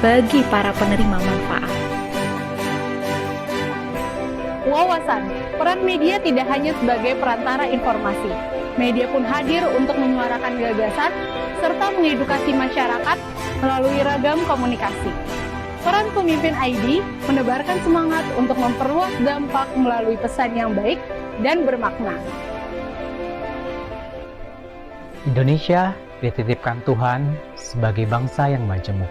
bagi para penerima manfaat. Wawasan, peran media tidak hanya sebagai perantara informasi. Media pun hadir untuk menyuarakan gagasan serta mengedukasi masyarakat melalui ragam komunikasi. Peran pemimpin ID menebarkan semangat untuk memperluas dampak melalui pesan yang baik dan bermakna. Indonesia dititipkan Tuhan sebagai bangsa yang majemuk.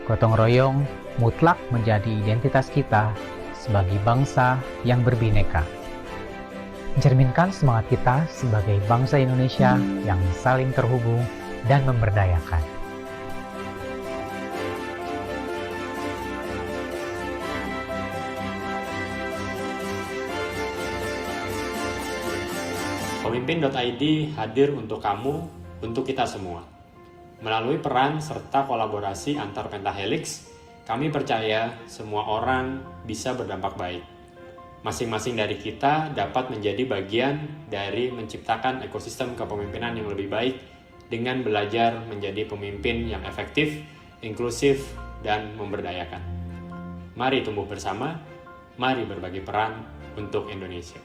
Gotong royong mutlak menjadi identitas kita sebagai bangsa yang berbineka. Mencerminkan semangat kita sebagai bangsa Indonesia yang saling terhubung dan memberdayakan. Pemimpin.id hadir untuk kamu, untuk kita semua. Melalui peran serta kolaborasi antar pentahelix, kami percaya semua orang bisa berdampak baik. Masing-masing dari kita dapat menjadi bagian dari menciptakan ekosistem kepemimpinan yang lebih baik dengan belajar menjadi pemimpin yang efektif, inklusif, dan memberdayakan. Mari tumbuh bersama, mari berbagi peran untuk Indonesia.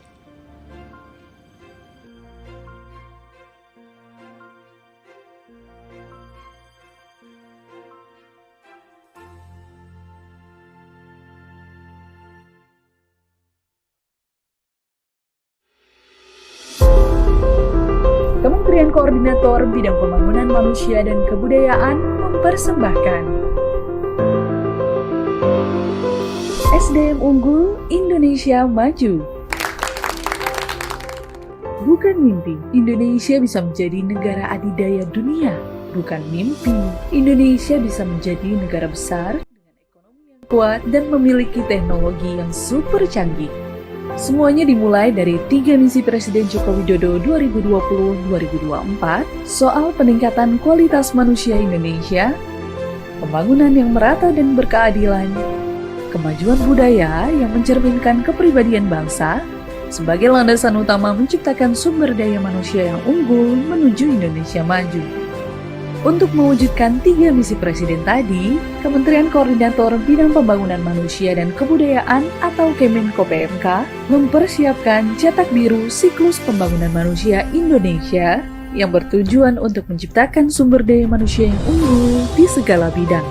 Kementerian Koordinator Bidang Pembangunan Manusia dan Kebudayaan mempersembahkan SDM Unggul Indonesia Maju. Bukan mimpi, Indonesia bisa menjadi negara adidaya dunia. Bukan mimpi, Indonesia bisa menjadi negara besar dengan ekonomi yang kuat dan memiliki teknologi yang super canggih. Semuanya dimulai dari 3 misi Presiden Joko Widodo 2020-2024 soal peningkatan kualitas manusia Indonesia, pembangunan yang merata dan berkeadilan, kemajuan budaya yang mencerminkan kepribadian bangsa, sebagai landasan utama menciptakan sumber daya manusia yang unggul menuju Indonesia maju. Untuk mewujudkan 3 misi Presiden tadi, Kementerian Koordinator Bidang Pembangunan Manusia dan Kebudayaan atau Kemenko PMK mempersiapkan cetak biru siklus pembangunan manusia Indonesia yang bertujuan untuk menciptakan sumber daya manusia yang unggul di segala bidang.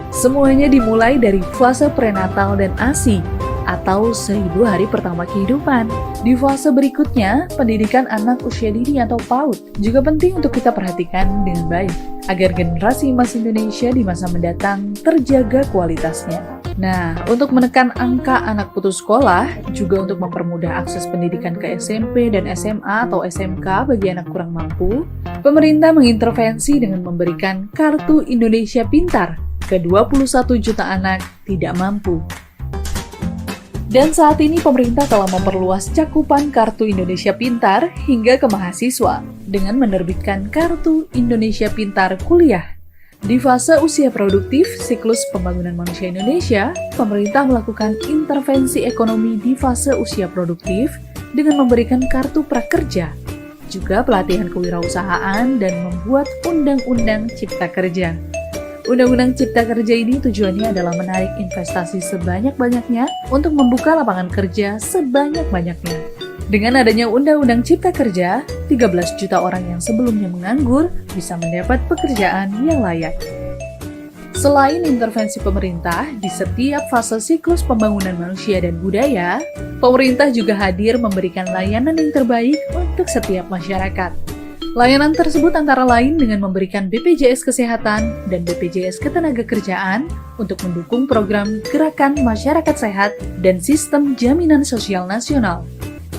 Semuanya dimulai dari fase prenatal dan ASI atau 1000 hari pertama kehidupan. Di fase berikutnya, pendidikan anak usia dini atau PAUD juga penting untuk kita perhatikan dengan baik, agar generasi emas Indonesia di masa mendatang terjaga kualitasnya. Nah, untuk menekan angka anak putus sekolah, juga untuk mempermudah akses pendidikan ke SMP dan SMA atau SMK bagi anak kurang mampu, pemerintah mengintervensi dengan memberikan Kartu Indonesia Pintar ke 21 juta anak tidak mampu. Dan saat ini pemerintah telah memperluas cakupan Kartu Indonesia Pintar hingga ke mahasiswa dengan menerbitkan Kartu Indonesia Pintar Kuliah. Di fase usia produktif siklus pembangunan manusia Indonesia, pemerintah melakukan intervensi ekonomi di fase usia produktif dengan memberikan Kartu Prakerja, juga pelatihan kewirausahaan dan membuat Undang-Undang Cipta Kerja. Undang-Undang Cipta Kerja ini tujuannya adalah menarik investasi sebanyak-banyaknya untuk membuka lapangan kerja sebanyak-banyaknya. Dengan adanya Undang-Undang Cipta Kerja, 13 juta orang yang sebelumnya menganggur bisa mendapat pekerjaan yang layak. Selain intervensi pemerintah di setiap fase siklus pembangunan manusia dan budaya, pemerintah juga hadir memberikan layanan yang terbaik untuk setiap masyarakat. Layanan tersebut antara lain dengan memberikan BPJS Kesehatan dan BPJS Ketenagakerjaan untuk mendukung program Gerakan Masyarakat Sehat dan Sistem Jaminan Sosial Nasional.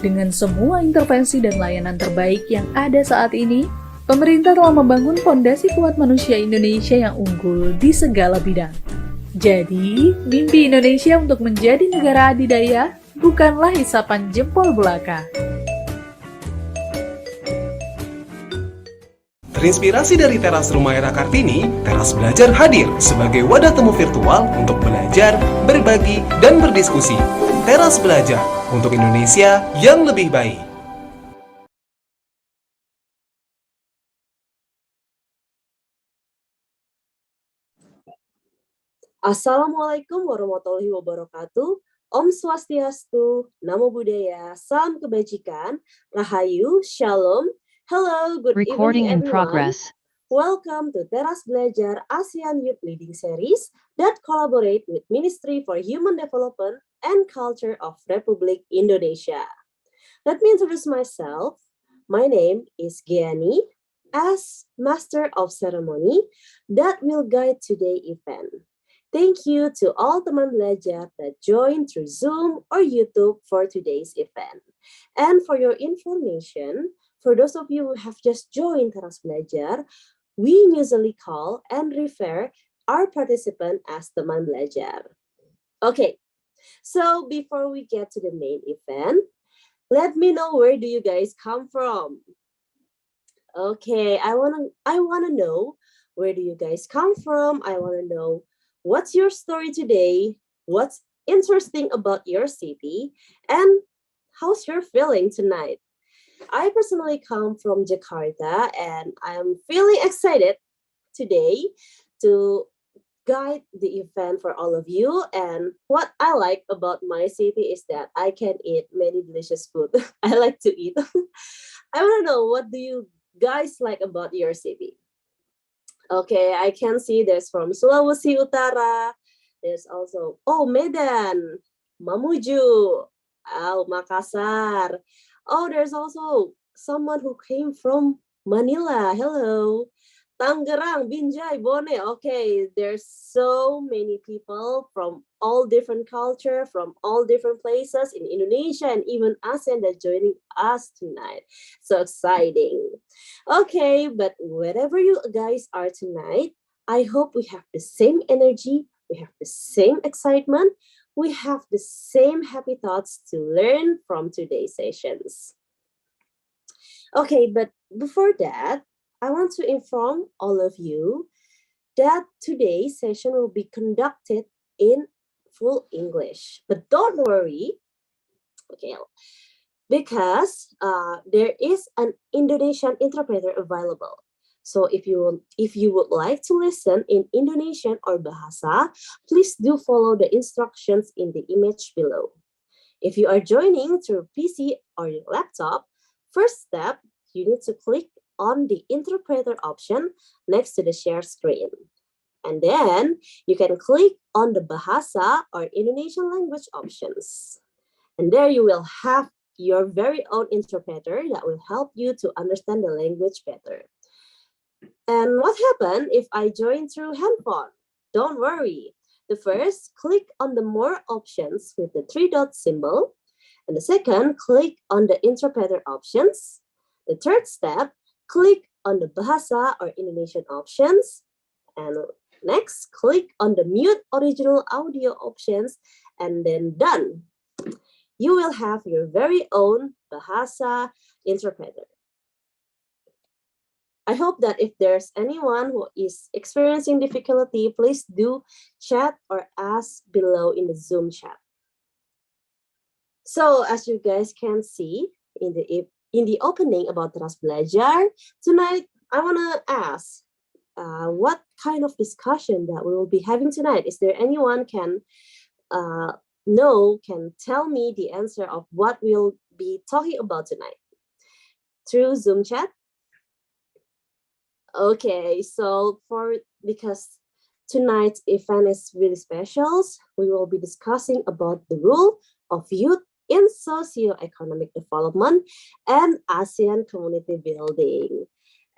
Dengan semua intervensi dan layanan terbaik yang ada saat ini, pemerintah telah membangun fondasi kuat manusia Indonesia yang unggul di segala bidang. Jadi, mimpi Indonesia untuk menjadi negara adidaya bukanlah isapan jempol belaka. Terinspirasi dari teras rumah era Kartini, Teras Belajar hadir sebagai wadah temu virtual untuk belajar, berbagi, dan berdiskusi. Teras Belajar untuk Indonesia yang lebih baik. Assalamualaikum warahmatullahi wabarakatuh. Om Swastiastu, Namo Buddhaya, Salam Kebajikan, Rahayu, Shalom. Hello, good Recording evening in everyone. progress. Welcome to TERAS Belajar ASEAN Youth Leading Series that collaborate with Ministry for Human Development and Culture of Republik Indonesia. Let me introduce myself. My name is Giani, as Master of Ceremony that will guide today's event. Thank you to all teman belajar that joined through Zoom or YouTube for today's event. And for your information, for those of you who have just joined Teras Belajar, we usually call and refer our participant as teman belajar. Okay, so before we get to the main event, let me know where do you guys come from. Okay, I wanna know where do you guys come from. I wanna know what's your story today, what's interesting about your city, and how's your feeling tonight. I personally come from Jakarta and I'm feeling excited today to guide the event for all of you. And what I like about my city is that I can eat many delicious food. I like to eat. I want to know, what do you guys like about your city? Okay, I can see there's from Sulawesi Utara. There's also, oh, Medan, Mamuju, Makassar. Oh, there's also someone who came from Manila. Hello. Tangerang, Binjai, Bone. Okay, there's so many people from all different culture, from all different places in Indonesia and even ASEAN that joining us tonight. So exciting. Okay, but wherever you guys are tonight, I hope we have the same energy, we have the same excitement, we have the same happy thoughts to learn from today's sessions. Okay, but before that, I want to inform all of you that today's session will be conducted in full English. But don't worry, okay, because there is an Indonesian interpreter available. So if you would like to listen in Indonesian or Bahasa, please do follow the instructions in the image below. If you are joining through PC or your laptop, first step, you need to click on the interpreter option next to the share screen. And then you can click on the Bahasa or Indonesian language options. And there you will have your very own interpreter that will help you to understand the language better. And what happened if I join through handphone? Don't worry. The first, click on the more options with the 3 dot symbol. And the second, click on the interpreter options. The third step, click on the Bahasa or Indonesian options. And next, click on the mute original audio options and then done. You will have your very own Bahasa interpreter. I hope that if there's anyone who is experiencing difficulty, please do chat or ask below in the Zoom chat. So as you guys can see in the opening about Teras Belajar, tonight I want to ask what kind of discussion that we will be having tonight. Is there anyone can tell me the answer of what we'll be talking about tonight through Zoom chat? Okay, so because tonight's event is really special, we will be discussing about the role of youth in socio-economic development and ASEAN community building.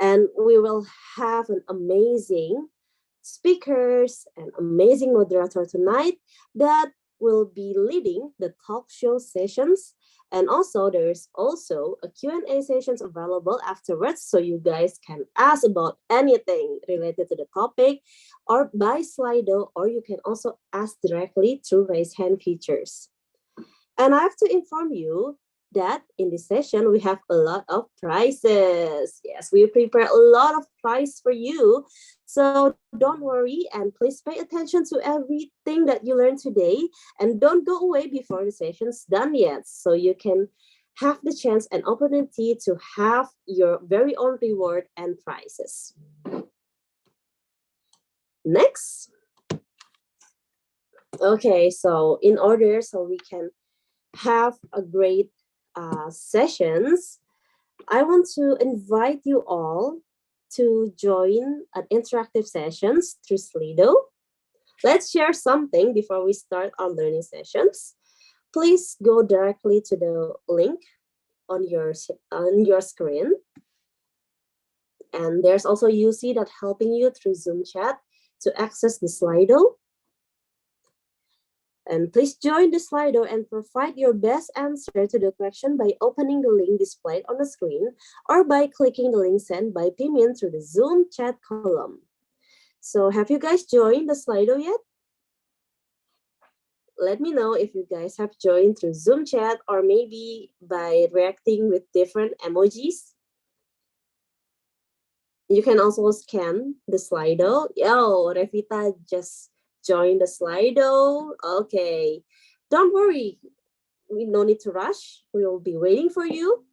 And we will have an amazing speakers and amazing moderator tonight that will be leading the talk show sessions. And also there's also a Q&A sessions available afterwards, so you guys can ask about anything related to the topic or by Slido, or you can also ask directly through raise hand features. And I have to inform you that in this session, we have a lot of prizes. Yes, we prepare a lot of prizes for you. So don't worry and please pay attention to everything that you learned today. And don't go away before the session's done yet. So you can have the chance and opportunity to have your very own reward and prizes. Next. Okay, so in order so we can have a great sessions, I want to invite you all to join an interactive sessions through Slido. Let's share something before we start our learning sessions. Please go directly to the link on your screen. And there's also UC that helping you through Zoom chat to access the Slido. And please join the Slido and provide your best answer to the question by opening the link displayed on the screen or by clicking the link sent by Pimian through the Zoom chat column. So have you guys joined the Slido yet? Let me know if you guys have joined through Zoom chat or maybe by reacting with different emojis. You can also scan the Slido. Yo, Revita just joined the Slido. Okay, don't worry. We no need to rush. We will be waiting for you.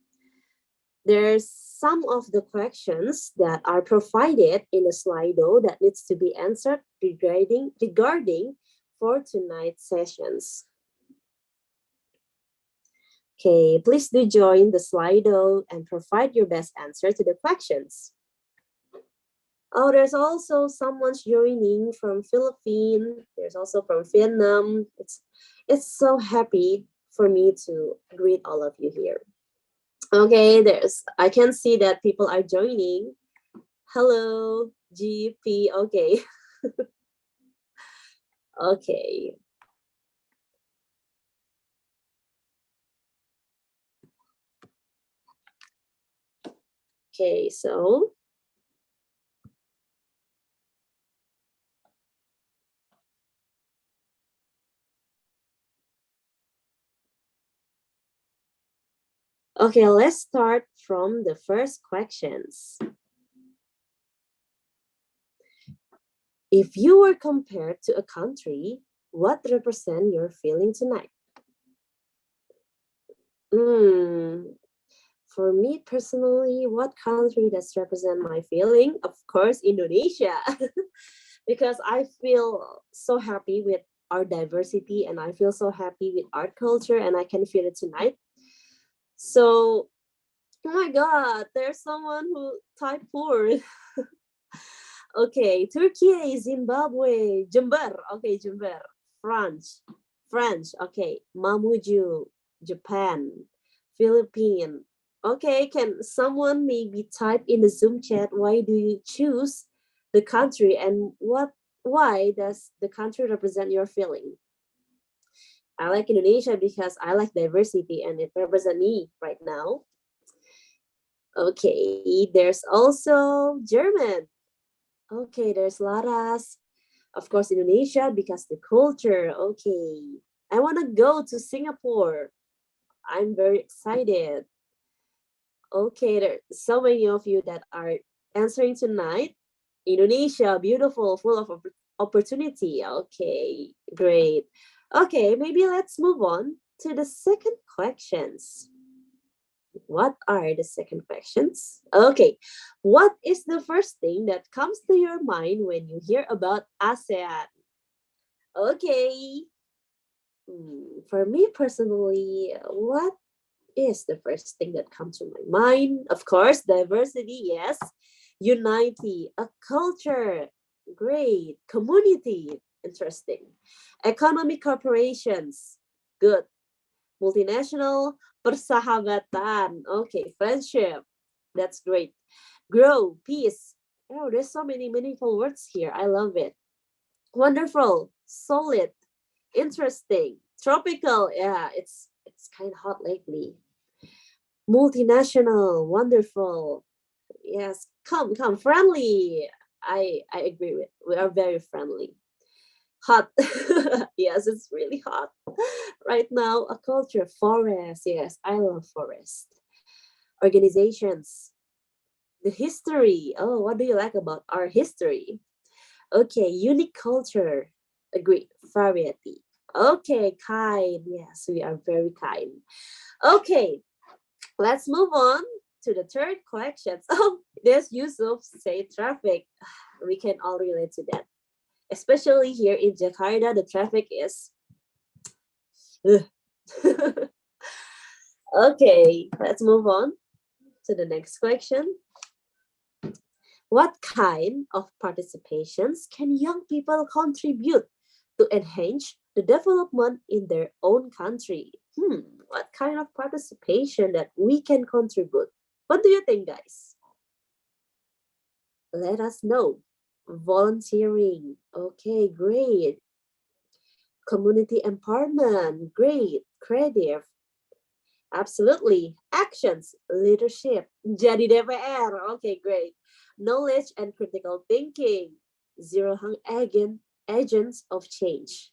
There's some of the questions that are provided in the Slido that needs to be answered regarding for tonight's sessions. Okay, please do join the Slido and provide your best answer to the questions. Oh, there's also someone joining from Philippines. There's also from Vietnam. It's so happy for me to greet all of you here. Okay, I can see that people are joining. Hello, GP. Okay. Okay. Okay, so okay, let's start from the first questions. If you were compared to a country, what represent your feeling tonight? For me personally, what country does represent my feeling? Of course, Indonesia. Because I feel so happy with our diversity and I feel so happy with our culture and I can feel it tonight. So, oh my God, there's someone who typed poor. Okay, Turkey, Zimbabwe, Jember. Okay, Jember. French. Okay, Mamuju, Japan, Philippines. Okay, can someone maybe type in the Zoom chat why do you choose the country and why does the country represent your feeling? I like Indonesia because I like diversity and it represents me right now. Okay, there's also German. Okay, there's Laras. Of course, Indonesia because the culture. Okay, I want to go to Singapore. I'm very excited. Okay, there's so many of you that are answering tonight. Indonesia, beautiful, full of opportunity. Okay, great. Okay, maybe let's move on to the second questions. What are the second questions? Okay, what is the first thing that comes to your mind when you hear about ASEAN? Okay, for me personally, what is the first thing that comes to my mind? Of course, diversity, yes. Unity, a culture, great. Community, interesting. Economic corporations, good. Multinational, persahabatan, okay. Friendship, that's great. Grow, peace. Oh, there's so many meaningful words here. I love it. Wonderful, solid, interesting, tropical. Yeah, it's kind of hot lately. Multinational, wonderful. Yes, come, friendly. I agree with. We are very friendly. Hot. Yes, it's really hot right now. A culture, forest. Yes, I love forest. Organizations, the history. Oh, what do you like about our history? Okay, unique culture. Agreed. Variety. Okay, kind. Yes, we are very kind. Okay, let's move on to the third question. Oh, there's Yusuf say traffic. We can all relate to that. Especially here in Jakarta, the traffic is... Ugh. Okay, let's move on to the next question. What kind of participations can young people contribute to enhance the development in their own country? What kind of participation that we can contribute? What do you think, guys? Let us know. Volunteering. Okay, great. Community empowerment. Great. Creative. Absolutely. Actions. Leadership. Jadi DPR. Okay, great. Knowledge and critical thinking. Zero hung agents of change.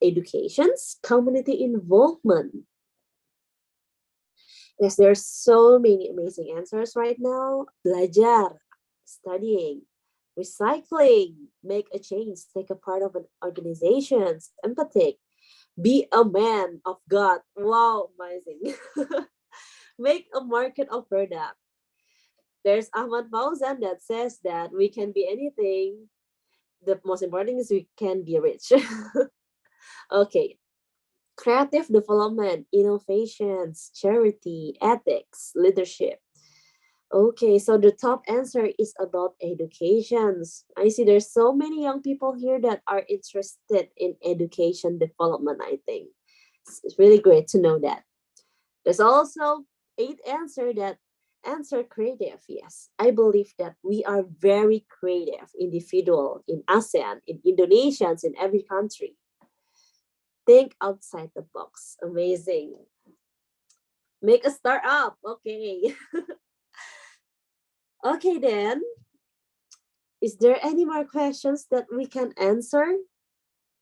Educations. Community involvement. Yes, there's so many amazing answers right now. Belajar, studying, recycling, make a change, take a part of an organization, empathic, be a man of God. Wow, amazing. Make a market of product. There's Ahmad Fauzan that says that we can be anything. The most important is we can be rich. Okay. Creative development, innovations, charity, ethics, leadership. Okay, so the top answer is about educations. I see there's so many young people here that are interested in education development, I think. It's really great to know that. There's also 8 answer that answer creative. Yes, I believe that we are very creative individual in ASEAN, in Indonesians, in every country. Think outside the box. Amazing. Make a startup. Okay. Okay, then. Is there any more questions that we can answer?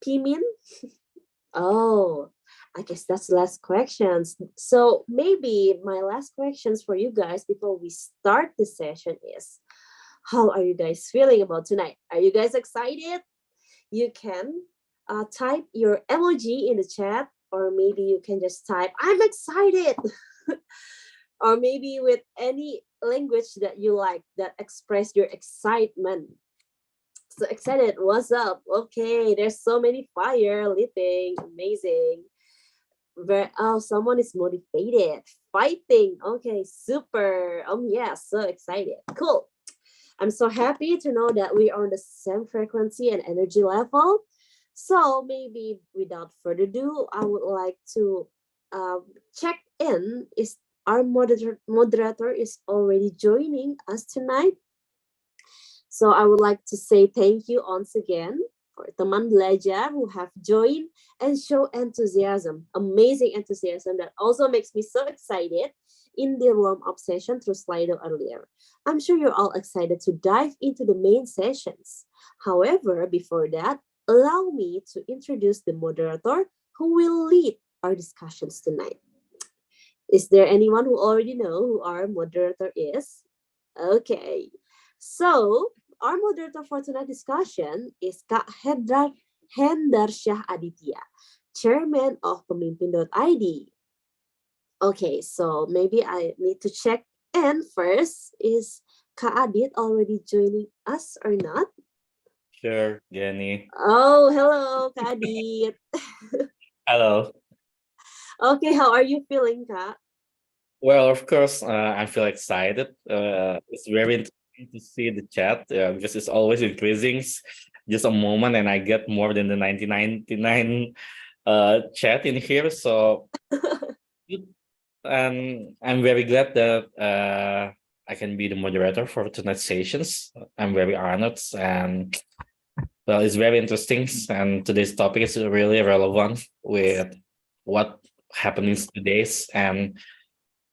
Pimin? Oh, I guess that's the last questions. So maybe my last questions for you guys before we start the session is, how are you guys feeling about tonight? Are you guys excited? You can type your emoji in the chat, or maybe you can just type, I'm excited. Or maybe with any language that you like that express your excitement. So excited, what's up? Okay, there's so many fire leaping, amazing. Someone is motivated, fighting. Okay, super. Yeah, so excited. Cool. I'm so happy to know that we are on the same frequency and energy level. So maybe without further ado, I would like to check in. Is our moderator is already joining us tonight? So I would like to say thank you once again for teman belajar who have joined and show enthusiasm, amazing enthusiasm that also makes me so excited in the warm-up session through Slido earlier. I'm sure you're all excited to dive into the main sessions. However, before that, allow me to introduce the moderator who will lead our discussions tonight. Is there anyone who already know who our moderator is? Okay, so our moderator for tonight's discussion is Kak Hendarsyah Aditya, Chairman of Pemimpin.id. Okay, so maybe I need to check in first. Is Kak Adit already joining us or not? Sure, Jenny. Oh, hello, Kak Adit. Hello. Okay, how are you feeling, Kak? Well, of course, I feel excited. It's very interesting to see the chat because it's always increasing. Just a moment, and I get more than the 1999 chat in here. So, and I'm very glad that I can be the moderator for tonight's sessions. I'm very honored, and well, it's very interesting. And today's topic is really relevant with what happens today, and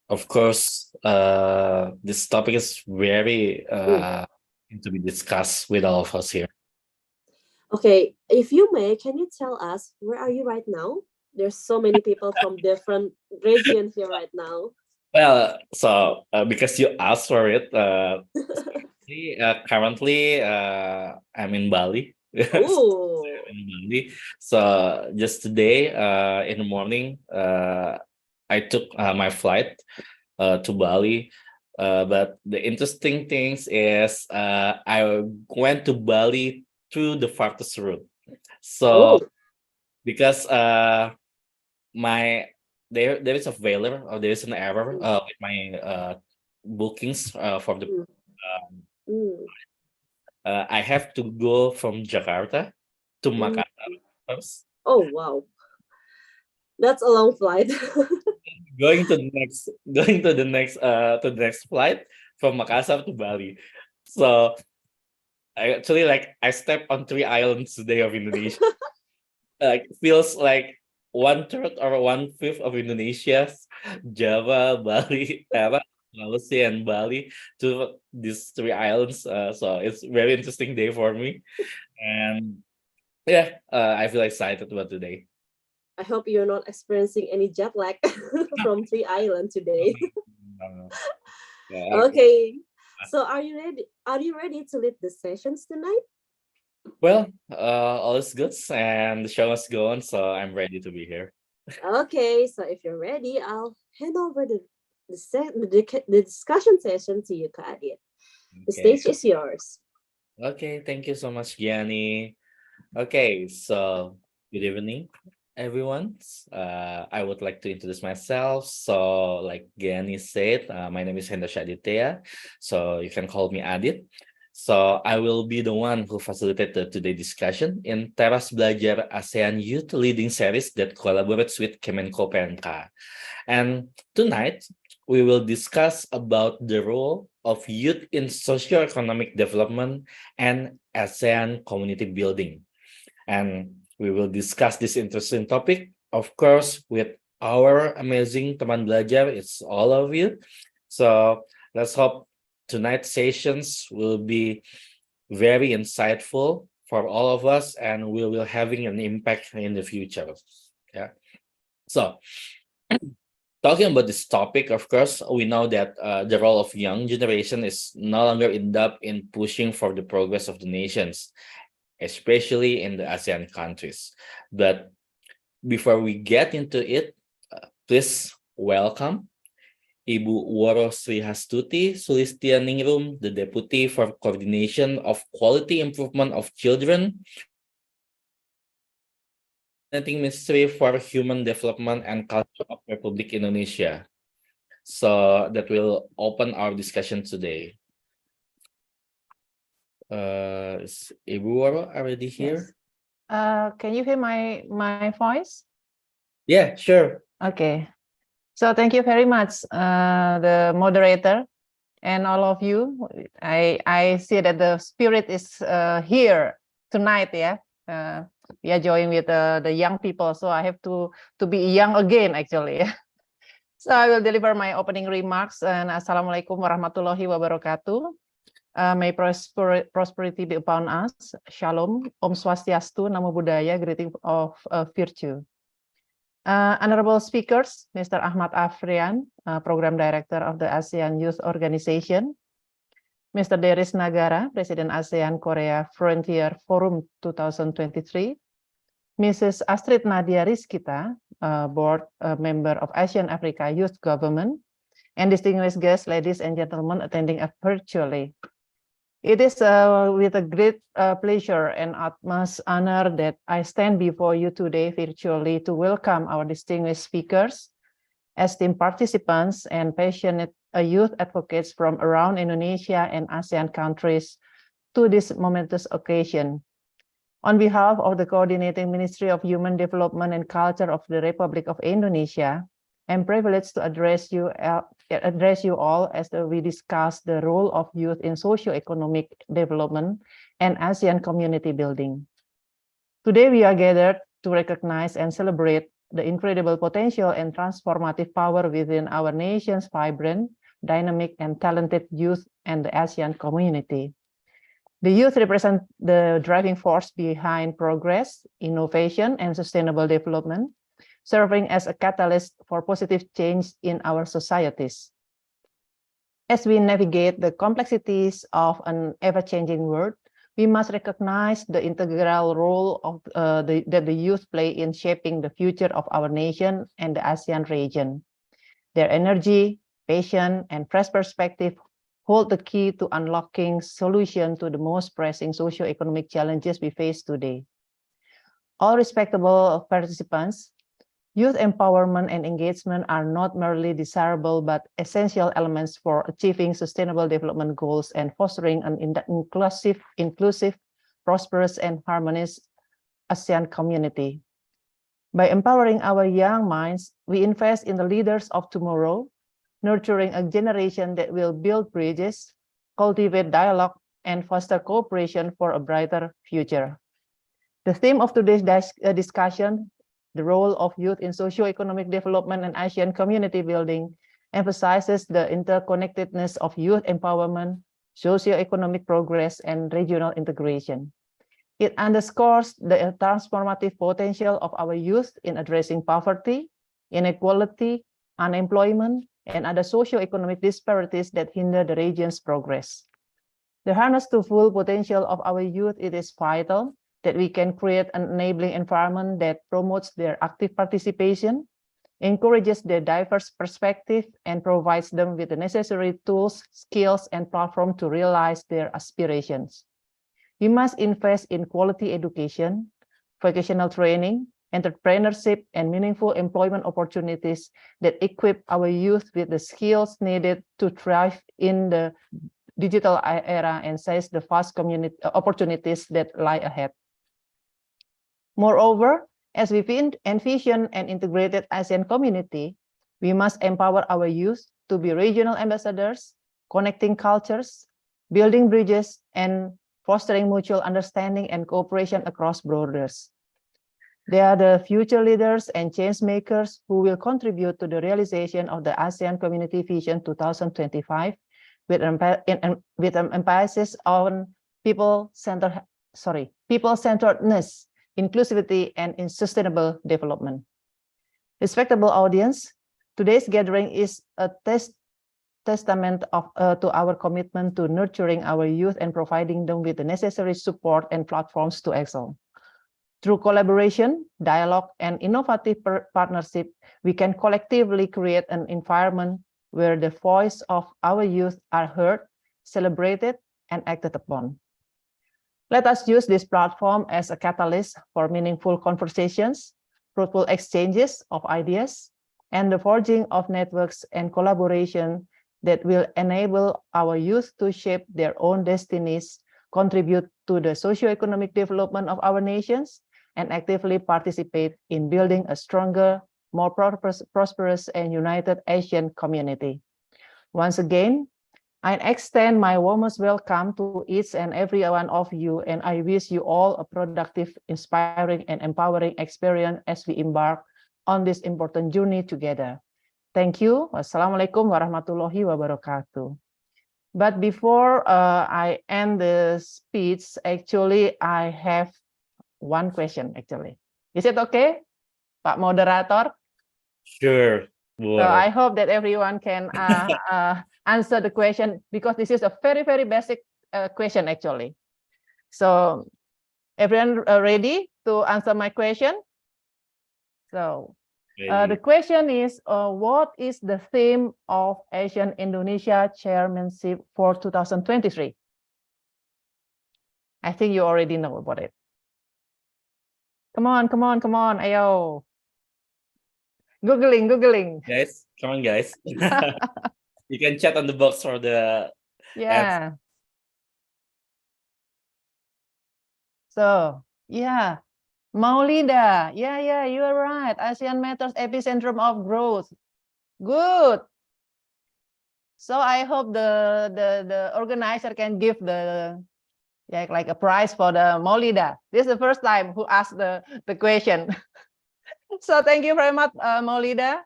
of course, this topic is very to be discussed with all of us here. Okay, if you may, can you tell us where are you right now? There's so many people from different regions here right now. Well, so because you asked for it, currently I'm in Bali. Ooh. In Bali. So just today in the morning, I took my flight to Bali. But the interesting things is I went to Bali through the farthest route. Oh, So because there is a failure or there is an error with my bookings for the mm, um, mm, I have to go from Jakarta to mm. Makassar first, Oh, wow. That's a long flight. going to the next flight from Makassar to Bali. So I actually I stepped on three islands today of Indonesia. Like feels like one third or one fifth of Indonesia's Java, Bali, Sulawesi, and Bali to these three islands. So it's very interesting day for me, and yeah, I feel excited about today. I hope you're not experiencing any jet lag from Three Island today. Uh, yeah, Okay. So are you ready? Are you ready to lead the sessions tonight? well, all is good, and the show must go on, so I'm ready to be here. Okay, so if you're ready, I'll hand over the discussion session to you, Kak Adit. The Okay. stage is yours. Okay, thank you so much, Gianni. Okay, so good evening, everyone. I would like to introduce myself. So, like Gianni said, my name is Hendra Shaditea. So you can call me Adit. So I will be the one who facilitated today's discussion in Teras Belajar ASEAN Youth Leading Series that collaborates with Kemenko PMK. And tonight, we will discuss about the role of youth in socioeconomic development and ASEAN community building. And we will discuss this interesting topic, of course, with our amazing teman belajar. It's all of you. So let's hope tonight's sessions will be very insightful for all of us, and we will having an impact in the future. Yeah. So talking about this topic, of course, we know that the role of young generation is no longer in depth in pushing for the progress of the nations, especially in the ASEAN countries. But before we get into it, please welcome Ibu Woro Srihastuti Sulistianingrum, the Deputy for Coordination of Quality Improvement of Children, Ministry for Human Development and Culture of Republic Indonesia. So that will open our discussion today. Is Ibu Woro already here? Can you hear my voice? Yeah, sure. Okay. So thank you very much, the moderator and all of you. I see that the spirit is here tonight. Yeah, we are joining with the young people, so I have to be young again actually. So I will deliver my opening remarks. And Assalamualaikum warahmatullahi wabarakatuh. May prosperity be upon us. Shalom, Om Swastiastu, Namo Buddhaya, greeting of virtue. Honorable speakers, Mr. Ahmad Afrian, Program Director of the ASEAN Youth Organization, Mr. Deris Nagara, President ASEAN Korea Frontier Forum 2023, Mrs. Astrid Nadia Rizkita, Board Member of ASEAN Africa Youth Government, and distinguished guests, ladies and gentlemen, attending virtually. It is with a great pleasure and utmost honor that I stand before you today virtually to welcome our distinguished speakers, esteemed participants, and passionate youth advocates from around Indonesia and ASEAN countries to this momentous occasion. On behalf of the Coordinating Ministry of Human Development and Culture of the Republic of Indonesia, I'm privileged to address you all as we discuss the role of youth in socio-economic development and ASEAN community building. Today, we are gathered to recognize and celebrate the incredible potential and transformative power within our nation's vibrant, dynamic, and talented youth and the ASEAN community. The youth represent the driving force behind progress, innovation, and sustainable development, serving as a catalyst for positive change in our societies. As we navigate the complexities of an ever-changing world, we must recognize the integral role of, that the youth play in shaping the future of our nation and the ASEAN region. Their energy, passion, and fresh perspective hold the key to unlocking solutions to the most pressing socio-economic challenges we face today. All respectable participants, youth empowerment and engagement are not merely desirable but essential elements for achieving sustainable development goals and fostering an inclusive, prosperous, and harmonious ASEAN community. By empowering our young minds, we invest in the leaders of tomorrow, nurturing a generation that will build bridges, cultivate dialogue, and foster cooperation for a brighter future. The theme of today's discussion, the role of youth in socio-economic development and ASEAN community building, emphasizes the interconnectedness of youth empowerment, socio-economic progress, and regional integration. It underscores the transformative potential of our youth in addressing poverty, inequality, unemployment, and other socio-economic disparities that hinder the region's progress. To harness the full potential of our youth, it is vital that we can create an enabling environment that promotes their active participation, encourages their diverse perspective, and provides them with the necessary tools, skills, and platform to realize their aspirations. We must invest in quality education, vocational training, entrepreneurship, and meaningful employment opportunities that equip our youth with the skills needed to thrive in the digital era and seize the vast opportunities that lie ahead. Moreover, as we envision an integrated ASEAN community, we must empower our youth to be regional ambassadors, connecting cultures, building bridges, and fostering mutual understanding and cooperation across borders. They are the future leaders and change makers who will contribute to the realization of the ASEAN Community Vision 2025 with an emphasis on people-centeredness, inclusivity, and in sustainable development. Respectable audience, today's gathering is a testament to our commitment to nurturing our youth and providing them with the necessary support and platforms to excel. Through collaboration, dialogue, and innovative partnership, we can collectively create an environment where the voice of our youth are heard, celebrated, and acted upon. Let us use this platform as a catalyst for meaningful conversations, fruitful exchanges of ideas, and the forging of networks and collaboration that will enable our youth to shape their own destinies, contribute to the socio-economic development of our nations, and actively participate in building a stronger, more prosperous, and united Asian community. Once again, I extend my warmest welcome to each and every one of you, and I wish you all a productive, inspiring, and empowering experience as we embark on this important journey together. Thank you. Wassalamualaikum warahmatullahi wabarakatuh. But before I end the speech, actually, I have one question, actually. Is it okay, Pak Moderator? Sure. So I hope that everyone can answer the question, because this is a very, very basic question, actually. So everyone ready to answer my question? So the question is, what is the theme of Asian Indonesia Chairmanship for 2023? I think you already know about it. Come on, ayo. Googling. Guys, come on, guys. You can chat on the box for the Yeah. So, yeah. Maulida. Yeah, you are right. ASEAN Matters epicentrum of growth. Good. So I hope the organizer can give the like a prize for the Maulida. This is the first time who asked the question. So thank you very much, Maulida.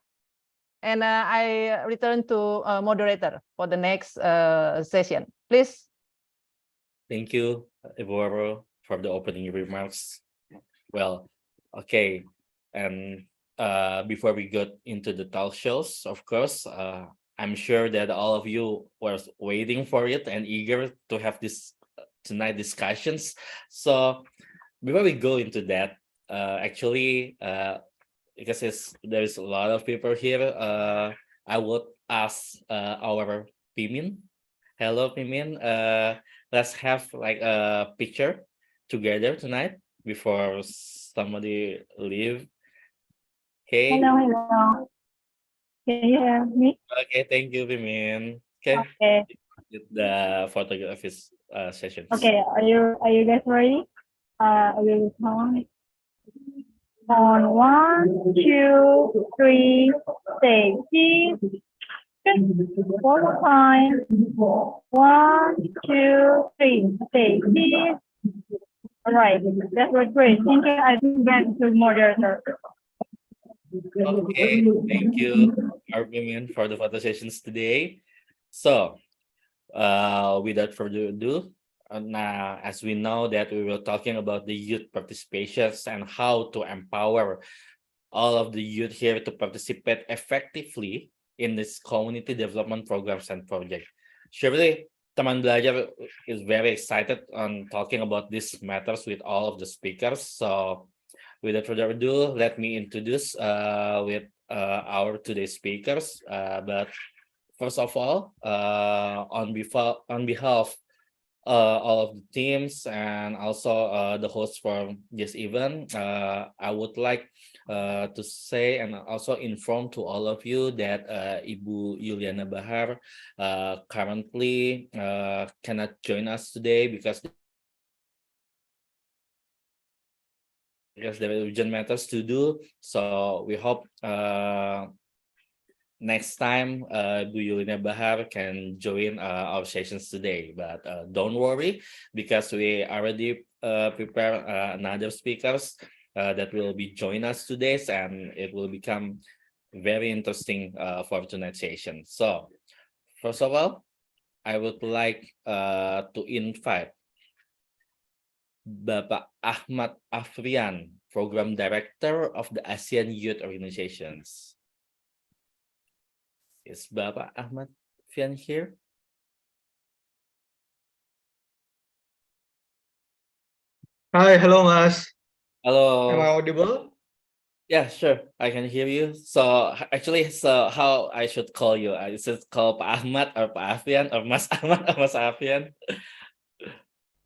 And I return to moderator for the next session. Please. Thank you, Ibu, for the opening remarks. Well, okay. And before we get into the talk shows, of course, I'm sure that all of you were waiting for it and eager to have this tonight discussions. So before we go into that, actually, because there's a lot of people here, I would ask our Pimin Hello, Mimin. Let's have like a picture together tonight before somebody leave. Okay. Hello. Can you hear me? Okay. Thank you, Mimin. Okay. Okay. The photography sessions. Okay. Are you guys ready? I will count on 1, 2, 3. Say cheese. One more time. 1, 2, 3. Say cheese. All right. That was great. Thank you. I think back to moderator. Okay. Thank you, Mimin, for the photo sessions today. So, without further ado, now as we know that we were talking about the youth participations and how to empower all of the youth here to participate effectively in this community development programs and projects. Surely, Teman Belajar is very excited on talking about these matters with all of the speakers. So, without further ado, let me introduce with our today's speakers. But first of all, on behalf all of the teams and also the host for this event, I would like to say and also inform to all of you that Ibu Yuliana Bahar currently cannot join us today because there are urgent matters to do. So we hope next time Bu Yulina Bahar can join our sessions today. But don't worry, because we already prepare another speakers that will be join us today, and it will become very interesting for tonight's session. So first of all, I would like to invite Bapak Ahmad Afrian, Program Director of the ASEAN Youth Organizations. Is Bapak Ahmad Afrian here? Hi, hello, Mas. Am I Hello. audible? Yeah, sure. I can hear you. So actually, so how I should call you? Is it called Pak Ahmad or Pak Afrian or Mas Ahmad or Mas Afrian?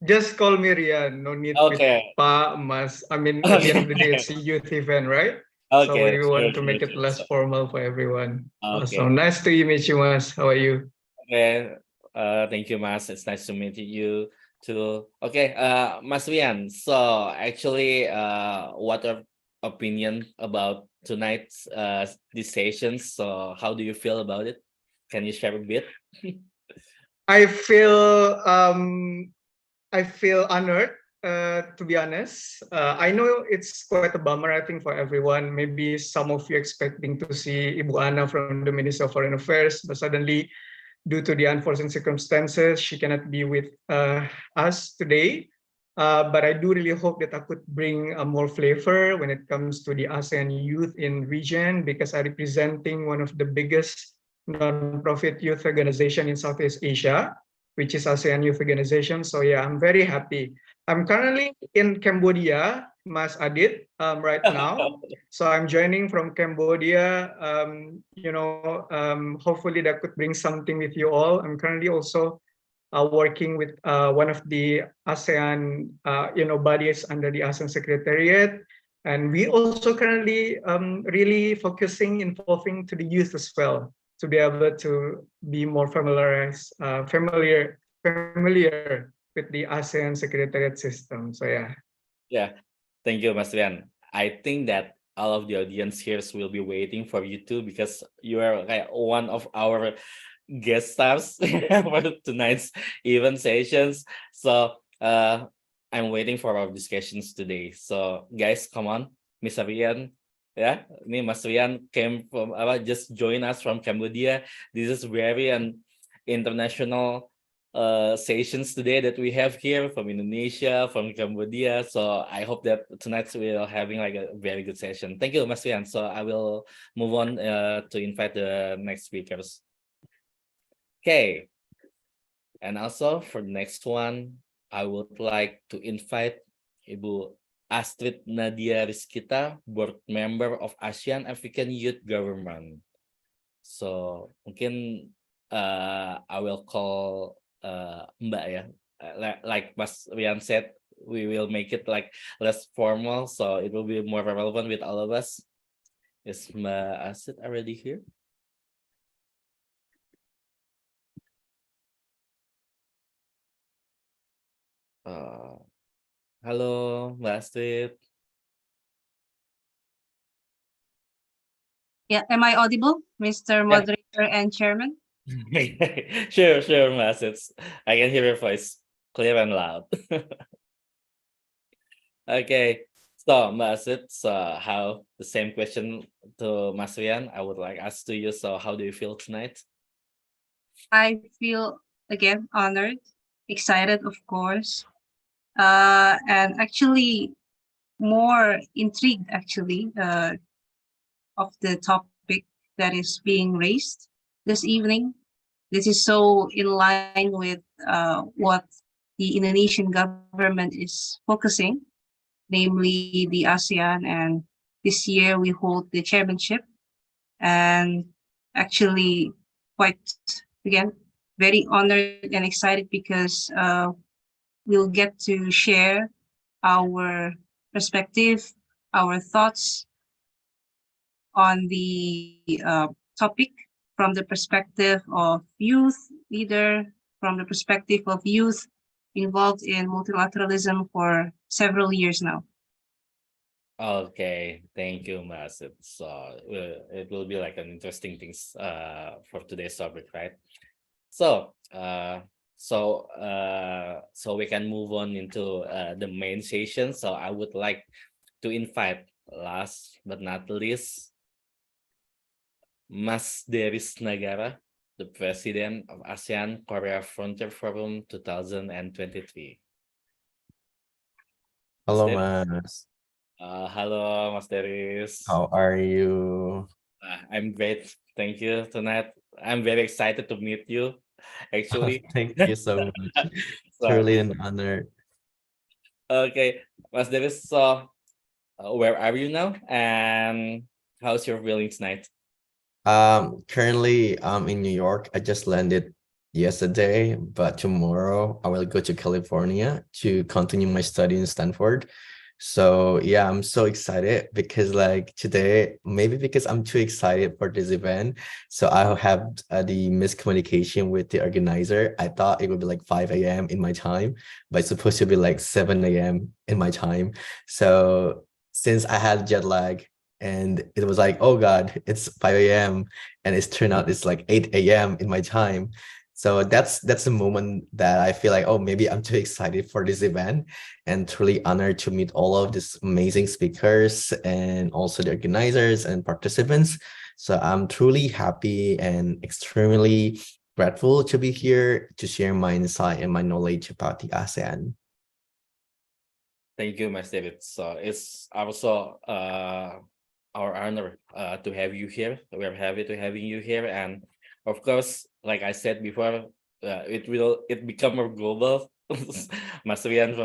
Just call me Rian. No need with Okay. Pa, Mas. I mean, at the end of the day, it's a youth event, right? So Okay. we Sure, want to sure, make it sure. less formal for everyone. Okay. Awesome. Nice to meet you, Mas. How are you? Okay. Thank you, Mas. It's nice to meet you too. Okay, Mas Rian. So actually, what are opinion about tonight's these sessions? So how do you feel about it? Can you share a bit? I feel honored, to be honest. I know it's quite a bummer, I think, for everyone. Maybe some of you expecting to see Ibu Ana from the Ministry of Foreign Affairs, but suddenly, due to the unforeseen circumstances, she cannot be with us today. But I do really hope that I could bring more flavor when it comes to the ASEAN youth in region, because I'm representing one of the biggest non-profit youth organization in Southeast Asia, which is ASEAN Youth Organization. So yeah, I'm very happy. I'm currently in Cambodia, Mas Adit, right now. So I'm joining from Cambodia. Hopefully that could bring something with you all. I'm currently also working with one of the ASEAN, bodies under the ASEAN Secretariat. And we also currently really focusing, involving to the youth as well, to be able to be more familiar with the ASEAN Secretariat system. So yeah. Yeah, thank you, Mas Rian. I think that all of the audience here will be waiting for you too, because you are like one of our guest stars for tonight's event sessions. So I'm waiting for our discussions today. So guys, come on, Miss Rian. Yeah, me Mas Rian came from just join us from Cambodia. This is very an international sessions today that we have here from Indonesia, from Cambodia. So I hope that tonight we're having like a very good session. Thank you, Mas Rian. So I will move on to invite the next speakers. Okay. And also for the next one, I would like to invite Ibu Astrid Nadia Rizkita, board member of ASEAN African Youth Government. So mungkin I will call Mbak ya. Like Mas Rian said, we will make it like less formal, so it will be more relevant with all of us. Is Mbak Asit already here? Halo Mbak Astrid. Yeah, am I audible, Mr. Yeah. Moderator and Chairman? Sure, Mbak Asit. I can hear your voice clear and loud. Okay, so Mbak Asit, so how the same question to Mas Rian, I would like ask to you. So how do you feel tonight? I feel again honored, excited, of course, and actually more intrigued of the topic that is being raised this evening. This is so in line with what the Indonesian government is focusing, namely the ASEAN, and this year we hold the chairmanship, and actually quite, again, very honored and excited because we'll get to share our perspective, our thoughts on the topic from the perspective of youth leader, from the perspective of youth involved in multilateralism for several years now. Okay, thank you, Masit. So it will be like an interesting things for today's topic, right? So so we can move on into the main session. So I would like to invite, last but not least, Mas Deris Nagara, the President of ASEAN Korea Frontier Forum 2023. Hello, Deris. Mas. Hello, Mas Deris. How are you? I'm great. Thank you tonight. I'm very excited to meet you, actually. Thank you so much. It's So, really an honor. okay, Mas Deris, so where are you now? And how's your feeling tonight? Currently, I'm in New York. I just landed yesterday, but tomorrow I will go to California to continue my study in Stanford. So yeah, I'm so excited because like today, maybe because I'm too excited for this event. So I have the miscommunication with the organizer. I thought it would be like 5 a.m. in my time, but it's supposed to be like 7 a.m. in my time. So since I had jet lag and it was like, oh God, it's 5 a.m. and it's turned out it's like 8 a.m. in my time. So that's a moment that I feel like, oh, maybe I'm too excited for this event and truly honored to meet all of these amazing speakers and also the organizers and participants. So I'm truly happy and extremely grateful to be here to share my insight and my knowledge about the ASEAN. Thank you, Mas David. So it's also our honor to have you here. We're happy to having you here, and of course, like I said before, it become more global. Mas Rian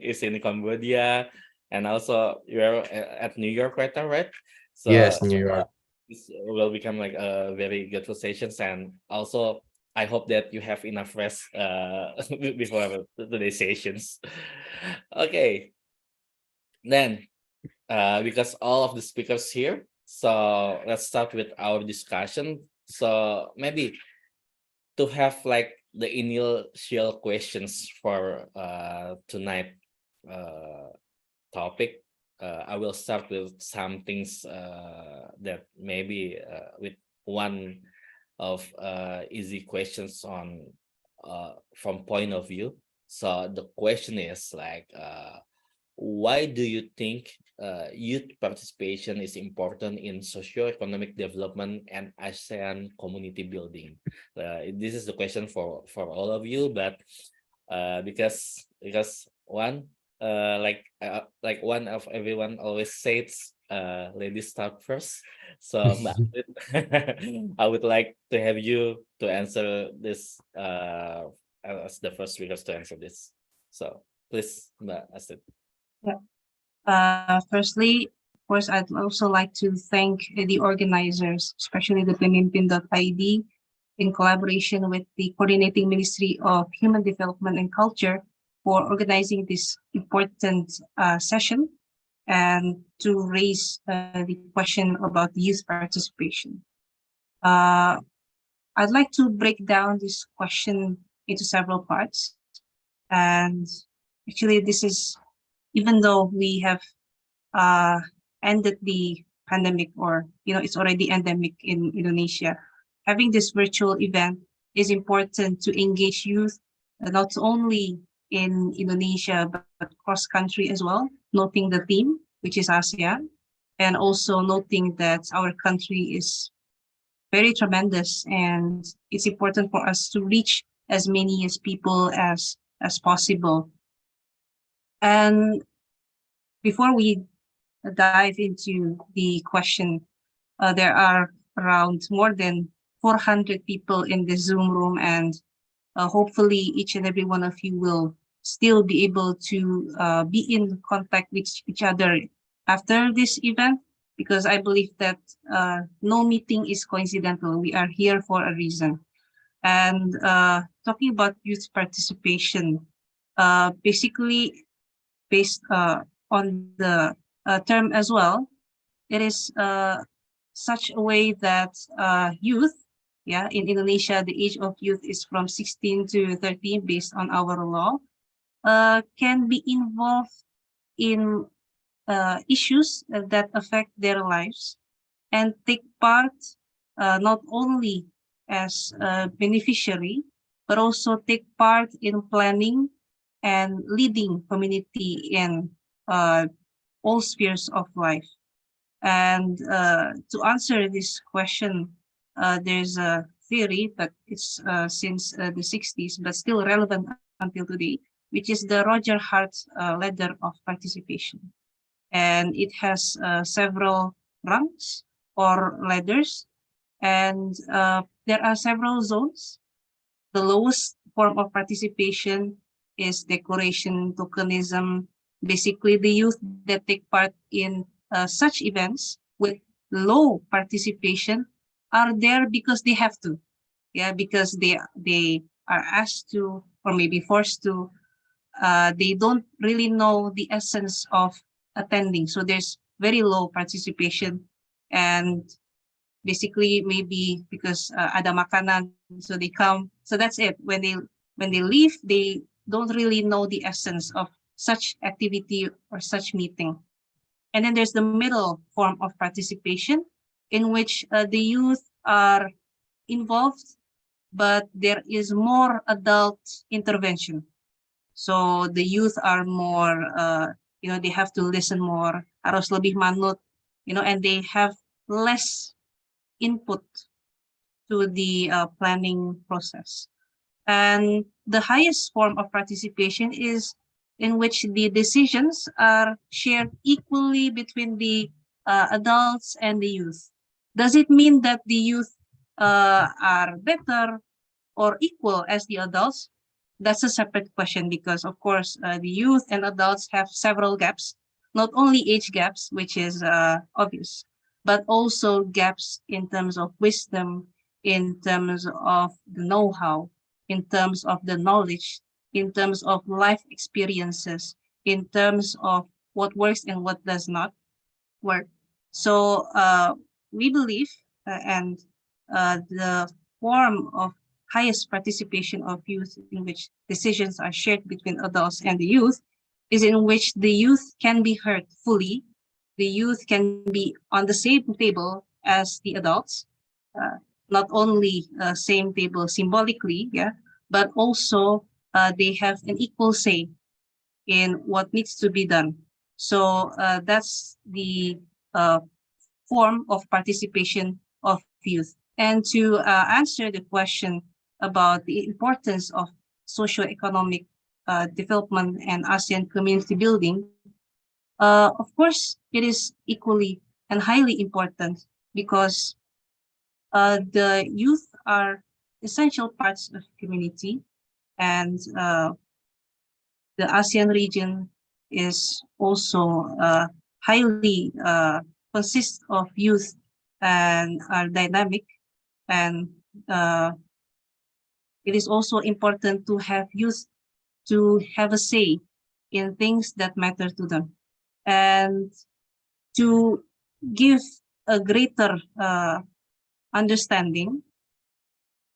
is in Cambodia, and also you're at New York right now, right? So Yes, New York. this will become like a very good sessions, and also I hope that you have enough rest before today's sessions. Okay, then because all of the speakers here, so let's start with our discussion. So maybe to have like the initial questions for tonight topic, I will start with some things that maybe with one of easy questions on from point of view. So the question is like, why do you think youth participation is important in socio-economic development and ASEAN community building? This is the question for all of you, but because one like one of everyone always says, ladies start first. So Mbak Astrid, I would like to have you to answer this as the first speakers to answer this. So please, Mbak Astrid. Firstly, of course, I'd also like to thank the organizers, especially the Pemimpin.id, in collaboration with the Coordinating Ministry of Human Development and Culture for organizing this important session and to raise the question about youth participation. I'd like to break down this question into several parts. And actually, this is, even though we have ended the pandemic, or it's already endemic in Indonesia, having this virtual event is important to engage youth, not only in Indonesia, but cross-country as well, noting the theme, which is ASEAN, and also noting that our country is very tremendous, and it's important for us to reach as many as people as possible. And before we dive into the question, there are around more than 400 people in the Zoom room, and hopefully each and every one of you will still be able to be in contact with each other after this event, because I believe that no meeting is coincidental. We are here for a reason. And talking about youth participation, basically based on the term as well, it is such a way that youth, in Indonesia, the age of youth is from 16 to 13 based on our law, can be involved in issues that affect their lives and take part not only as a beneficiary, but also take part in planning and leading community in all spheres of life. And to answer this question, there's a theory that it's since the 60s, but still relevant until today, which is the Roger Hart's ladder of participation. And it has several rungs or ladders, and there are several zones. The lowest form of participation is declaration tokenism, basically the youth that take part in such events with low participation are there because they have to, because they are asked to, or maybe forced to. They don't really know the essence of attending, so there's very low participation, and basically maybe because ada makanan, so they come, so that's it. When they leave, they don't really know the essence of such activity or such meeting. And then there's the middle form of participation, in which the youth are involved, but there is more adult intervention. So the youth are more, they have to listen more, harus lebih manut, and they have less input to the planning process. And the highest form of participation is in which the decisions are shared equally between the adults and the youth. Does it mean that the youth are better or equal as the adults? That's a separate question, because of course the youth and adults have several gaps, not only age gaps, which is obvious, but also gaps in terms of wisdom, in terms of the know-how, in terms of the knowledge, in terms of life experiences, in terms of what works and what does not work. So we believe, and the form of highest participation of youth in which decisions are shared between adults and the youth is in which the youth can be heard fully. The youth can be on the same table as the adults, not only same table symbolically, but also they have an equal say in what needs to be done. So that's the form of participation of youth. And to answer the question about the importance of socio-economic development and ASEAN community building, of course, it is equally and highly important, because the youth are essential parts of community, and the ASEAN region is also highly consists of youth and are dynamic, and it is also important to have youth to have a say in things that matter to them, and to give a greater understanding.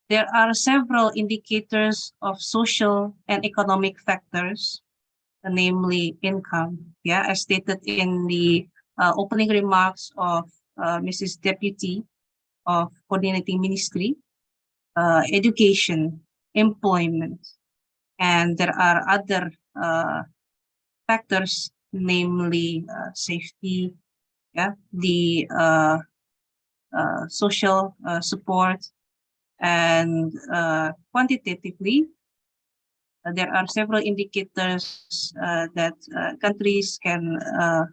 There are several indicators of social and economic factors, namely income, as stated in the opening remarks of Mrs. Deputy of Coordinating Ministry, education, employment, and there are other factors, namely safety, the social support, and quantitatively, there are several indicators that countries can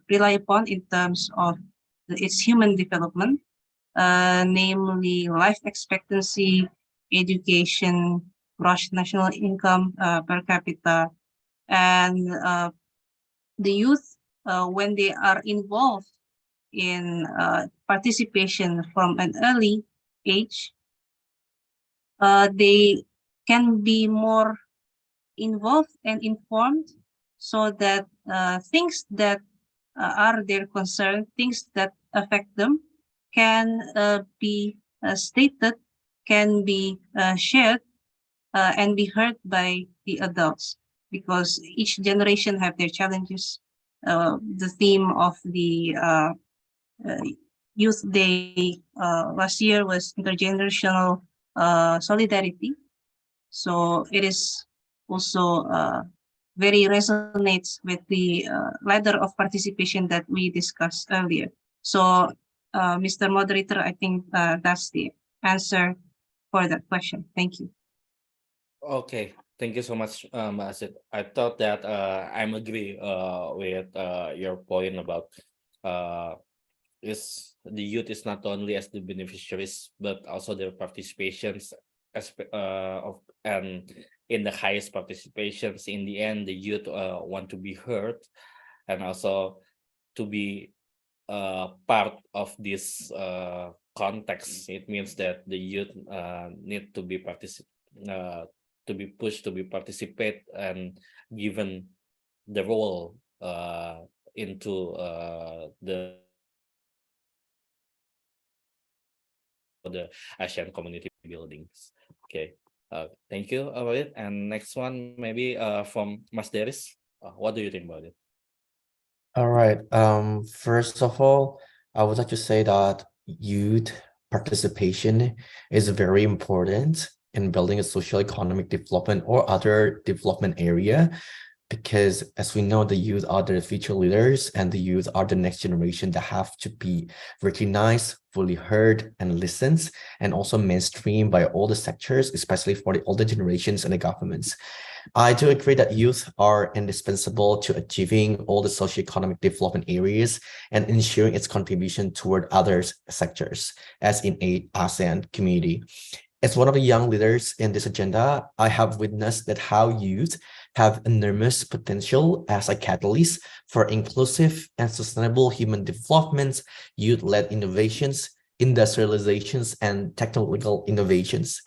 rely upon in terms of its human development, namely life expectancy, education, gross national income per capita, and the youth, when they are involved in participation from an early age, they can be more involved and informed, so that things that are their concern, things that affect them, can be stated, can be shared, and be heard by the adults, because each generation have their challenges. The theme of the Youth Day last year was intergenerational solidarity. So it is also very resonates with the ladder of participation that we discussed earlier. So, Mr. Moderator, I think that's the answer for that question. Thank you. Okay, thank you so much, Asit. I thought that I'm agree with your point about is the youth is not only as the beneficiaries but also their participations of, and in the highest participations, in the end the youth want to be heard and also to be part of this context. It means that the youth need to be to be pushed to be participate and given the role into the ASEAN community buildings. Okay, thank you about it. And next one, maybe from Mas Deris. What do you think about it? All right. First of all, I would like to say that youth participation is very important in building a social economic development or other development area, because as we know, the youth are the future leaders and the youth are the next generation that have to be recognized, fully heard and listened, and also mainstream by all the sectors, especially for the older generations and the governments. I do agree that youth are indispensable to achieving all the socioeconomic development areas and ensuring its contribution toward other sectors, as in a ASEAN community. As one of the young leaders in this agenda, I have witnessed that how youth have enormous potential as a catalyst for inclusive and sustainable human development, youth-led innovations, industrializations, and technological innovations.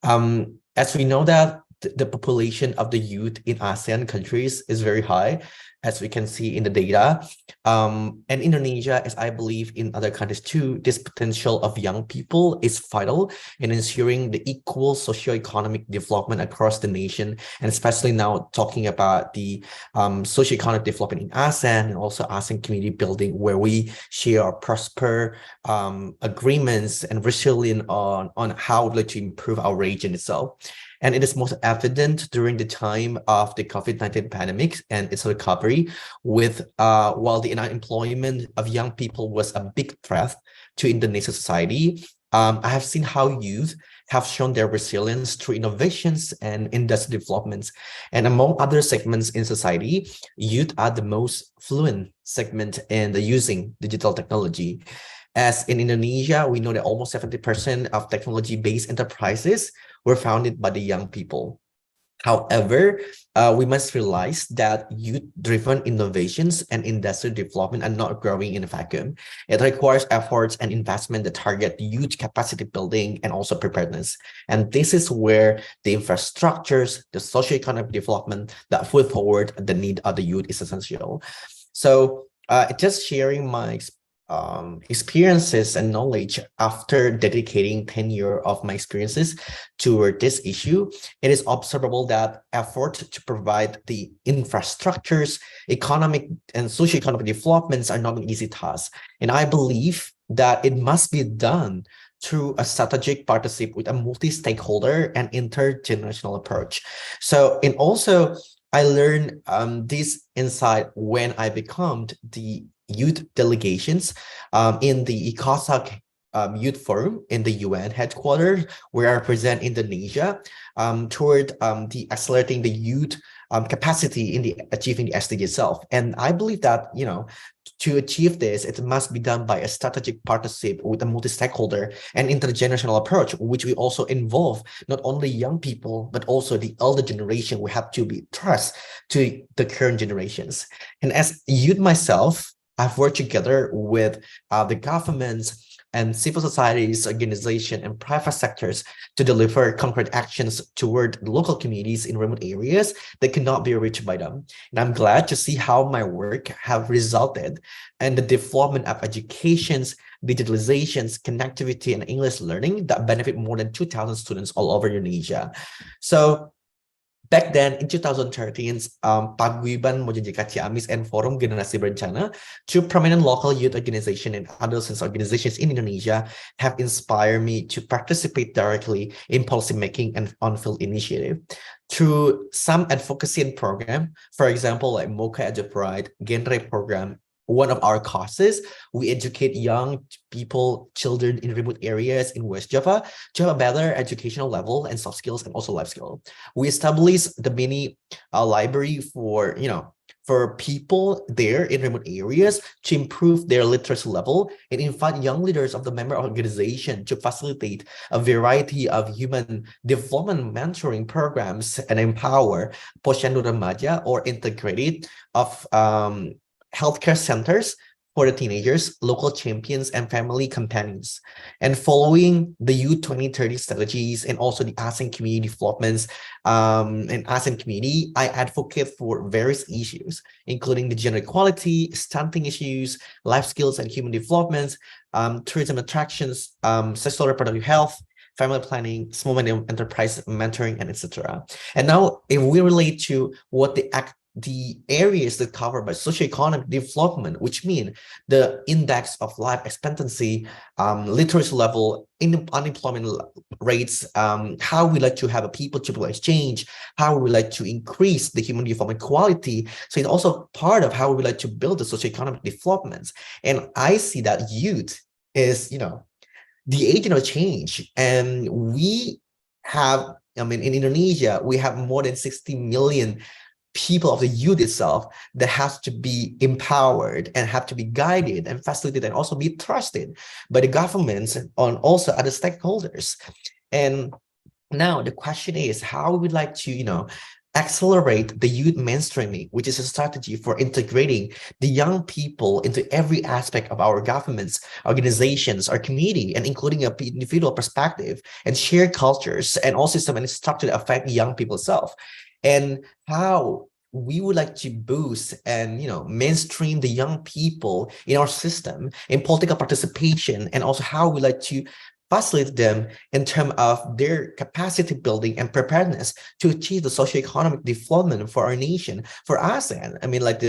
As we know that the population of the youth in ASEAN countries is very high, as we can see in the data. And Indonesia, as I believe in other countries too, this potential of young people is vital in ensuring the equal socioeconomic development across the nation, and especially now talking about the socioeconomic development in ASEAN and also ASEAN community building, where we share our prosper agreements and resilient on how we'd like to improve our region itself. And it is most evident during the time of the COVID-19 pandemic and its recovery, with while the unemployment of young people was a big threat to Indonesian society. I have seen how youth have shown their resilience through innovations and industry developments. And among other segments in society, youth are the most fluent segment in the using digital technology. As in Indonesia, we know that almost 70% of technology-based enterprises were founded by the young people. However, we must realize that youth-driven innovations and industry development are not growing in a vacuum. It requires efforts and investment that target youth capacity building and also preparedness. And this is where the infrastructures, the socioeconomic development that put forward the need of the youth is essential. So just sharing my experiences and knowledge after dedicating 10 years of my experiences toward this issue, it is observable that effort to provide the infrastructures, economic and socioeconomic developments are not an easy task. And I believe that it must be done through a strategic partnership with a multi-stakeholder and intergenerational approach. So, and also I learned this insight when I became the youth delegations in the ICOSAC Youth Forum in the UN headquarters, where I represent Indonesia toward the accelerating the youth capacity in the achieving the SDG itself. And I believe that, you know, to achieve this, it must be done by a strategic partnership with a multi-stakeholder and intergenerational approach, which we also involve not only young people, but also the elder generation. We have to be trust to the current generations. And as youth myself, I've worked together with the governments and civil societies, organizations, and private sectors to deliver concrete actions toward local communities in remote areas that cannot be reached by them. And I'm glad to see how my work have resulted in the development of educations, digitalizations, connectivity, and English learning that benefit more than 2,000 students all over Indonesia. So back then, in 2013, Paguyuban Mojajika Ciamis and Forum Generasi Berencana, two prominent local youth organizations and adolescent organizations in Indonesia, have inspired me to participate directly in policymaking and on-field initiative. Through some advocacy and program, for example, like Mocha Edu Pride, Genre program, one of our causes, we educate young people, children in remote areas in West Java to have a better educational level and soft skills and also life skill. We established the mini library for, you know, for people there in remote areas to improve their literacy level and invite young leaders of the member organization to facilitate a variety of human development mentoring programs and empower Posyandu Remaja or integrated of healthcare centers for the teenagers, local champions, and family companions. And following the Youth 2030 strategies and also the ASEAN community developments and ASEAN community, I advocate for various issues, including the gender equality, stunting issues, life skills and human development, tourism attractions, sexual reproductive health, family planning, small medium enterprise mentoring, and etc. And now, if we relate to what the areas that covered by socioeconomic development, which mean the index of life expectancy, literacy level, unemployment rates, how we like to have a people-to-people exchange, how we like to increase the human development quality. So it's also part of how we like to build the socioeconomic developments. And I see that youth is, you know, the agent of change. And we have, I mean, in Indonesia, we have more than 60 million people of the youth itself that has to be empowered and have to be guided and facilitated and also be trusted by the governments and also other stakeholders. And now the question is how we would like to, you know, accelerate the youth mainstreaming, which is a strategy for integrating the young people into every aspect of our governments, organizations, our community, and including an individual perspective and shared cultures and all system and structure that affect young people itself. And how we would like to boost and, you know, mainstream the young people in our system in political participation, and also how we like to facilitate them in terms of their capacity building and preparedness to achieve the socioeconomic development for our nation, for ASEAN. I mean, like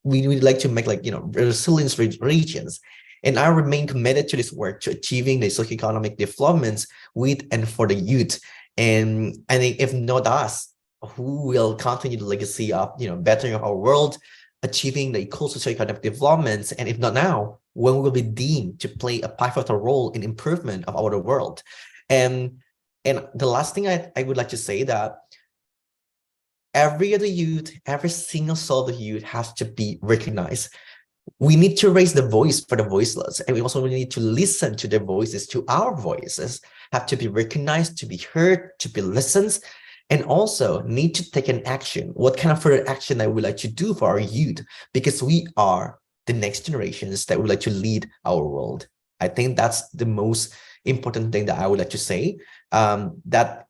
we would like to make, like, you know, resilient regions. And I remain committed to this work to achieving the socioeconomic developments with and for the youth. And I think if not us, who will continue the legacy of, you know, bettering of our world, achieving the equal socioeconomic developments, and if not now, when we will be deemed to play a pivotal role in improvement of our world. And the last thing I would like to say that every other youth, every single soul of the youth has to be recognized. We need to raise the voice for the voiceless, and we also need to listen to their voices, to our voices, have to be recognized, to be heard, to be listened. and also need to take an action. What kind of further action that we like to do for our youth, because we are the next generations that would like to lead our world. I think that's the most important thing that I would like to say, that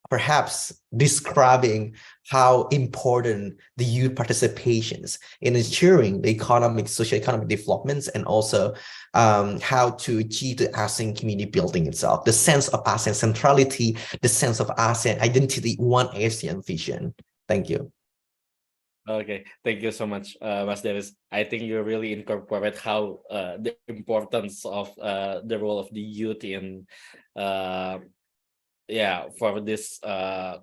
perhaps describing how important the youth participations in ensuring the economic, socioeconomic developments, and also how to achieve the ASEAN community building itself, the sense of ASEAN centrality, the sense of ASEAN identity, one ASEAN vision. Thank you. Okay, thank you so much, Mas Davis. I think you really incorporate how the importance of the role of the youth in for this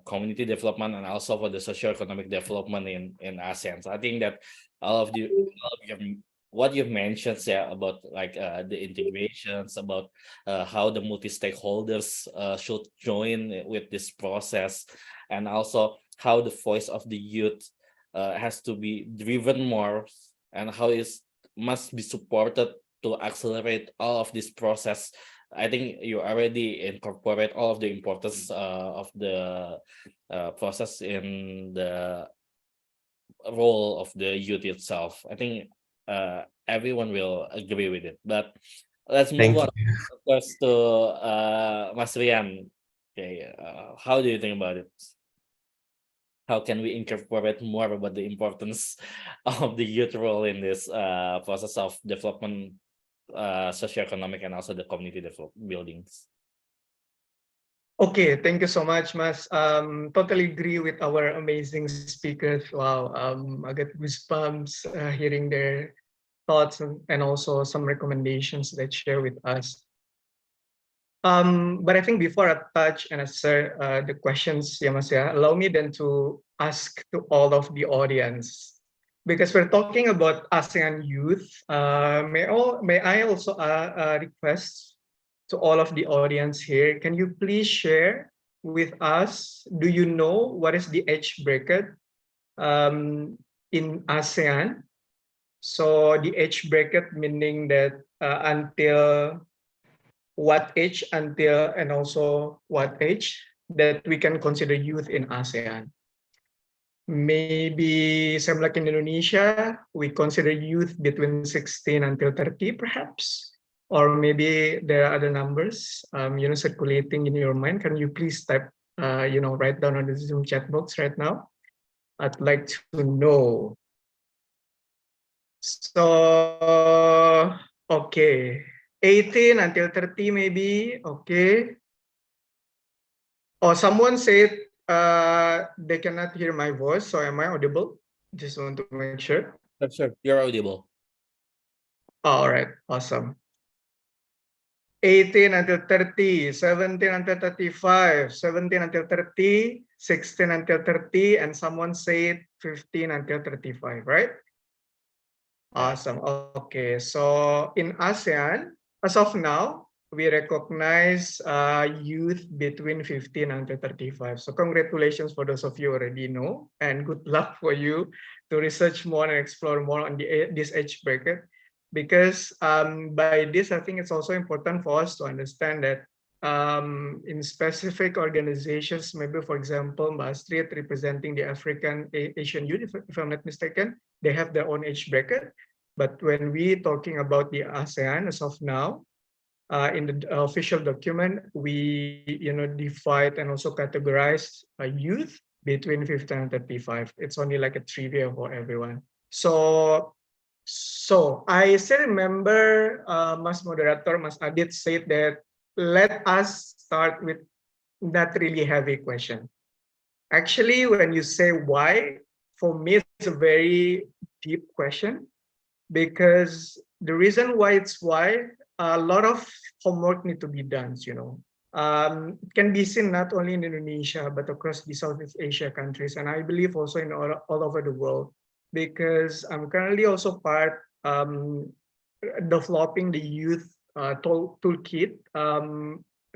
community development and also for the socioeconomic development in ASEAN. So I think that all of you what you've mentioned about like the integrations, about how the multi-stakeholders should join with this process, and also how the voice of the youth has to be driven more, and how it must be supported to accelerate all of this process. I think you already incorporate all of the importance of the process in the role of the youth itself. I think everyone will agree with it. But let's move on first to Mas Rian. Okay, how do you think about it? How can we incorporate more about the importance of the youth role in this process of development, socioeconomic, and also the community buildings? Okay, thank you so much, Mas. Totally agree with our amazing speakers. Wow, I get goosebumps hearing their thoughts and also some recommendations they share with us. But I think before I touch and answer the questions, Mas, allow me then to ask to all of the audience, because we're talking about ASEAN youth. May I also request to all of the audience here, can you please share with us, do you know what is the age bracket in ASEAN? So the age bracket meaning that until what age, until and also what age that we can consider youth in ASEAN. Maybe same like in Indonesia, we consider youth between 16 until 30 perhaps, or maybe there are other numbers circulating in your mind. Can you please type write down on the Zoom chat box right now? I'd like to know. So okay, 18 until 30 maybe. Okay. Oh, someone said they cannot hear my voice, so am I audible? Just want to make sure. Sure, you're audible. All right, awesome. 18 until 30, 17 until 35, 17 until 30, 16 until 30, and someone said 15 until 35, right? Awesome. Okay, so in ASEAN, as of now, we recognize youth between 15 until 35. So congratulations for those of you already know, and good luck for you to research more and explore more on this age bracket. Because by this, I think it's also important for us to understand that in specific organizations, maybe for example, Mbak Astrid representing the Asian youth, if I'm not mistaken, they have their own age bracket. But when we talking about the ASEAN as of now, in the official document, we divide and also categorize youth between 15 and 35. It's only like a trivia for everyone. So I still remember Mas Moderator, Mas Adit said that let us start with that really heavy question. Actually, when you say why, for me, it's a very deep question, because the reason why it's why, a lot of homework need to be done, It can be seen not only in Indonesia, but across the Southeast Asia countries, and I believe also in all over the world, because I'm currently also part developing the youth toolkit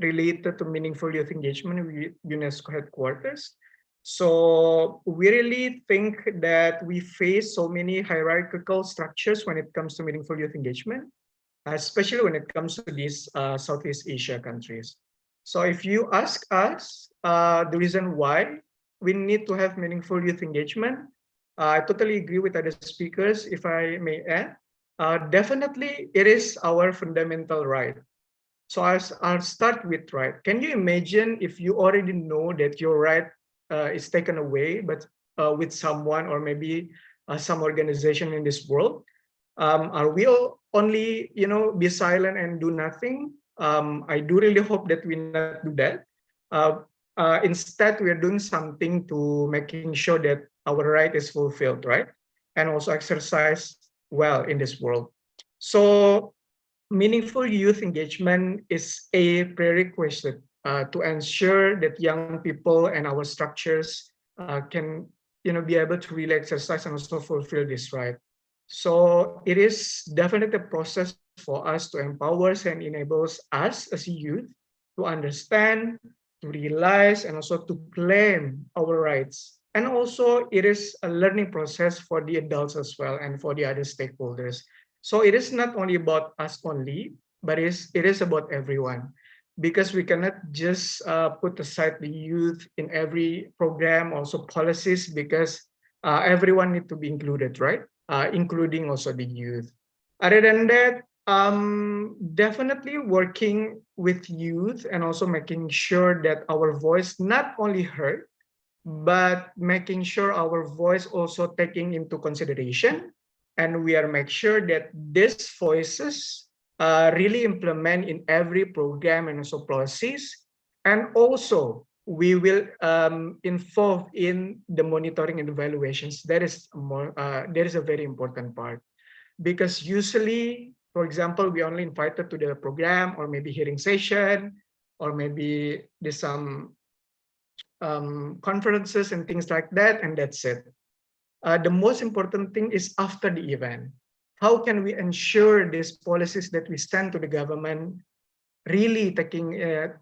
related to meaningful youth engagement with UNESCO headquarters. So we really think that we face so many hierarchical structures when it comes to meaningful youth engagement, especially when it comes to these Southeast Asia countries. So if you ask us the reason why, we need to have meaningful youth engagement. I totally agree with other speakers, if I may add. Definitely, it is our fundamental right. So I'll start with right. Can you imagine if you already know that your right is taken away, but with someone or maybe some organization in this world? Are we all only, be silent and do nothing? I do really hope that we not do that. Instead, we are doing something to making sure that our right is fulfilled, right? And also exercise well in this world. So meaningful youth engagement is a prerequisite to ensure that young people and our structures can, be able to really exercise and also fulfill this right. So it is definitely a process for us to empower and enables us as youth to understand, to realize, and also to claim our rights. And also it is a learning process for the adults as well and for the other stakeholders. So it is not only about us only, but it is about everyone, because we cannot just put aside the youth in every program, also policies, because everyone need to be included, right? Including also the youth. Other than that, definitely working with youth and also making sure that our voice not only heard, but making sure our voice also taking into consideration, and we are make sure that these voices really implement in every program and also policies, and also we will involve in the monitoring and evaluations. That is a very important part, because usually, for example, we only invited to the program or maybe hearing session, or maybe there's some conferences and things like that, and that's it. The most important thing is after the event. How can we ensure these policies that we send to the government really taking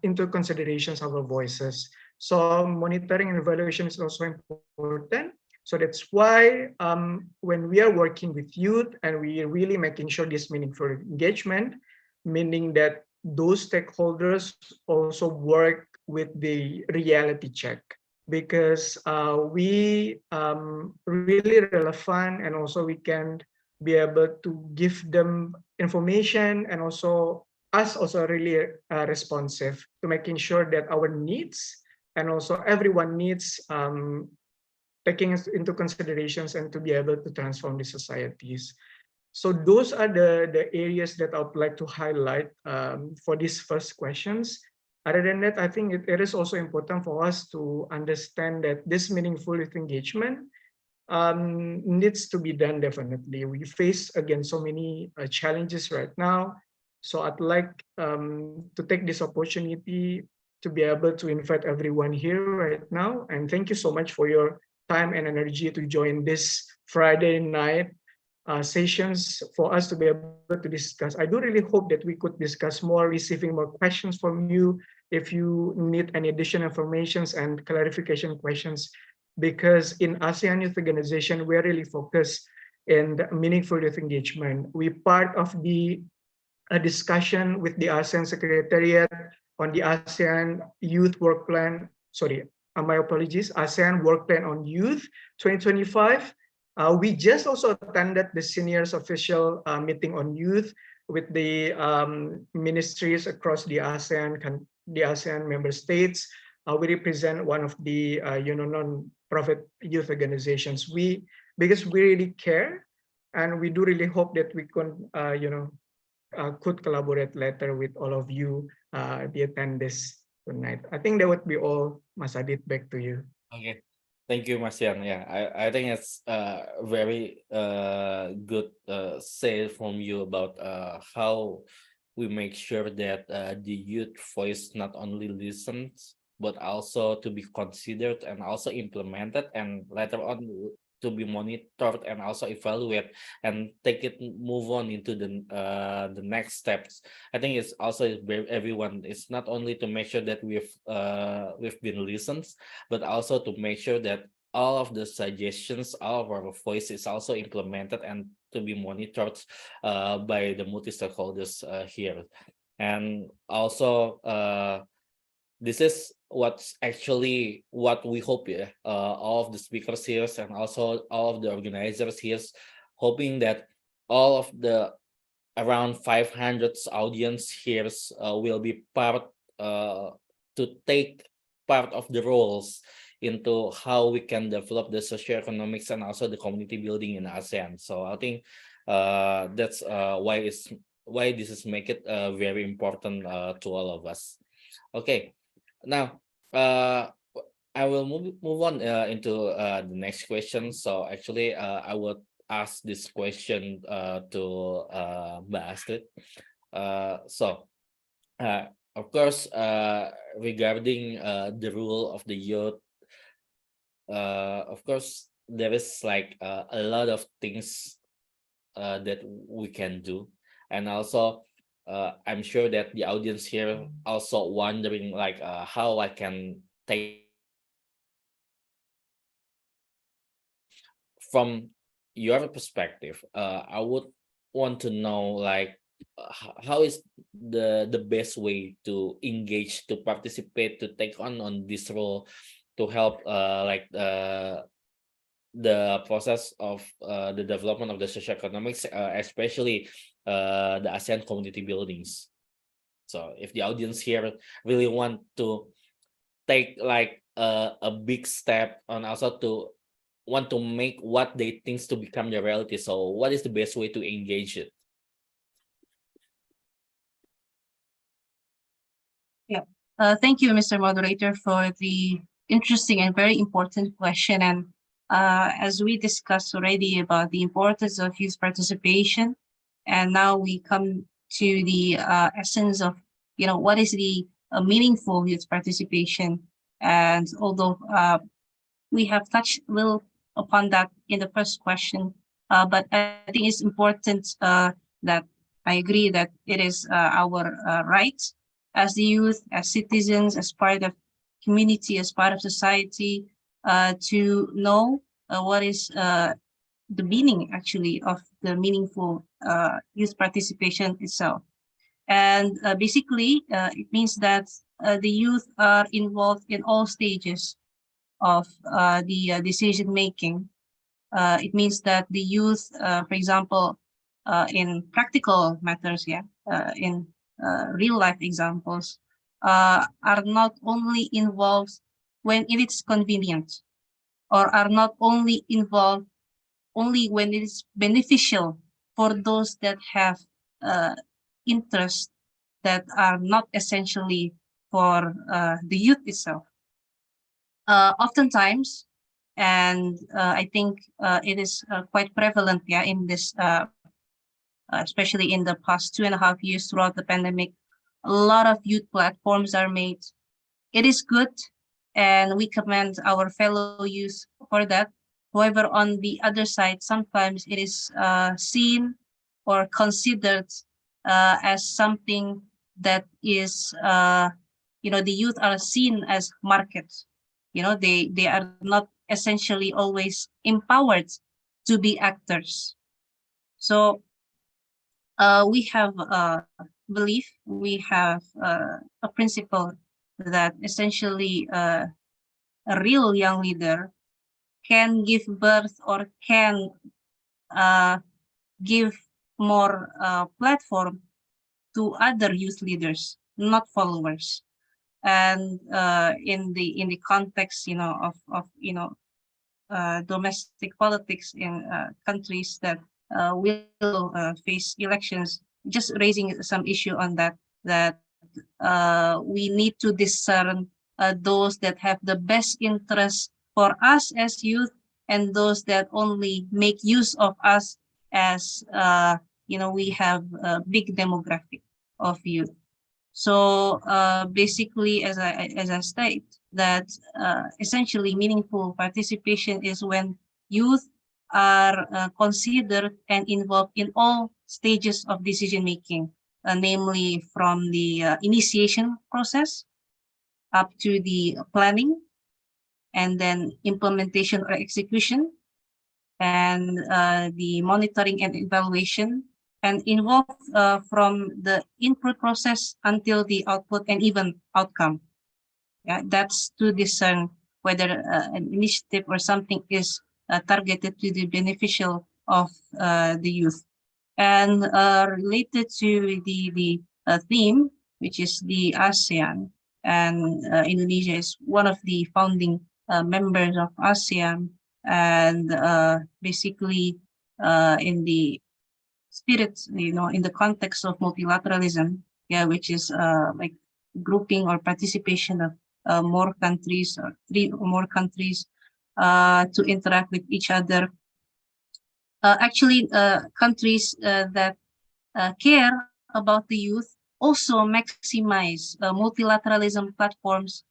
into considerations our voices? So monitoring and evaluation is also important. So that's why when we are working with youth and we are really making sure this meaningful engagement, meaning that those stakeholders also work with the reality check, because we really relevant, and also we can be able to give them information, and also us also really responsive to making sure that our needs and also everyone needs taking into considerations and to be able to transform the societies. So those are the areas that I would like to highlight for these first questions. Other than that, I think it is also important for us to understand that this meaningful youth engagement needs to be done definitely. We face, again, so many challenges right now. So I'd like to take this opportunity to be able to invite everyone here right now. And thank you so much for your time and energy to join this Friday night sessions for us to be able to discuss. I do really hope that we could discuss more, receiving more questions from you if you need any additional informations and clarification questions, because in ASEAN Youth Organization, we're really focused in the meaningful youth engagement. We part of the discussion with the ASEAN Secretariat on the ASEAN Youth Work Plan, my apologies, ASEAN Work Plan on Youth 2025. We just also attended the seniors official meeting on youth with the ministries across the ASEAN member states. We represent one of the non-profit youth organizations. Because we really care, and we do really hope that we can could collaborate later with all of you the attendees tonight. I think that would be all. Mas Adit, back to you. Okay. Thank you, Marcian. Yeah, I think it's very good say from you about how we make sure that the youth voice not only listens, but also to be considered and also implemented, and later on to be monitored and also evaluate and take it move on into the next steps. I think it's also everyone. It's not only to make sure that we've been listened, but also to make sure that all of the suggestions, all of our voice is also implemented and to be monitored by the multi stakeholders here. And also this is what's actually what we hope, yeah, all of the speakers here and also all of the organizers here, hoping that all of the around 500 audience here will be part to take part of the roles into how we can develop the socioeconomics and also the community building in ASEAN. So I think that's why this is make it very important to all of us. Okay, now I will move on into the next question. So actually, I would ask this question to Mbak Astrid. So of course, regarding the role of the youth, of course, there is like a lot of things that we can do, and also I'm sure that the audience here also wondering like how I can take from your perspective. I would want to know like how is the best way to engage, to participate, to take on this role, to help like the process of the development of the socioeconomics, especially the ASEAN community buildings. So if the audience here really want to take like a big step and also to want to make what they think to become the reality, so what is the best way to engage it? Yeah. Thank you, Mr. Moderator, for the interesting and very important question. And as we discussed already about the importance of youth participation, and now we come to the essence of, what is the meaningful youth participation. And although we have touched a little upon that in the first question, but I think it's important that I agree that it is our right as the youth, as citizens, as part of community, as part of society, to know what is the meaning actually of the meaningful youth participation itself. And basically, it means that the youth are involved in all stages of the decision making. It means that the youth, for example, in practical matters, in real life examples, are not only involved when it is convenient, or are not only involved only when it is beneficial for those that have interests that are not essentially for the youth itself. Oftentimes, and I think it is quite prevalent, in this, especially in the past 2.5 years throughout the pandemic, a lot of youth platforms are made. It is good, and we commend our fellow youth for that. However, on the other side, sometimes it is seen or considered as something that is, the youth are seen as markets. They are not essentially always empowered to be actors. So we have belief, we have a principle that essentially a real young leader can give birth or can give more platform to other youth leaders, not followers. And in the context, of domestic politics in countries that will face elections, just raising some issue on that we need to discern those that have the best interest for us as youth, and those that only make use of us as we have a big demographic of youth. So basically, as I state, that essentially meaningful participation is when youth are considered and involved in all stages of decision making, namely from the initiation process up to the planning, and then implementation or execution, and the monitoring and evaluation, and involved from the input process until the output and even outcome. Yeah, that's to discern whether an initiative or something is targeted to the beneficial of the youth. And related to the theme, which is the ASEAN, and Indonesia is one of the founding members of ASEAN, and basically in the spirit, in the context of multilateralism, yeah, which is like grouping or participation of more countries or 3 or more countries to interact with each other. Actually, countries that care about the youth also maximize multilateralism platforms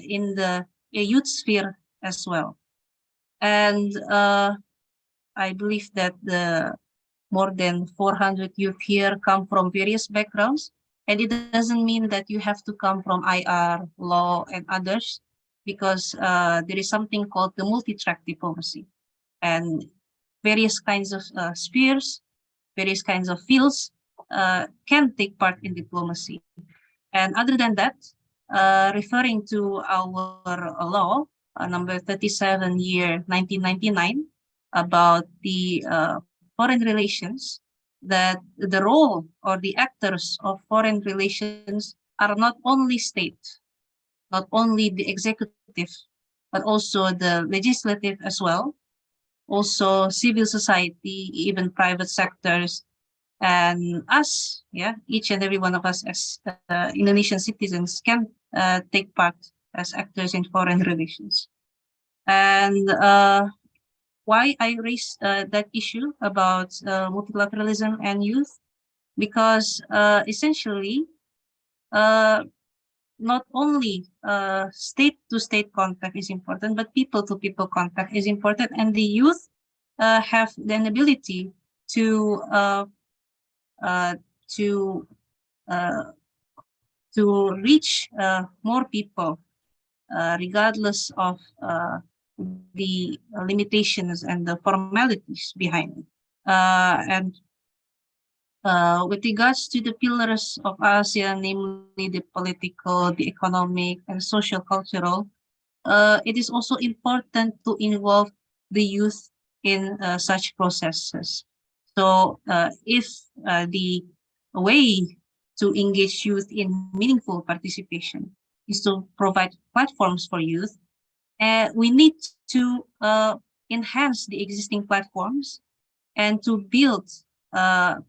in the youth sphere as well. And I believe that the more than 400 youth here come from various backgrounds. And it doesn't mean that you have to come from IR, law, and others, because there is something called the multi-track diplomacy. And various kinds of spheres, various kinds of fields can take part in diplomacy. And other than that, referring to our law, number 37 year 1999, about the foreign relations, that the role or the actors of foreign relations are not only state, not only the executive, but also the legislative as well, also civil society, even private sectors, and us, yeah, each and every one of us as Indonesian citizens can take part as actors in foreign relations. And why I raised that issue about multilateralism and youth, because essentially not only state-to-state contact is important, but people-to-people contact is important, and the youth have the ability to reach more people, regardless of the limitations and the formalities behind it. And with regards to the pillars of ASEAN, namely the political, the economic, and social cultural, it is also important to involve the youth in such processes. So if the way to engage youth in meaningful participation is to provide platforms for youth, we need to enhance the existing platforms and to build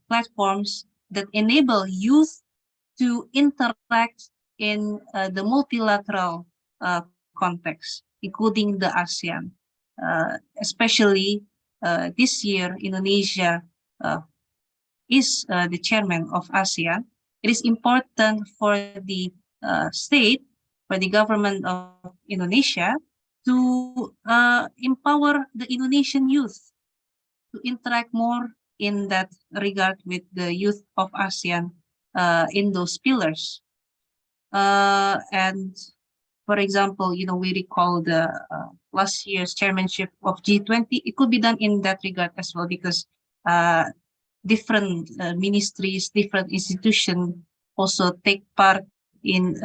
platforms that enable youth to interact in the multilateral context, including the ASEAN. Especially this year, Indonesia is the chairman of ASEAN. It is important for the state, for the government of Indonesia, to empower the Indonesian youth to interact more in that regard with the youth of ASEAN in those pillars. And for example, we recall the last year's chairmanship of G20. It could be done in that regard as well, because different ministries, different institutions also take part in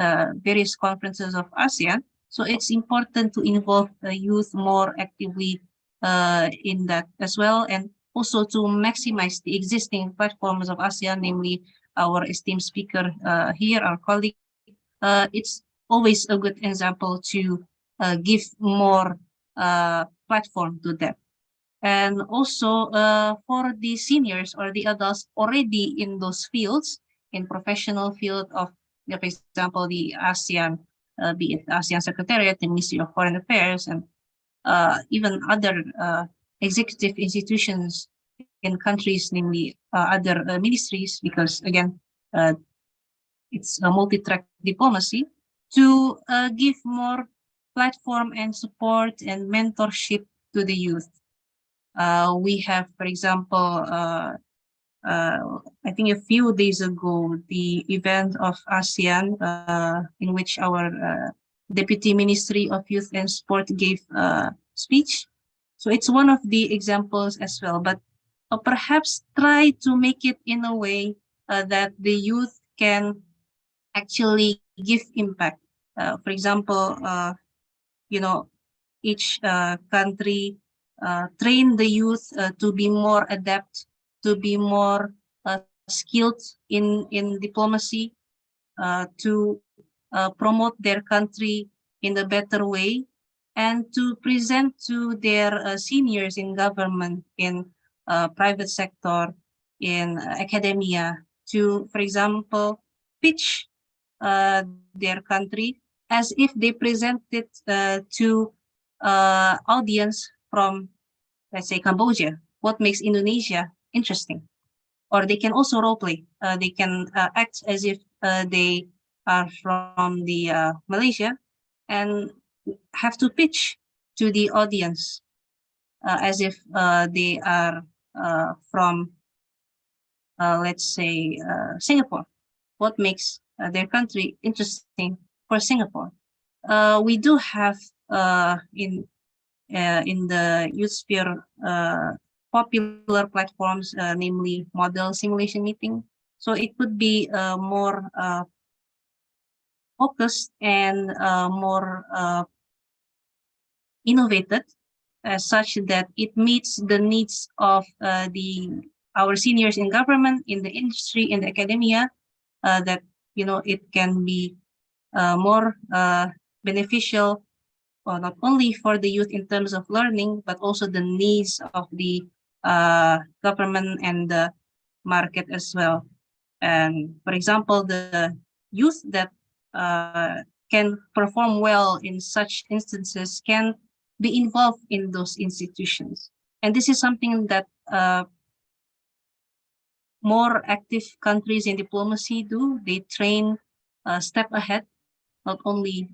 various conferences of ASEAN. So it's important to involve the youth more actively in that as well, and also to maximize the existing platforms of ASEAN, namely our esteemed speaker here, our colleague. It's always a good example to give more platform to them. And also for the seniors or the adults already in those fields, in professional field of, for example, the ASEAN, be it ASEAN Secretariat, the Ministry of Foreign Affairs, and even other executive institutions in countries, namely other ministries, because again, it's a multi-track diplomacy, to give more platform and support and mentorship to the youth. We have, for example, I think a few days ago, the event of ASEAN, in which our Deputy Ministry of Youth and Sport gave a speech. So it's one of the examples as well, but perhaps try to make it in a way that the youth can actually give impact For example, each country train the youth to be more adept, to be more skilled in diplomacy, to promote their country in a better way, and to present to their seniors in government, in private sector, in academia, to, for example, pitch their country as if they present it to audience from, let's say, Cambodia. What makes Indonesia interesting? Or they can also role play. They can act as if they are from the Malaysia, and have to pitch to the audience as if they are from, let's say, Singapore. What makes their country interesting for Singapore? We do have in the youth sphere popular platforms, namely model simulation meeting. So it could be more focused and more innovated, such that it meets the needs of our seniors in government, in the industry, in the academia, that it can be more beneficial, not only for the youth in terms of learning, but also the needs of the government and the market as well. And for example, the youth that can perform well in such instances can be involved in those institutions. And this is something that more active countries in diplomacy do. They train a step ahead, not only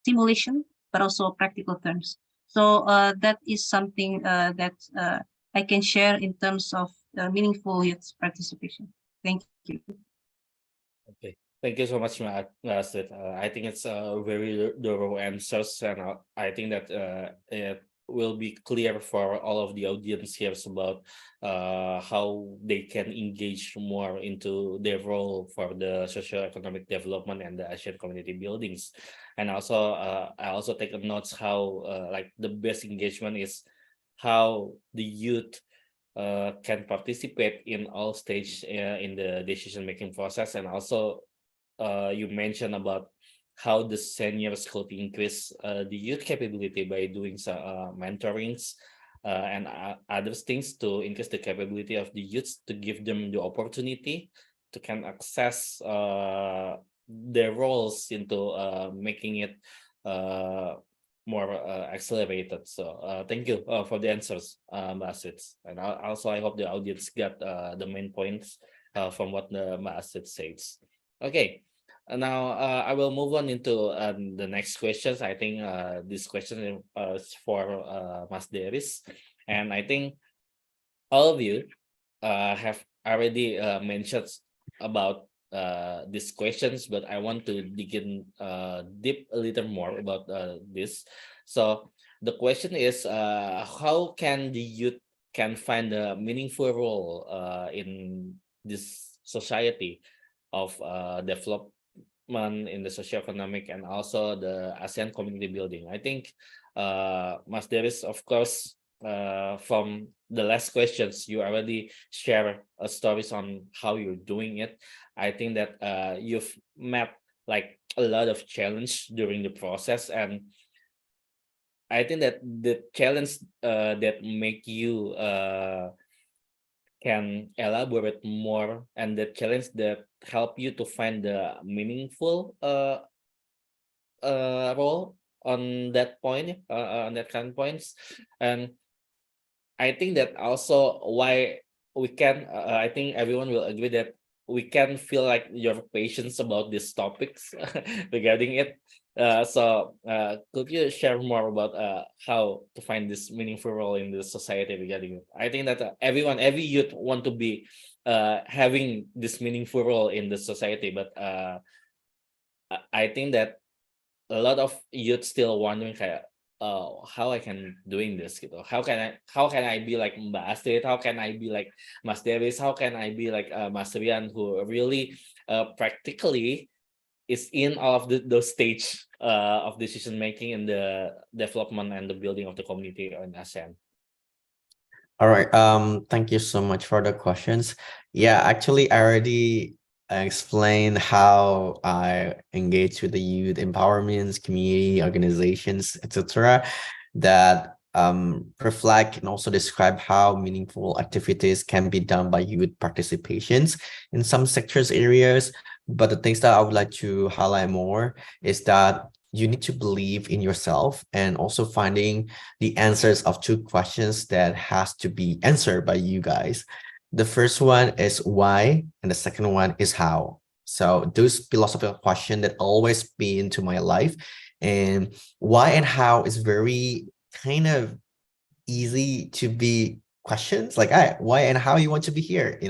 simulation, but also practical terms. So that is something that I can share in terms of meaningful youth participation. Thank you. Okay, thank you so much, Astrid. I think it's a very thorough answers, and I think that it will be clear for all of the audience here about how they can engage more into their role for the socio-economic development and the ASEAN community buildings. And also, I also take notes how like the best engagement is how the youth can participate in all stage in the decision-making process. And also you mentioned about how the seniors could increase the youth capability by doing some mentorings and other things to increase the capability of the youth, to give them the opportunity to can access their roles into making it more accelerated. So thank you for the answers, Astrid. And also I hope the audience got the main points from what the Astrid says. Okay, now I will move on into the next questions. I think this question is for Mas Deris, and I think all of you have already mentioned about these questions, but I want to dig in deep a little more about this. So the question is, how can the youth can find a meaningful role in this society of development in the socio-economic and also the ASEAN community building? I think Mas Deris, of course, from the last questions, you already share stories on how you're doing it. I think that you've met like a lot of challenge during the process, and I think that the challenge that make you can elaborate more, and the challenge that help you to find the meaningful role on that point, on that kind of points. And I think that also why we can, I think everyone will agree that we can feel like your patience about these topics regarding it. So could you share more about how to find this meaningful role in the society regarding it? I think that every youth want to be having this meaningful role in the society, but I think that a lot of youth still wondering how I can doing this, how can I be like Mbak Astrid, how can I be like Mas Deris, how can I be like Mas Rian, who really practically is in all of those stage of decision making in the development and the building of the community in ASEAN. All right. Thank you so much for the questions. Yeah, actually, I already explained how I engage with the youth empowerments, community organizations, etc. That reflect and also describe how meaningful activities can be done by youth participations in some sectors areas. But the things that I would like to highlight more is that you need to believe in yourself and also finding the answers of two questions that has to be answered by you guys. The first one is why, and the second one is how. So those philosophical questions that always be into my life, and why and how is very kind of easy to be questions like, why and how you want to be here,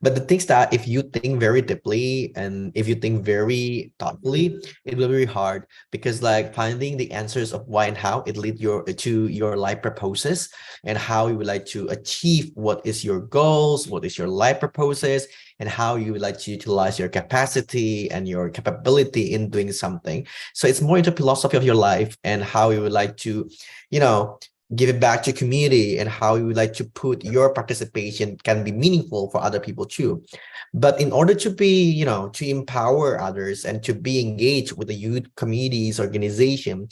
but the things that if you think very deeply and if you think very thoughtfully, it will be really hard, because like finding the answers of why and how it lead to your life purposes and how you would like to achieve what is your goals, what is your life purposes, and how you would like to utilize your capacity and your capability in doing something. So it's more into philosophy of your life and how you would like to give it back to community, and how you would like to put your participation can be meaningful for other people too. But in order to be, to empower others and to be engaged with the youth communities organization,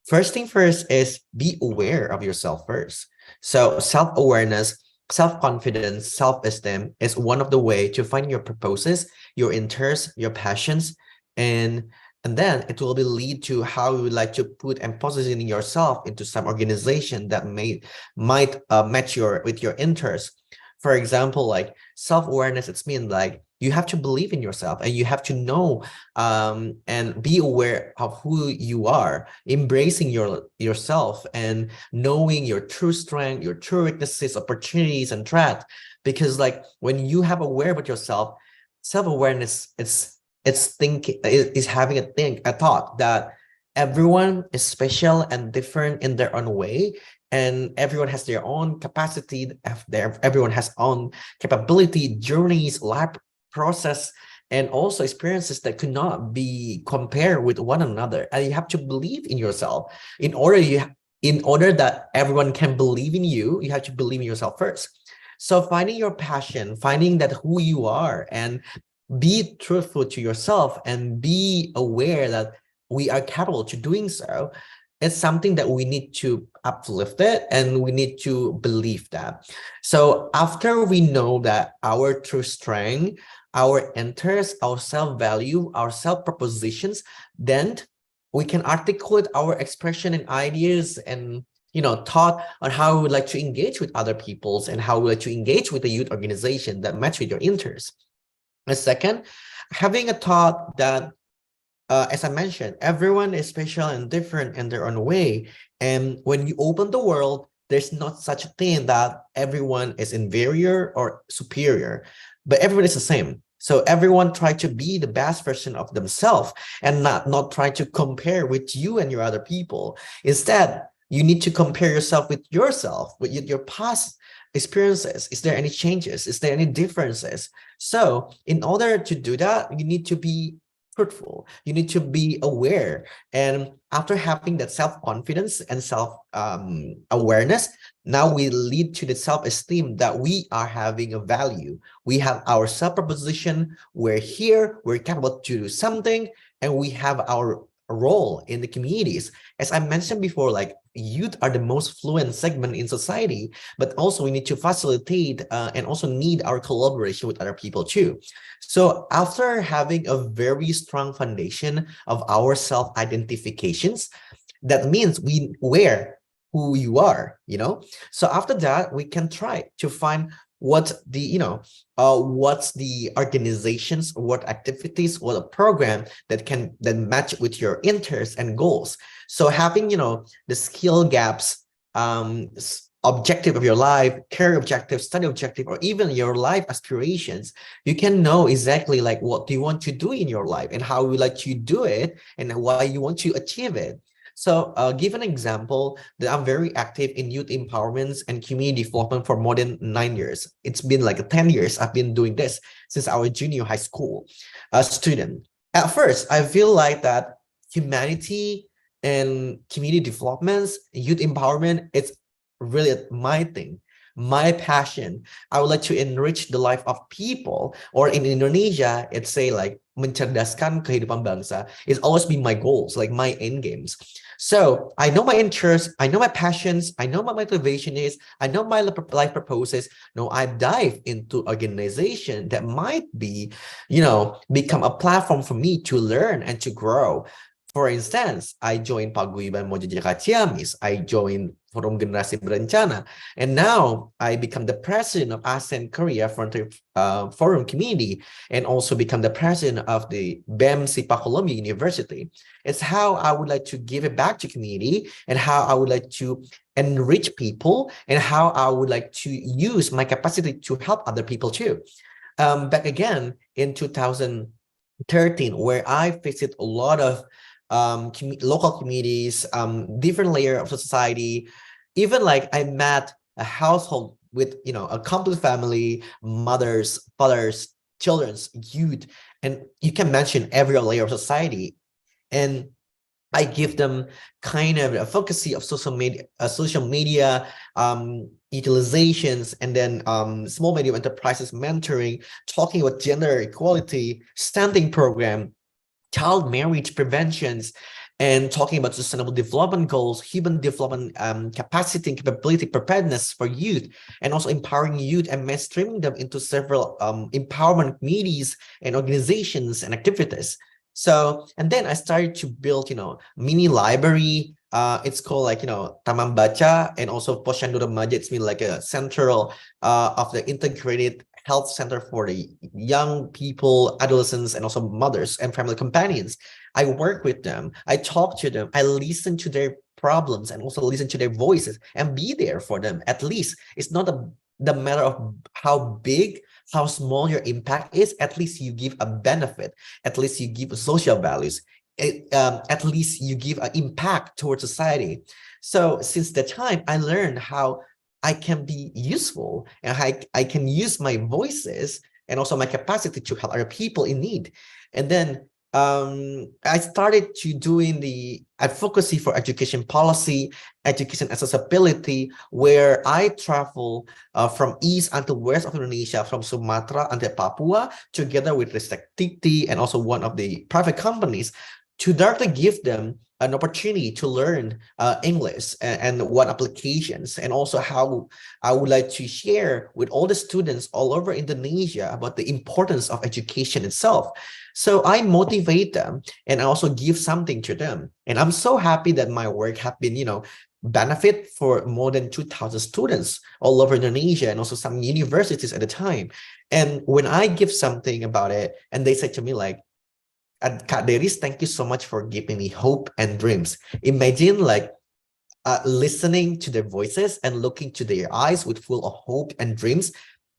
first thing first is be aware of yourself first. So self-awareness, self-confidence, self-esteem is one of the way to find your purposes, your interests, your passions, and then it will be lead to how you would like to put and positioning yourself into some organization that might match with your interests. For example, like self-awareness, it's mean like you have to believe in yourself and you have to know and be aware of who you are, embracing yourself and knowing your true strength, your true weaknesses, opportunities, and threats. Because like when you have aware with yourself, self-awareness, is having a thought that everyone is special and different in their own way, and everyone has their own capacity, everyone has own capability, journeys, life process, and also experiences that could not be compared with one another. And you have to believe in yourself. In order that everyone can believe in you, you have to believe in yourself first. So finding your passion, finding that who you are, and be truthful to yourself and be aware that we are capable to doing so. It's something that we need to uplift it, and we need to believe that. So after we know that our true strength, our interests, our self-value, our self-propositions, then we can articulate our expression and ideas and thought on how we would like to engage with other peoples and how we would like to engage with the youth organization that match with your interests. And second, having a thought that, as I mentioned, everyone is special and different in their own way. And when you open the world, there's not such a thing that everyone is inferior or superior, but everyone is the same. So everyone try to be the best version of themselves and not try to compare with you and your other people. Instead, you need to compare yourself with your past experiences. Is there any changes? Is there any differences? So in order to do that, you need to be truthful. You need to be aware. And after having that self-confidence and self-awareness, now we lead to the self-esteem that we are having a value. We have our self-proposition. We're here. We're capable to do something. And we have our role in the communities. As I mentioned before, like youth are the most fluent segment in society, but also we need to facilitate and also need our collaboration with other people too. So after having a very strong foundation of our self-identifications, that means we aware who you are, So after that, we can try to find what's the organizations, what activities, what a program that match with your interests and goals. So having, the skill gaps, objective of your life, career objective, study objective, or even your life aspirations, you can know exactly like what do you want to do in your life and how you like to do it and why you want to achieve it. So give an example that I'm very active in youth empowerments and community development for more than 9 years. It's been like 10 years I've been doing this since our junior high school student. at first, I feel like that humanity and community developments, youth empowerment, it's really my thing, my passion. I would like to enrich the life of people, or in Indonesia, it's say like mencerdaskan kehidupan bangsa. It's always been my goals, like my end games. So I know my interests, I know my passions, I know what my motivation is, I know my life purposes. No, I dive into organization that might be, become a platform for me to learn and to grow. For instance, I joined Paguyuban Mojajaka Ciamis, I joined Forum Generasi Berencana, and now I become the president of ASEAN Korea Frontier Forum Community, and also become the president of the BEM Sipa Columbia University. It's how I would like to give it back to community, and how I would like to enrich people, and how I would like to use my capacity to help other people too. Back again in 2013, where I visit a lot of local communities, different layer of society. Even like I met a household with, a complete family, mothers, fathers, children's, youth, and you can mention every layer of society. And I give them kind of advocacy of social media utilizations, and then small medium enterprises mentoring, talking about gender equality, stunting program, child marriage preventions, and talking about sustainable development goals, human development capacity and capability preparedness for youth, and also empowering youth and mainstreaming them into several empowerment committees and organizations and activities. So, and then I started to build, mini library. It's called like, Taman Baca, and also Posyandu Remaja. It's been like a central of the integrated health center for the young people, adolescents, and also mothers and family companions. I work with them. I talk to them. I listen to their problems and also listen to their voices and be there for them. At least it's not the matter of how big, how small your impact is. At least you give a benefit. At least you give social values. At least you give an impact towards society. So since that time, I learned how I can be useful, and I can use my voices and also my capacity to help other people in need. And then I started to doing the advocacy for education policy, education accessibility, where I travel from east until west of Indonesia, from Sumatra until Papua, together with Ristek and also one of the private companies, to directly give them an opportunity to learn English and what applications, and also how I would like to share with all the students all over Indonesia about the importance of education itself. So I motivate them and I also give something to them. And I'm so happy that my work have been, benefit for more than 2,000 students all over Indonesia, and also some universities at the time. And when I give something about it, and they said to me like, Kak Deris, thank you so much for giving me hope and dreams. Imagine like listening to their voices and looking to their eyes with full of hope and dreams.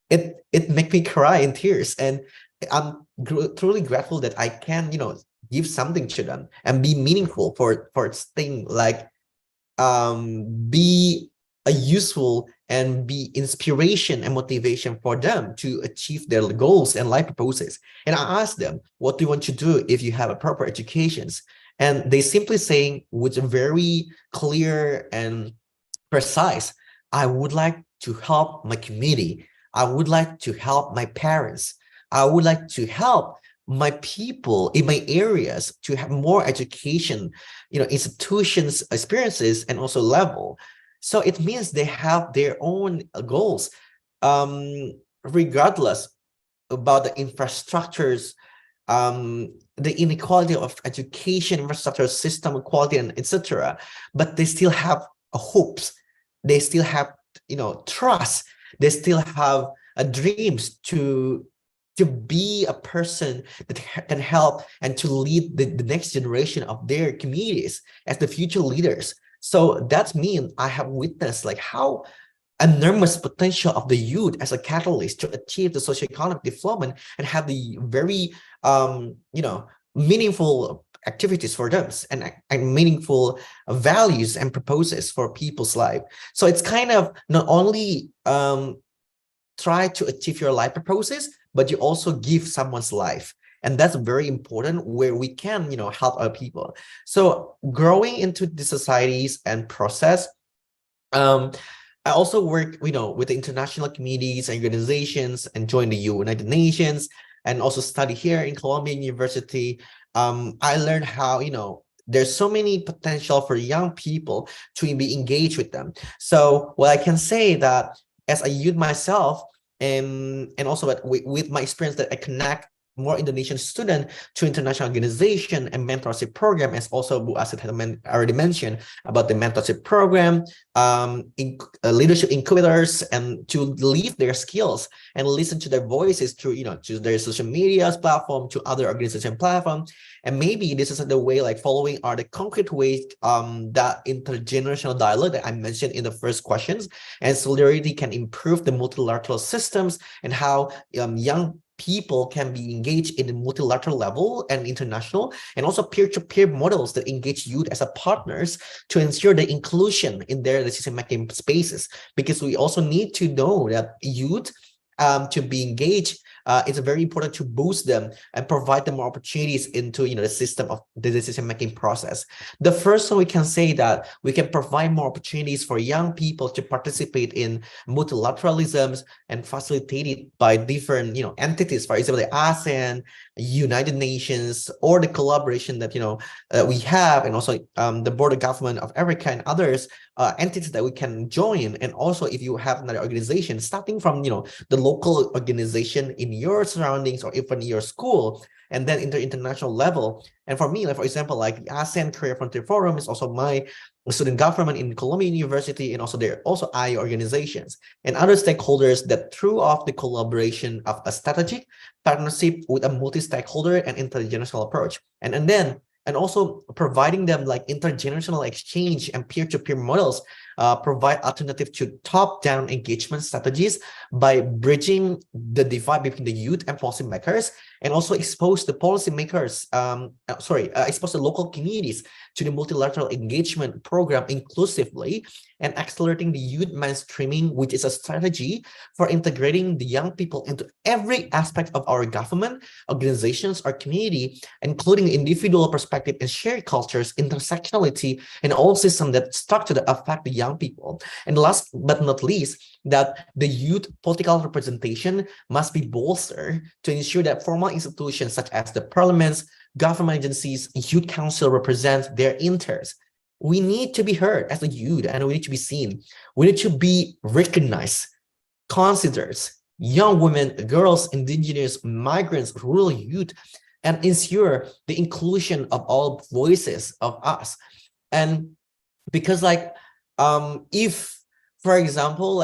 It make me cry in tears, and I'm truly grateful that I can, give something to them and be meaningful for thing like be a useful and be inspiration and motivation for them to achieve their goals and life purposes. And I asked them, what do you want to do if you have a proper educations? And they simply saying with a very clear and precise, I would like to help my community. I would like to help my parents. I would like to help my people in my areas to have more education, institutions, experiences, and also level. So it means they have their own goals, regardless about the infrastructures, the inequality of education, infrastructure, system quality, and etc. But they still have hopes. They still have, trust. They still have dreams to be a person that can help and to lead the next generation of their communities as the future leaders. So that means I have witnessed like how enormous potential of the youth as a catalyst to achieve the socioeconomic development and have the very meaningful activities for them and meaningful values and purposes for people's life. So it's kind of not only try to achieve your life purposes, but you also give someone's life. and that's very important, where we can, help other people. So growing into the societies and process, I also work, with the international communities and organizations, and join the United Nations, and also study here in Columbia University. I learned how, there's so many potential for young people to be engaged with them. So what I can say that as a youth myself, and also with my experience, that I connect more Indonesian student to international organization and mentorship program, as also Bu Asit had already mentioned about the mentorship program, leadership incubators, and to leave their skills and listen to their voices through, to their social medias platform, to other organization platform. And maybe this is the way, like following are the concrete ways that intergenerational dialogue that I mentioned in the first questions, and solidarity can improve the multilateral systems, and how young people can be engaged in the multilateral level and international, and also peer-to-peer models that engage youth as a partners to ensure the inclusion in their decision-making spaces. Because we also need to know that youth, to be engaged, it's very important to boost them and provide them more opportunities into the system of the decision-making process. The first one, we can say that we can provide more opportunities for young people to participate in multilateralisms and facilitated by different entities, for example the ASEAN, United Nations, or the collaboration that we have, and also the border government of Africa and others entities that we can join. And also, if you have another organization starting from the local organization in your surroundings, or even your school, and then international level. And for me, like for example, like the ASEAN Career Frontier Forum is also my student government in Columbia University, and also there are also IE organizations and other stakeholders that through the collaboration of a strategic partnership with a multi-stakeholder and intergenerational approach. And also providing them like intergenerational exchange and peer-to-peer models, provide alternative to top-down engagement strategies by bridging the divide between the youth and policymakers, and also expose the policymakers, expose the local communities to the multilateral engagement program inclusively, and accelerating the youth mainstreaming, which is a strategy for integrating the young people into every aspect of our government, organizations, or community, including individual perspective and shared cultures, intersectionality, and all systems that structure that affect the young people. And last but not least, that the youth political representation must be bolstered to ensure that formal institutions such as the parliaments, government agencies, youth council represent their interests. We need to be heard as a youth, and we need to be seen. We need to be recognized, considered, young women, girls, indigenous, migrants, rural youth, and ensure the inclusion of all voices of us. And because if, for example,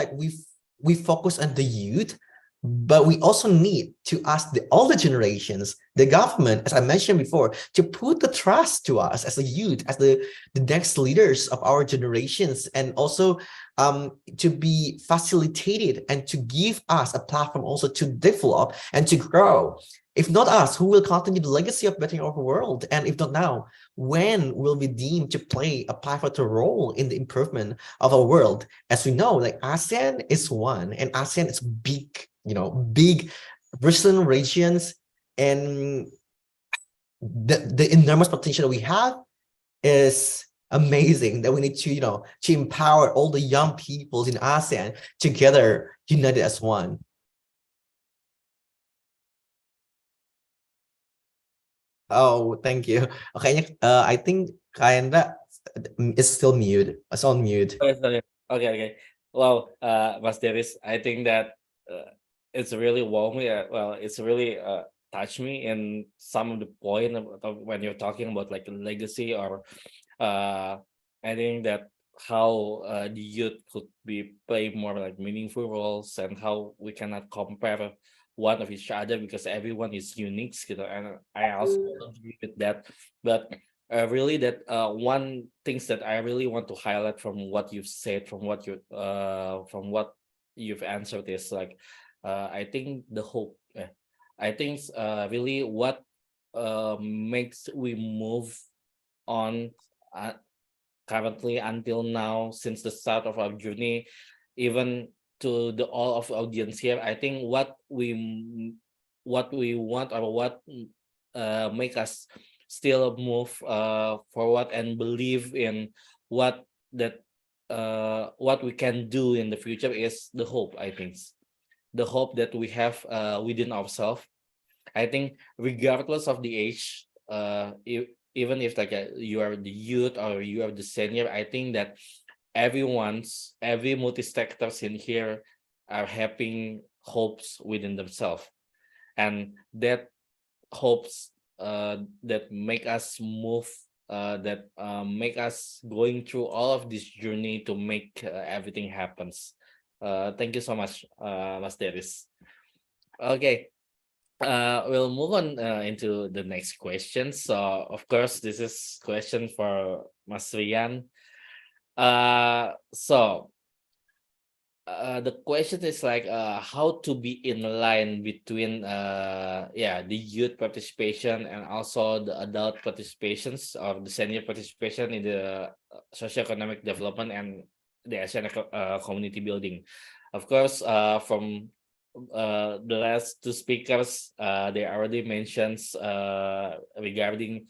we focus on the youth, but we also need to ask all the generations, the government, as I mentioned before, to put the trust to us as a youth, as the next leaders of our generations, and also to be facilitated and to give us a platform also to develop and to grow. If not us, who will continue the legacy of bettering our world? And if not now, when will we deem to play a pivotal role in the improvement of our world? As we know, like ASEAN is one, and ASEAN is big, big recent regions, and the enormous potential we have is amazing, that we need to empower all the young peoples in ASEAN together, united as one. Oh, thank you. Okay, I think Kayanda is still mute. It's on mute. Oh, sorry. Okay. Well, Mas Davis, I think that it's really warm. Well, it's really touched me in some of the point of when you're talking about like legacy, or I think that how the youth could be play more like meaningful roles, and how we cannot compare one of each other because everyone is unique, and I also agree with that. But really, that one things that I really want to highlight from what you've said, from what you've answered, is like I think the hope. I think really what makes we move on currently until now, since the start of our journey, even to the all of audience here. I think what we want, or what make us still move forward and believe in what what we can do in the future is the hope. I think the hope that we have within ourselves. I think regardless of the age, even if like you are the youth or you are the senior, I think that every multi-sectors in here are having hopes within themselves, and that hopes that make us move, that make us going through all of this journey to make everything happens. Thank you so much, Mas Deris. Okay, we'll move on into the next question. So of course this is question for Mas Rian. So the question is like how to be in line between the youth participation and also the adult participations or the senior participation in the socioeconomic development and the ASEAN community building. Of course, from the last two speakers, they already mentions regarding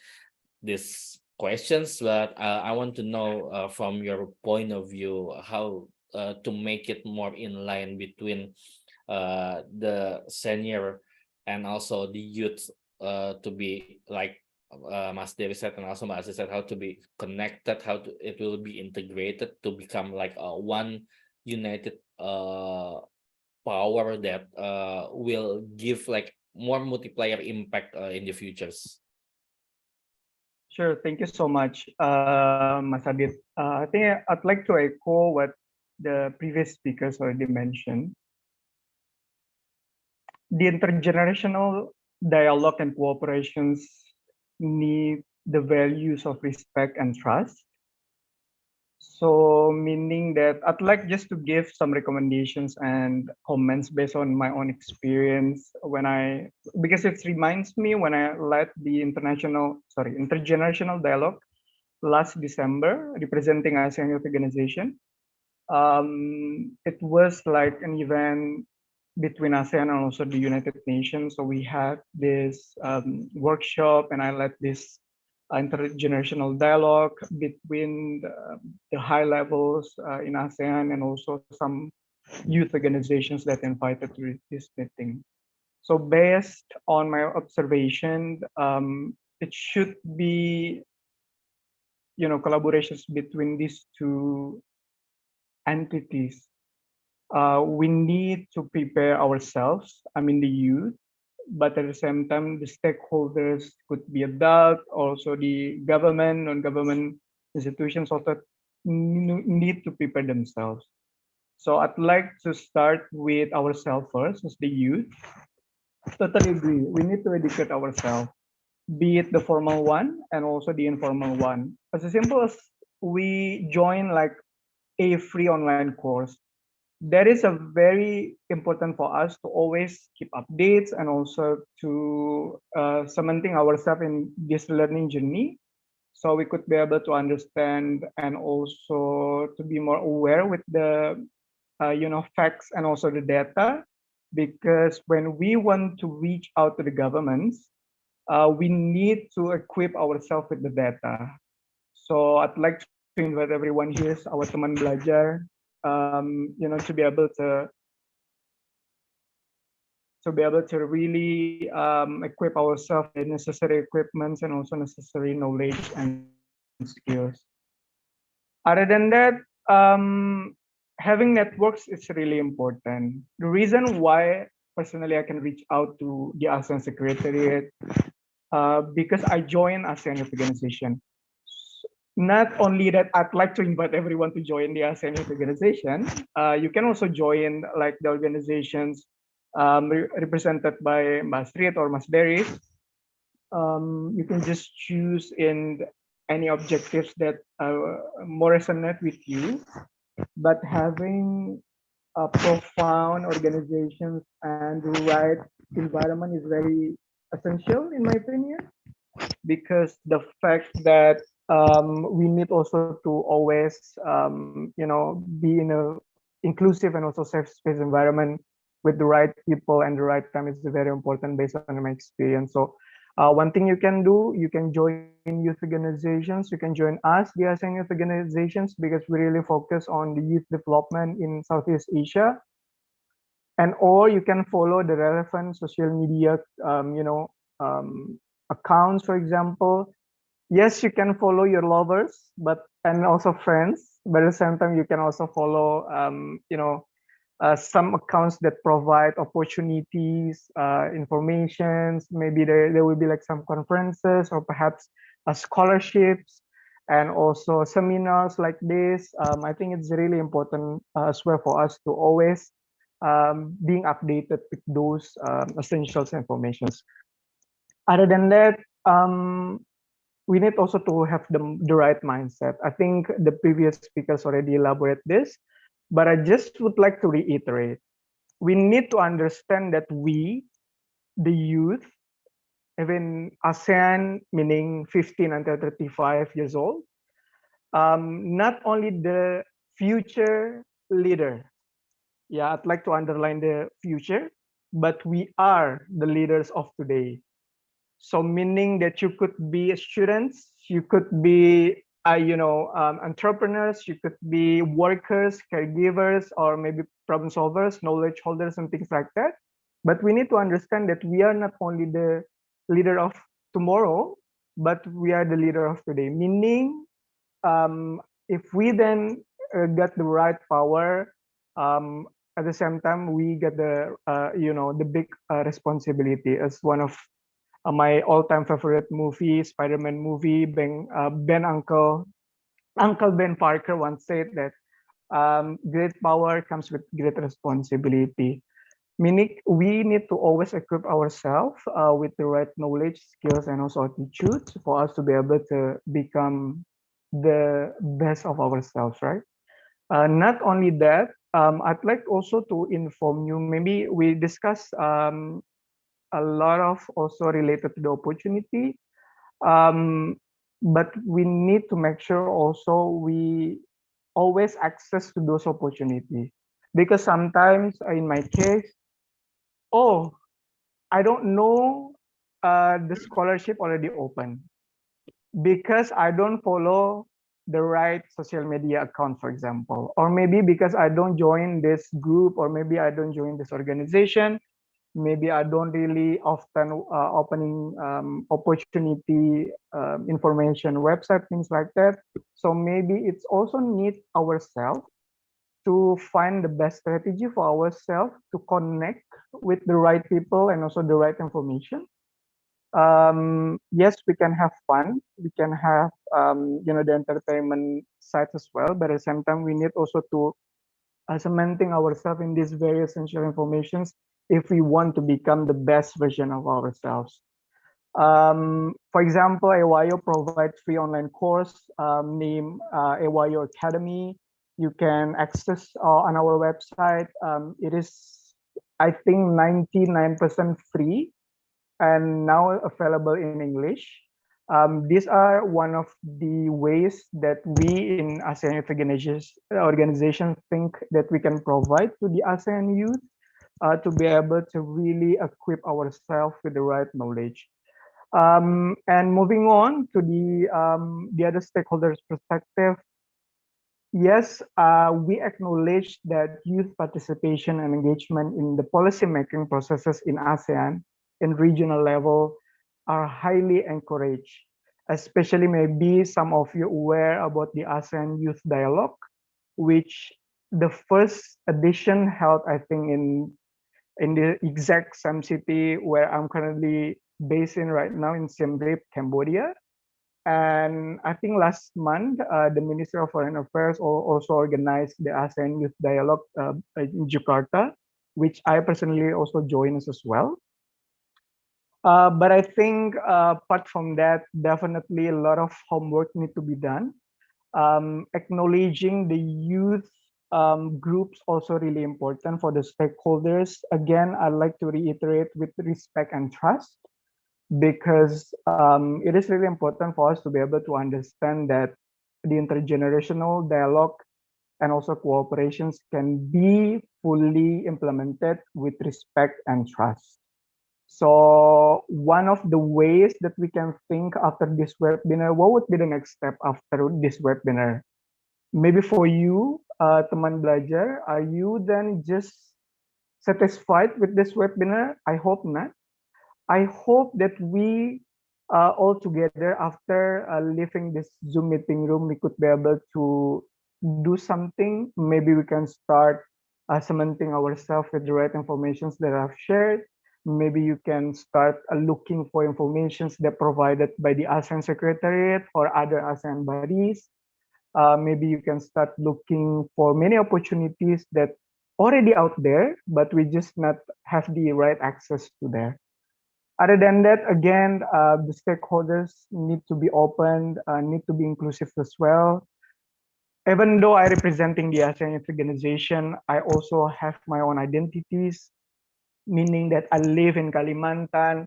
these questions, but I want to know from your point of view how to make it more in line between the senior and also the youth, to be like Mas Devi said and also Mas Aziz said, how to be connected, how to it will be integrated to become like one united power that will give like more multiplier impact in the futures. Sure, thank you so much, Mas Adit. I think I'd like to echo what the previous speakers already mentioned. The intergenerational dialogue and cooperations need the values of respect and trust. So meaning that I'd like just to give some recommendations and comments based on my own experience because it reminds me when I led the intergenerational dialogue last December representing ASEAN Youth Organization. It was like an event between ASEAN and also the United Nations. So we had this workshop and I led this intergenerational dialogue between the high levels in ASEAN and also some youth organizations that invited to this meeting. So based on my observation, it should be, collaborations between these two entities. We need to prepare ourselves, the youth, but at the same time, the stakeholders could be adult, also the government, non-government institutions also need to prepare themselves. So I'd like to start with ourselves first, as the youth. Totally agree. We need to educate ourselves, be it the formal one and also the informal one. As simple as we join like a free online course. That is a very important for us to always keep updates and also to cementing ourselves in this learning journey, so we could be able to understand and also to be more aware with the facts and also the data. Because when we want to reach out to the governments, we need to equip ourselves with the data. So I'd like to invite everyone here, our teman belajar, to be able to really equip ourselves with necessary equipments and also necessary knowledge and skills. Other than that, having networks is really important. The reason why personally I can reach out to the ASEAN Secretariat, because I joined ASEAN Youth Organization. Not only that, I'd like to invite everyone to join the ASEAN Youth Organization. You can also join like the organizations represented by Mas Riet or Mas Deris. You can just choose in any objectives that more resonate with you. But having a profound organizations and the right environment is very essential in my opinion, because the fact that we need also to always be in a inclusive and also safe space environment with the right people and the right time is very important based on my experience. So One thing you can do, you can join youth organizations, you can join us, the ASEAN youth organizations, because we really focus on the youth development in Southeast Asia. And or you can follow the relevant social media, accounts, for example. Yes, you can follow your lovers, and also friends, but at the same time, you can also follow, some accounts that provide opportunities, informations. Maybe there will be like some conferences or perhaps scholarships and also seminars like this. I think it's really important as well for us to always being updated with those essentials informations. Other than that, we need also to have the right mindset. I think the previous speakers already elaborate this, but I just would like to reiterate. We need to understand that we, the youth, even ASEAN, meaning 15 until 35 years old, not only the future leader. Yeah, I'd like to underline the future, but we are the leaders of today. So meaning that you could be students, you could be, entrepreneurs, you could be workers, caregivers, or maybe problem solvers, knowledge holders, and things like that. But we need to understand that we are not only the leader of tomorrow, but we are the leader of today. Meaning, if we then get the right power, at the same time we get the big responsibility. As one of my all-time favorite movie, Spider-Man movie, Uncle Ben Parker once said that great power comes with great responsibility. Meaning we need to always equip ourselves with the right knowledge, skills, and also attitude for us to be able to become the best of ourselves, right? Not only that, I'd like also to inform you, maybe we discussed a lot of also related to the opportunity, but we need to make sure also we always access to those opportunities, because sometimes in my case, oh, I don't know the scholarship already open because I don't follow the right social media account, for example, or maybe because I don't join this group, or maybe I don't join this organization. Maybe I don't really often opening opportunity information website, things like that. So maybe it's also need ourselves to find the best strategy for ourselves to connect with the right people and also the right information. Yes, we can have fun, we can have the entertainment side as well, but at the same time we need also to cementing ourselves in these very essential informations if we want to become the best version of ourselves. For example, AYO provides free online course named AYO Academy. You can access on our website. It is, I think, 99% free and now available in English. These are one of the ways that we in ASEAN Youth organizations think that we can provide to the ASEAN youth to be able to really equip ourselves with the right knowledge. And moving on to the other stakeholders' perspective, yes, we acknowledge that youth participation and engagement in the policy-making processes in ASEAN in regional level are highly encouraged. Especially maybe some of you aware about the ASEAN Youth Dialogue, which the first edition held, I think, in the exact same city where I'm currently based in right now, in Siem Reap, Cambodia. And I think last month, the Ministry of Foreign Affairs also organized the ASEAN Youth Dialogue in Jakarta, which I personally also joined as well. But I think apart from that, definitely a lot of homework need to be done. Acknowledging the youth groups also really important for the stakeholders. Again, I'd like to reiterate with respect and trust, because it is really important for us to be able to understand that the intergenerational dialogue and also cooperations can be fully implemented with respect and trust. So one of the ways that we can think after this webinar, what would be the next step after this webinar? Maybe for you, teman belajar, are you then just satisfied with this webinar? I hope not. I hope that we all together after leaving this Zoom meeting room, we could be able to do something. Maybe we can start cementing ourselves with the right informations that I've shared. Maybe you can start looking for informations that provided by the ASEAN Secretariat or other ASEAN bodies. Maybe you can start looking for many opportunities that already out there, but we just not have the right access to there. Other than that, again, the stakeholders need to be open, need to be inclusive as well. Even though I representing the ASEAN Youth Organization, I also have my own identities, meaning that I live in Kalimantan,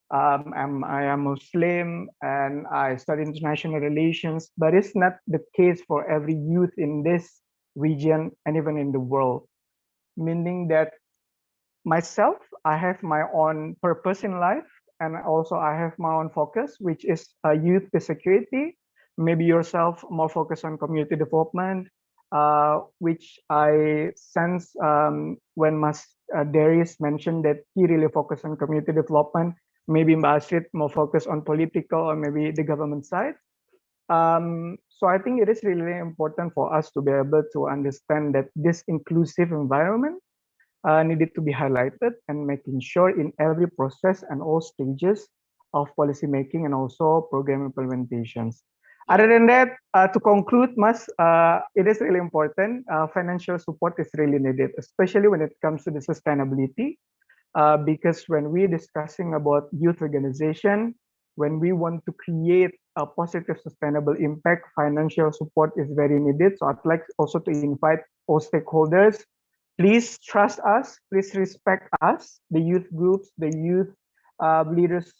I am Muslim, and I study international relations, but it's not the case for every youth in this region and even in the world, meaning that myself, I have my own purpose in life, and also I have my own focus, which is youth security. Maybe yourself more focused on community development, which I sense when Mas Darius mentioned that he really focused on community development. Maybe Mbak Astrid more focused on political or maybe the government side. So I think it is really important for us to be able to understand that this inclusive environment needed to be highlighted and making sure in every process and all stages of policy making and also program implementations. Other than that, to conclude, Mas, it is really important. Financial support is really needed, especially when it comes to the sustainability. Because when we're discussing about youth organization, when we want to create a positive sustainable impact, financial support is very needed. So I'd like also to invite all stakeholders, please trust us, please respect us, the youth groups, the youth leaders.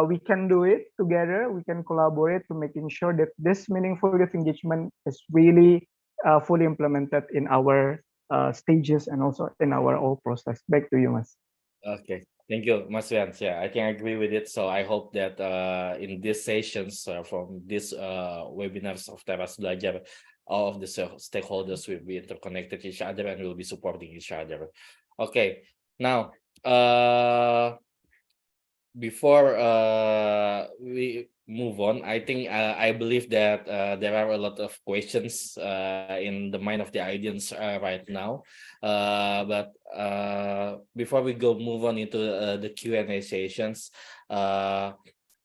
We can do it together. We can collaborate to making sure that this meaningful youth engagement is really fully implemented in our stages and also in our whole process. Back to you, Mas. Okay, thank you, Mas Rian. Yeah, I think I agree with it. So I hope that in these sessions from these webinars of TERAS Belajar, all of the stakeholders will be interconnected each other and will be supporting each other. Okay, now before we move on, I think I believe that there are a lot of questions in the mind of the audience right now. But before we move on into the Q&A sessions,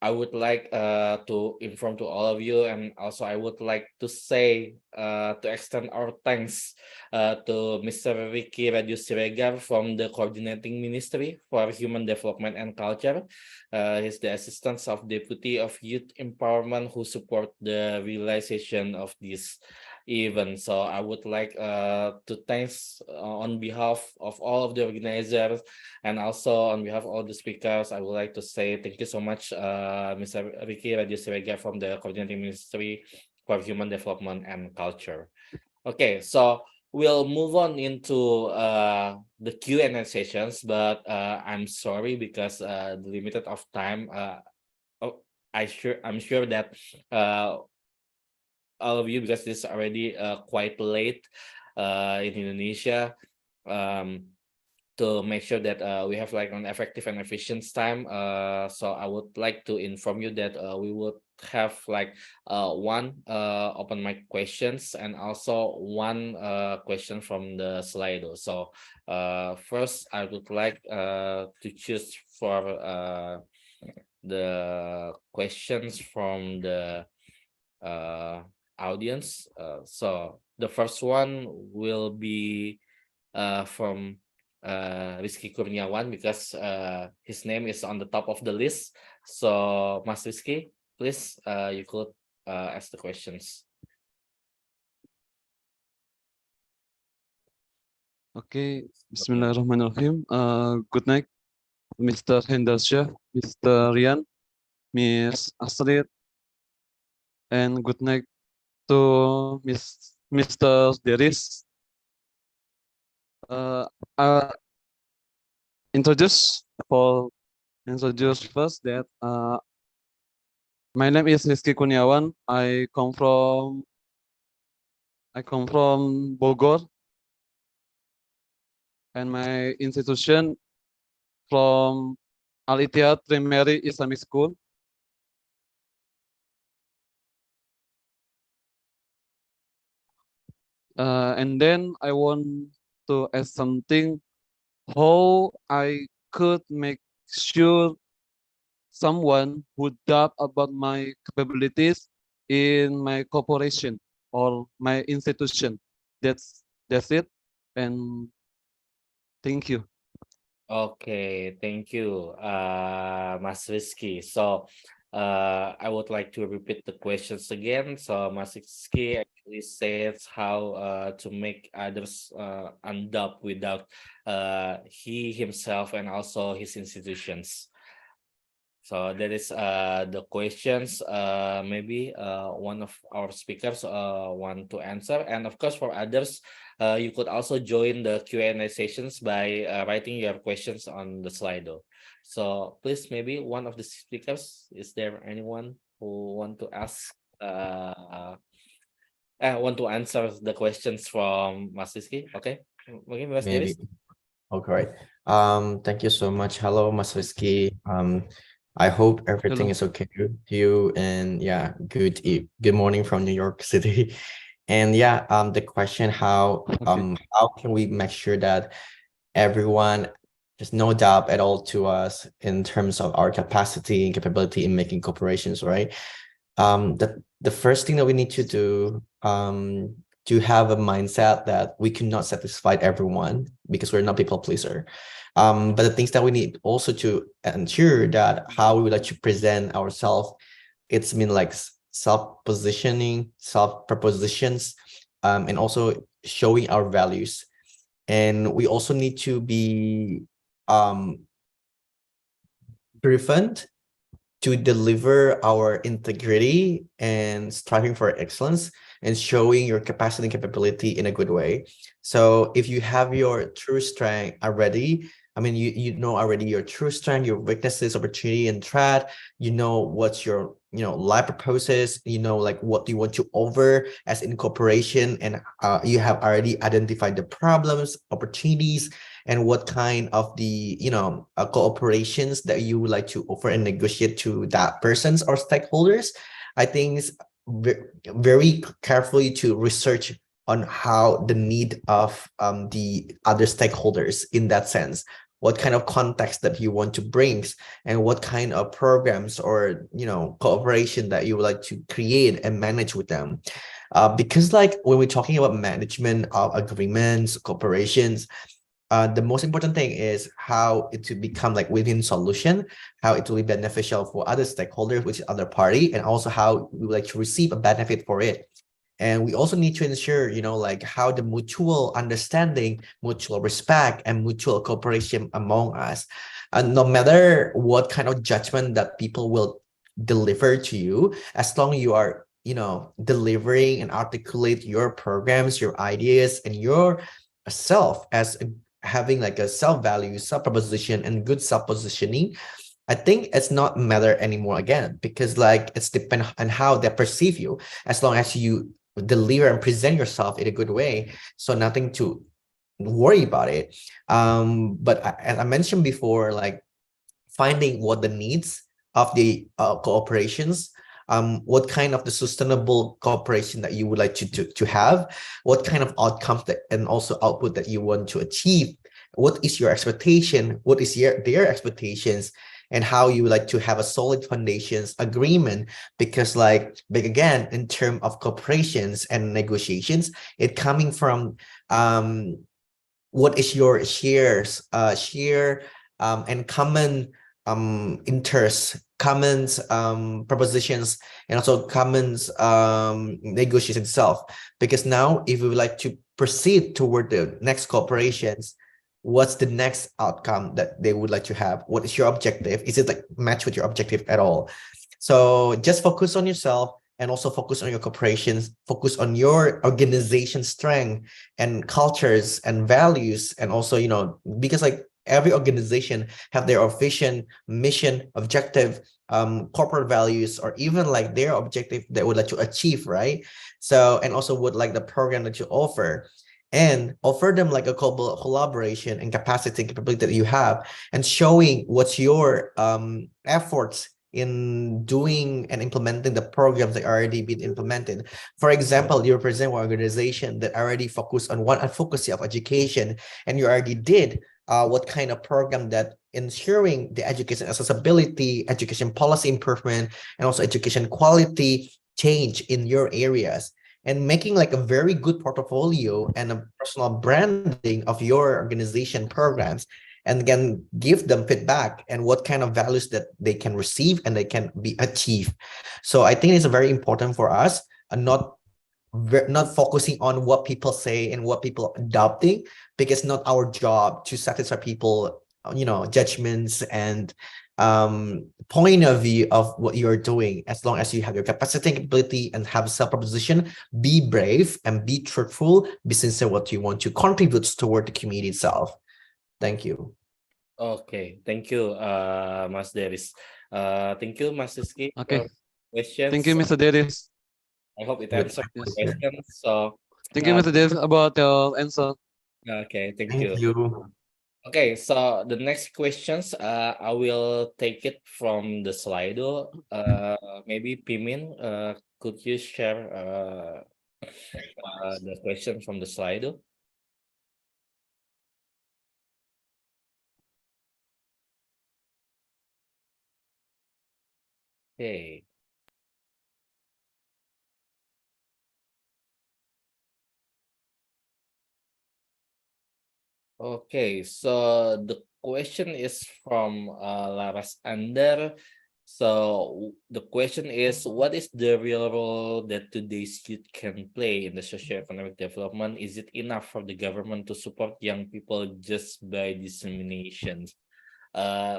I would like to inform to all of you, and also I would like to say to extend our thanks to Mr. Ricky Radius Siregar from the Coordinating Ministry for Human Development and Culture. He's the Assistant of Deputy of Youth Empowerment who support the realization of this event. So I would like to thanks on behalf of all of the organizers and also on behalf of all the speakers. I would like to say thank you so much, Mr. Ricky Radius Siregar from the Coordinating Ministry for Human Development and Culture. Okay, so we'll move on into the Q&A sessions, but I'm sorry because the limited of time. I'm sure that all of you, because it's already quite late in Indonesia, to make sure that we have like an effective and efficient time. So I would like to inform you that we would have like one open mic questions and also one question from the Slido. So first I would like to choose for the questions from the audience. So the first one will be from Rizky Kurniawan because his name is on the top of the list. So Mas Rizky, please you could ask the questions. Okay, Bismillahirrahmanirrahim. Good night, Mr. Hendarsha, Mr. Rian, Miss Astrid, and good night to Mr. Deris. I introduce for introduce first that my name is Rizky Kurniawan. I come from Bogor, and my institution from Al Ittihad Primary Islamic School. And then I want to ask something, how I could make sure someone who doubt about my capabilities in my corporation or my institution. That's it. And thank you. Okay, thank you, Mas Rizky. So, I would like to repeat the questions again. So, Mas Rizky actually says how to make others undoubted without he himself and also his institutions. So that is the questions. Maybe one of our speakers want to answer, and of course for others, you could also join the Q&A sessions by writing your questions on the Slido. So please, maybe one of the speakers, is there anyone who want to ask? Want to answer the questions from Mas Rizky? Okay, Mas Maybe. Davis. Okay. Thank you so much. Hello, Mas Rizky. I hope everything is okay with you. And yeah, good morning from New York City. And yeah, the question how can we make sure that everyone, there's no doubt at all to us in terms of our capacity and capability in making corporations, right? The first thing that we need to do to have a mindset that we cannot satisfy everyone because we're not people pleaser. But the things that we need also to ensure that how we would like to present ourselves, it's mean like self-positioning, self-propositions, and also showing our values. And we also need to be driven to deliver our integrity and striving for excellence and showing your capacity and capability in a good way. So if you have your true strength already, I mean, you know already your true strength, your weaknesses, opportunity, and threat. You know what's your life purposes. You know like what do you want to over as incorporation, and you have already identified the problems, opportunities, and what kind of the cooperations that you would like to offer and negotiate to that persons or stakeholders. I think it's very carefully to research on how the need of the other stakeholders in that sense, what kind of context that you want to bring, and what kind of programs or cooperation that you would like to create and manage with them. Because like when we're talking about management of agreements, corporations, the most important thing is how it to become like win-win solution, how it will be beneficial for other stakeholders, which is other party, and also how we would like to receive a benefit for it. And we also need to ensure, like how the mutual understanding, mutual respect, and mutual cooperation among us. And no matter what kind of judgment that people will deliver to you, as long as you are, delivering and articulate your programs, your ideas, and your self as having like a self-value, self-proposition, and good self-positioning, I think it's not matter anymore again, because like it's depend on how they perceive you, as long as you deliver and present yourself in a good way. So nothing to worry about it. But as I mentioned before, like finding what the needs of the cooperations, what kind of the sustainable cooperation that you would like to have, what kind of outcomes that, and also output that you want to achieve, what is your expectation, what is their expectations, and how you would like to have a solid foundations agreement. Because like again, in terms of cooperations and negotiations, it coming from what is your shares and common interests, common propositions, and also common negotiation itself. Because now if we would like to proceed toward the next corporations, what's the next outcome that they would like to have? What is your objective? Is it like match with your objective at all? So just focus on yourself, and also focus on your corporations, focus on your organization strength and cultures and values. And also, because like every organization have their vision, mission, objective, corporate values, or even like their objective that would like to achieve, right? So, and also would like the program that you offer, and offer them like a collaboration and capacity and capability that you have, and showing what's your efforts in doing and implementing the programs that are already been implemented. For example, you represent one organization that already focused on one advocacy of education, and you already did what kind of program that ensuring the education accessibility, education policy improvement, and also education quality change in your areas, and making like a very good portfolio and a personal branding of your organization programs, and can give them feedback and what kind of values that they can receive and they can be achieved. So I think it's very important for us, not focusing on what people say and what people adopting, because not our job to satisfy people, judgments and point of view of what you're doing. As long as you have your capacity and capability and have self-proposition, be brave and be truthful, be sincere what you want to contribute toward the community itself. Thank you. Okay, thank you, Mas Deris. Thank you, Mas Rizky, Okay. for questions. Thank you, Mr. Deris. I hope it Good. answered the Yes. question. So, Thank you, Mr. Deris, about your answer. okay, thank Thank you. you. Okay, so the next questions, I will take it from the Slido. Maybe Pimin, could you share the question from the Slido? Okay. Okay, so the question is from Laras Ander. So the question is, what is the real role that today's youth can play in the socioeconomic development? Is it enough for the government to support young people just by dissemination?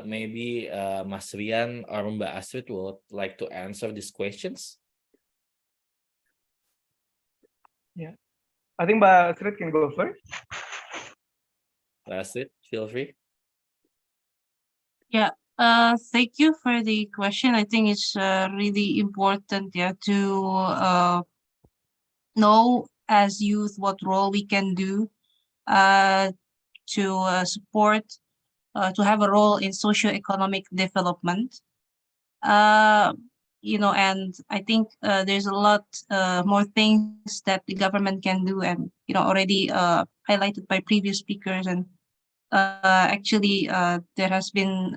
Maybe Mas Rian or Mbak Astrid would like to answer these questions. Yeah, I think Mbak Astrid can go first. That's it. Feel free. Yeah. Thank you for the question. I think it's really important, yeah, to know as youth what role we can do to support, to have a role in socio-economic development. And I think there's a lot more things that the government can do, and already highlighted by previous speakers. And actually, there has been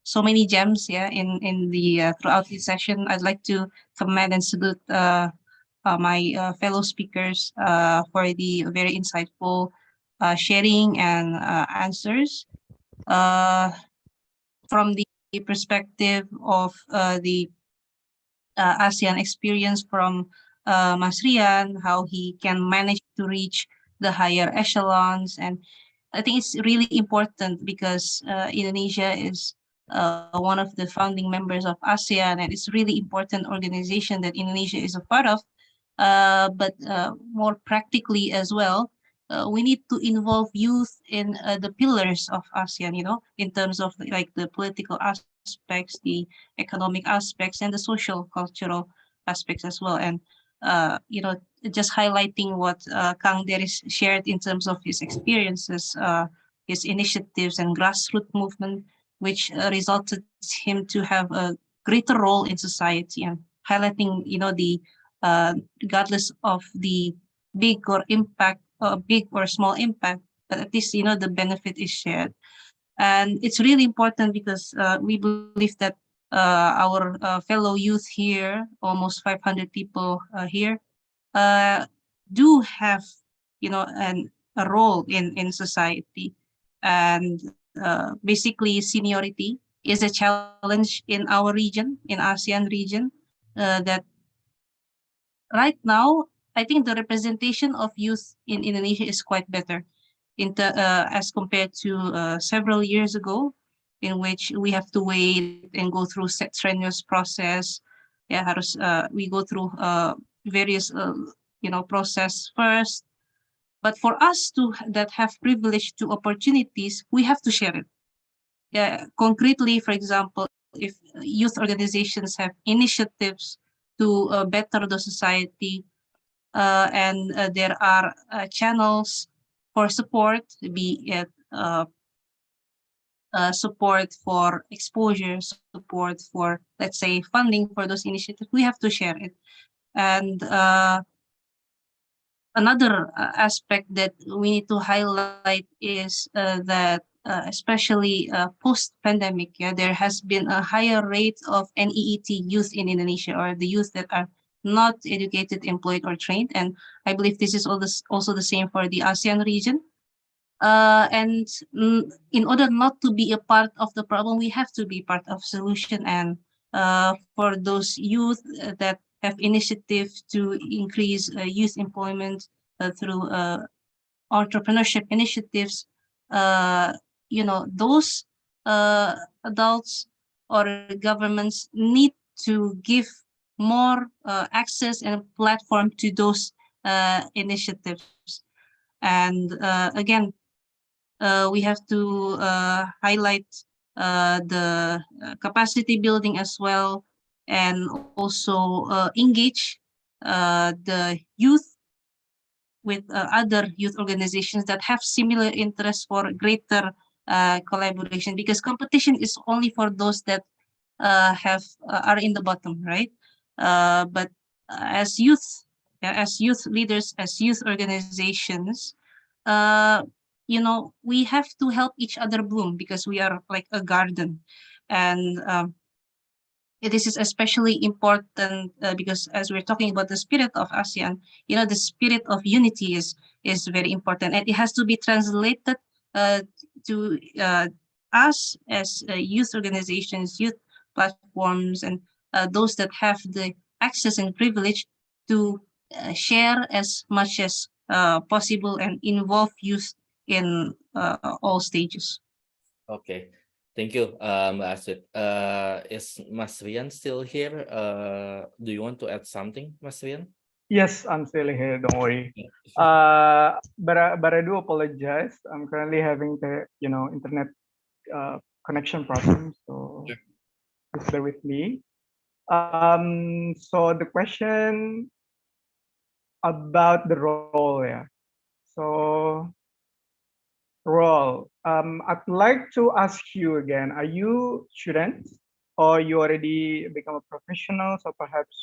so many gems, yeah, in the throughout the session. I'd like to commend and salute my fellow speakers for the very insightful sharing and answers from the perspective of the ASEAN experience from Mas Rian, how he can manage to reach the higher echelons. And I think it's really important because Indonesia is one of the founding members of ASEAN, and it's really important organization that Indonesia is a part of. But more practically as well, we need to involve youth in the pillars of ASEAN, in terms of like the political aspects, the economic aspects, and the social cultural aspects as well. And just highlighting what Kang Deris shared in terms of his experiences, his initiatives and grassroots movement, which resulted him to have a greater role in society, and highlighting the regardless of the big or small impact, but at least the benefit is shared. And it's really important because we believe that our fellow youth here, almost 500 people here, do have a role in society. And basically seniority is a challenge in our region, in ASEAN region, that right now I think the representation of youth in Indonesia is quite better as compared to several years ago, in which we have to wait and go through strenuous process. Yeah, we go through various process first, But for us that have privilege to opportunities, we have to share it. Concretely, for example, if youth organizations have initiatives to better the society, and there are channels for support, be it support for exposure, support for, let's say, funding for those initiatives, we have to share it. And another aspect that we need to highlight is that especially post-pandemic, there has been a higher rate of NEET youth in Indonesia, or the youth that are not educated, employed, or trained. And I believe this is also the same for the ASEAN region. And in order not to be a part of the problem, we have to be part of solution. And for those youth that have initiative to increase youth employment through entrepreneurship initiatives, those adults or governments need to give more access and platform to those initiatives. And again, we have to highlight the capacity building as well, and also engage the youth with other youth organizations that have similar interests for greater collaboration, because competition is only for those that are in the bottom, right? But as youth leaders, as youth organizations, we have to help each other bloom, because we are like a garden. And this is especially important because as we're talking about the spirit of ASEAN, the spirit of unity is very important, and it has to be translated to us as youth organizations, youth platforms, and those that have the access and privilege to share as much as possible and involve youth in all stages. Okay, thank you, Astrid. Is Mas Rian still here? Do you want to add something, Mas Rian? Yes, I'm still here. Don't worry. But I do apologize. I'm currently having the internet connection problem, so just bear with me. So the question about the role, So role. I'd like to ask you again. Are you students, or you already become a professional? So perhaps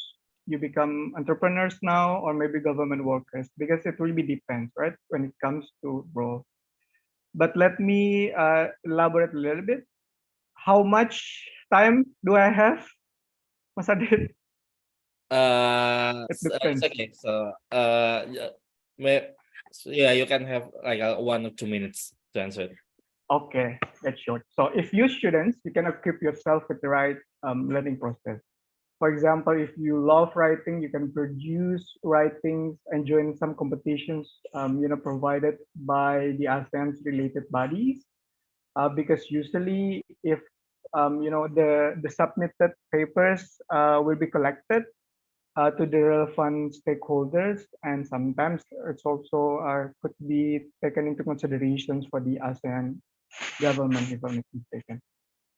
you become entrepreneurs now, or maybe government workers, because it really depends, right, when it comes to role. But let me elaborate a little bit. How much time do I have, Mas Adit? It depends. It's okay. So you can have like 1 or 2 minutes to answer it. Okay, that's short. So if you students, you can equip yourself with the right learning process. For example, if you love writing, you can produce writings and join some competitions, provided by the ASEAN's related bodies. Because usually, if the submitted papers will be collected to the relevant stakeholders, and sometimes it's also could be taken into considerations for the ASEAN government, if I'm not mistaken.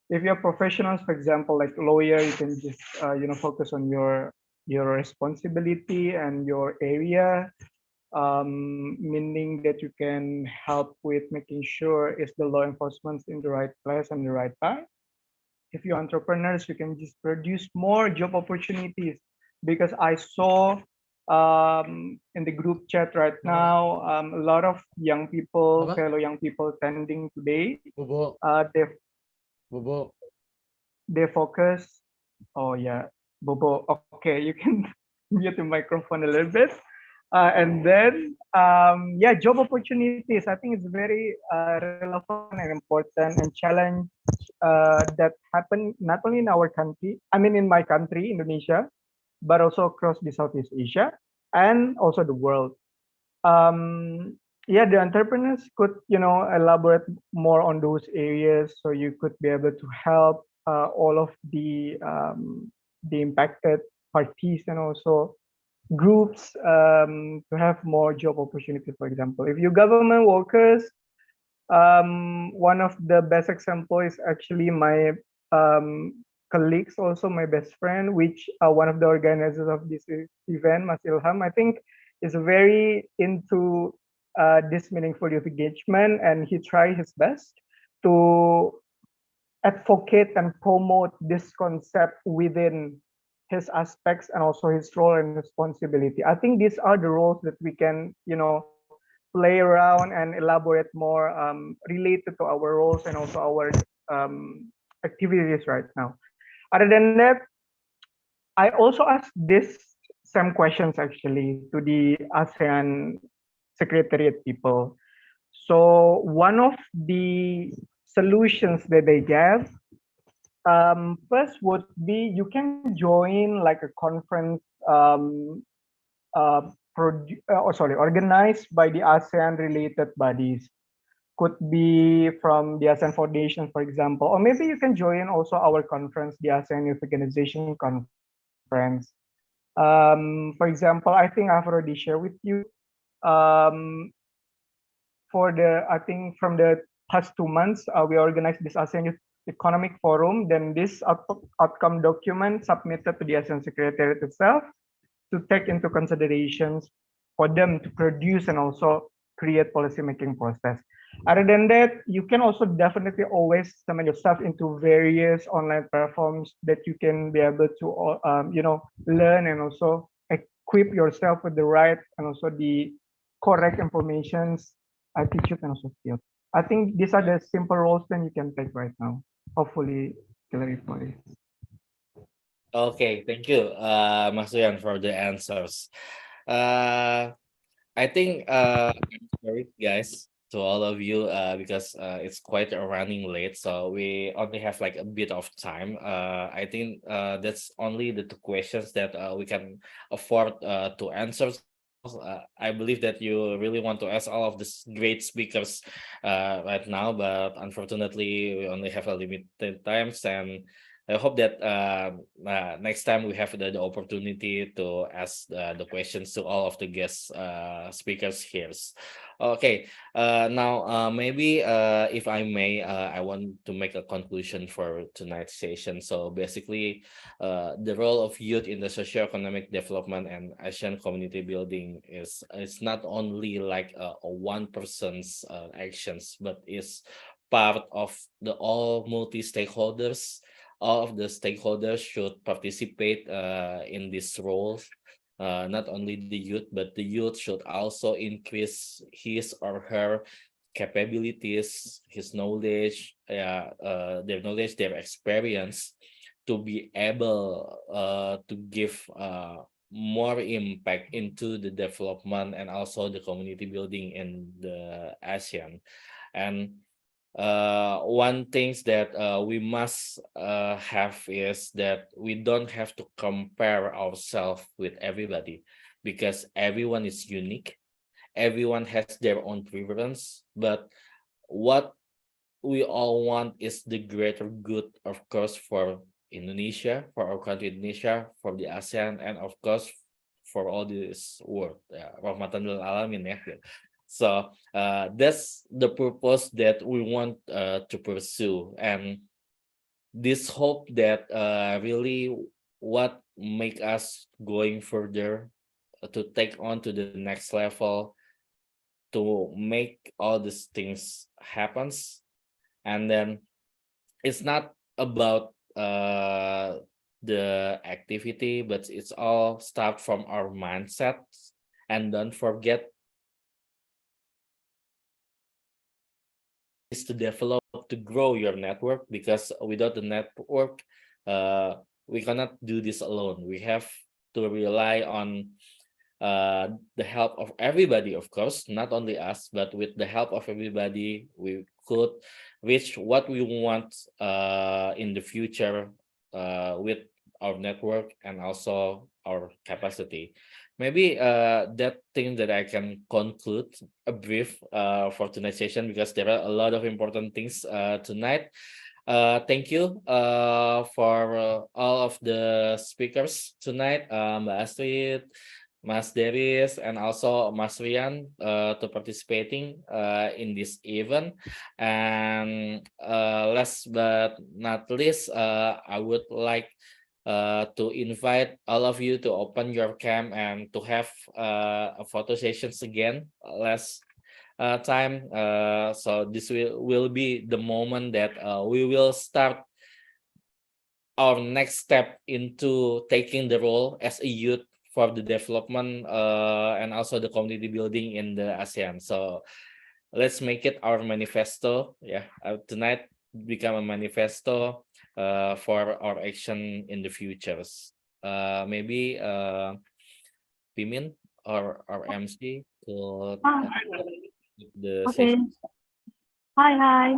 If you're professionals, for example, like lawyer, you can just focus on your responsibility and your area, meaning that you can help with making sure is the law enforcement in the right place and the right time. If you're entrepreneurs, you can just produce more job opportunities, because I saw in the group chat right now a lot of young people, fellow young people attending today. They focus. Oh yeah, Bobo. Okay, you can mute the microphone a little bit. And then, job opportunities. I think it's very relevant and important and challenge that happen not only in our country, I mean in my country, Indonesia, but also across the Southeast Asia and also the world. The entrepreneurs could, elaborate more on those areas, so you could be able to help all of the impacted parties, and also groups to have more job opportunities. For example, if you government workers, one of the best example is actually my colleagues, also my best friend, which one of the organizers of this event, Mas Ilham, I think is very into this meaningful youth engagement, and he tried his best to advocate and promote this concept within his aspects and also his role and responsibility. I think these are the roles that we can, play around and elaborate more related to our roles and also our activities right now. Other than that, I also asked this same questions actually to the ASEAN Secretariat people. So one of the solutions that they gave first would be you can join like a conference organized by the ASEAN related bodies. Could be from the ASEAN Foundation, for example, or maybe you can join also our conference, the ASEAN Youth Organization Conference. For example, I think I've already shared with you I think from the past 2 months, we organized this ASEAN Youth Economic Forum. Then this outcome document submitted to the ASEAN Secretariat itself to take into considerations for them to produce and also create policy making process. Other than that, you can also definitely always submit yourself into various online platforms that you can be able to, learn and also equip yourself with the right and also the correct informations, attitude, and also skills. I think these are the simple roles that you can take right now. Hopefully, clarify. Okay, thank you, Mas Duyan, for the answers. I think I'm sorry, guys, to all of you, because it's quite running late, so we only have like a bit of time. I think that's only the 2 questions that we can afford to answer. I believe that you really want to ask all of these great speakers right now, but unfortunately, we only have a limited times, and I hope that next time we have the opportunity to ask the questions to all of the guest speakers here. Okay, now maybe if I may, I want to make a conclusion for tonight's session. So basically, the role of youth in the socio-economic development and ASEAN community building is not only like a one person's actions, but is part of the all multi-stakeholders. All of the stakeholders should participate in this role. Not only the youth, but the youth should also increase his or her capabilities, his knowledge, their knowledge, their experience, to be able to give more impact into the development and also the community building in the ASEAN. And one things that we must have is that we don't have to compare ourselves with everybody, because everyone is unique, everyone has their own preference, but what we all want is the greater good, of course, for Indonesia, for our country Indonesia, for the ASEAN, and of course for all this world. Rahmatan lil alamin ya. So that's the purpose that we want to pursue, and this hope that really what make us going further to take on to the next level, to make all these things happens. And then it's not about the activity, but it's all start from our mindset. And don't forget is to develop, to grow your network, because without the network we cannot do this alone. We have to rely on the help of everybody, of course, not only us, but with the help of everybody we could reach what we want in the future with our network and also our capacity. Maybe that thing that I can conclude a brief for tonight's session, because there are a lot of important things tonight. Thank you for all of the speakers tonight, Mbak Astrid, Mas Deris and also Mas Rian to participating in this event. And last but not least, I would like to invite all of you to open your cam and to have a photo sessions again last time. So this will be the moment that we will start our next step into taking the role as a youth for the development and also the community building in the ASEAN. So let's make it our manifesto. Yeah, tonight become a manifesto for our action in the futures. Maybe Pimin or our MC to the Okay. session. Hi.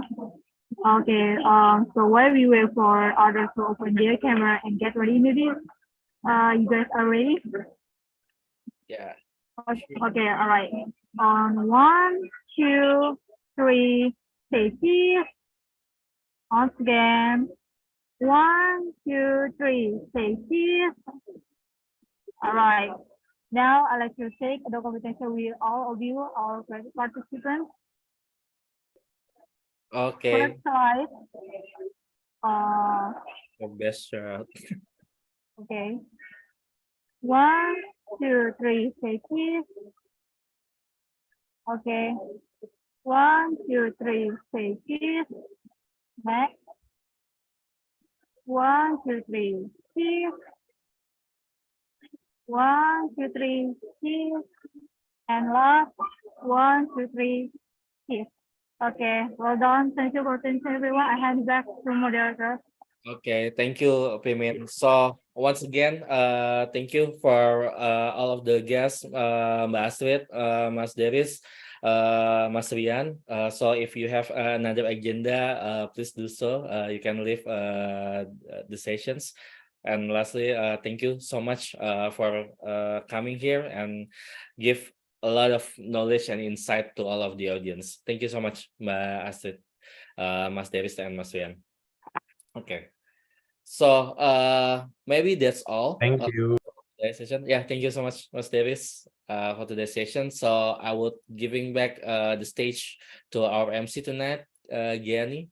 Okay. So while we wait for others to open their camera and get ready, maybe you guys are ready? Yeah. Okay. All right. On 1, 2, 3, say cheese. Once again. 1, 2, 3, say cheese. All right. Now I'd like to take a documentation with all of you, our participants. Okay. First slide. The best shot. Okay. 1, 2, 3, say cheese. Okay. 1, 2, 3, say cheese. Next. 1, 2, 3, cheese. 1, 2, 3, cheese. And last, 1, 2, 3, cheese. Okay, well done. Thank you for attention, everyone. I hand back to moderator. Okay, thank you, Pimin. So once again, thank you for all of the guests, Mbak Astrid, Mas Deris, Mas Rian. So if you have another agenda, please do so. You can leave the sessions. And lastly, thank you so much for coming here and give a lot of knowledge and insight to all of the audience. Thank you so much, Mbak Astrid, Mas Deris, and Mas Rian. Okay. So maybe that's all. Thank you. For today's session. Yeah, thank you so much, Mas Davis, for today's session. So I would giving back the stage to our MC tonight, Gianni.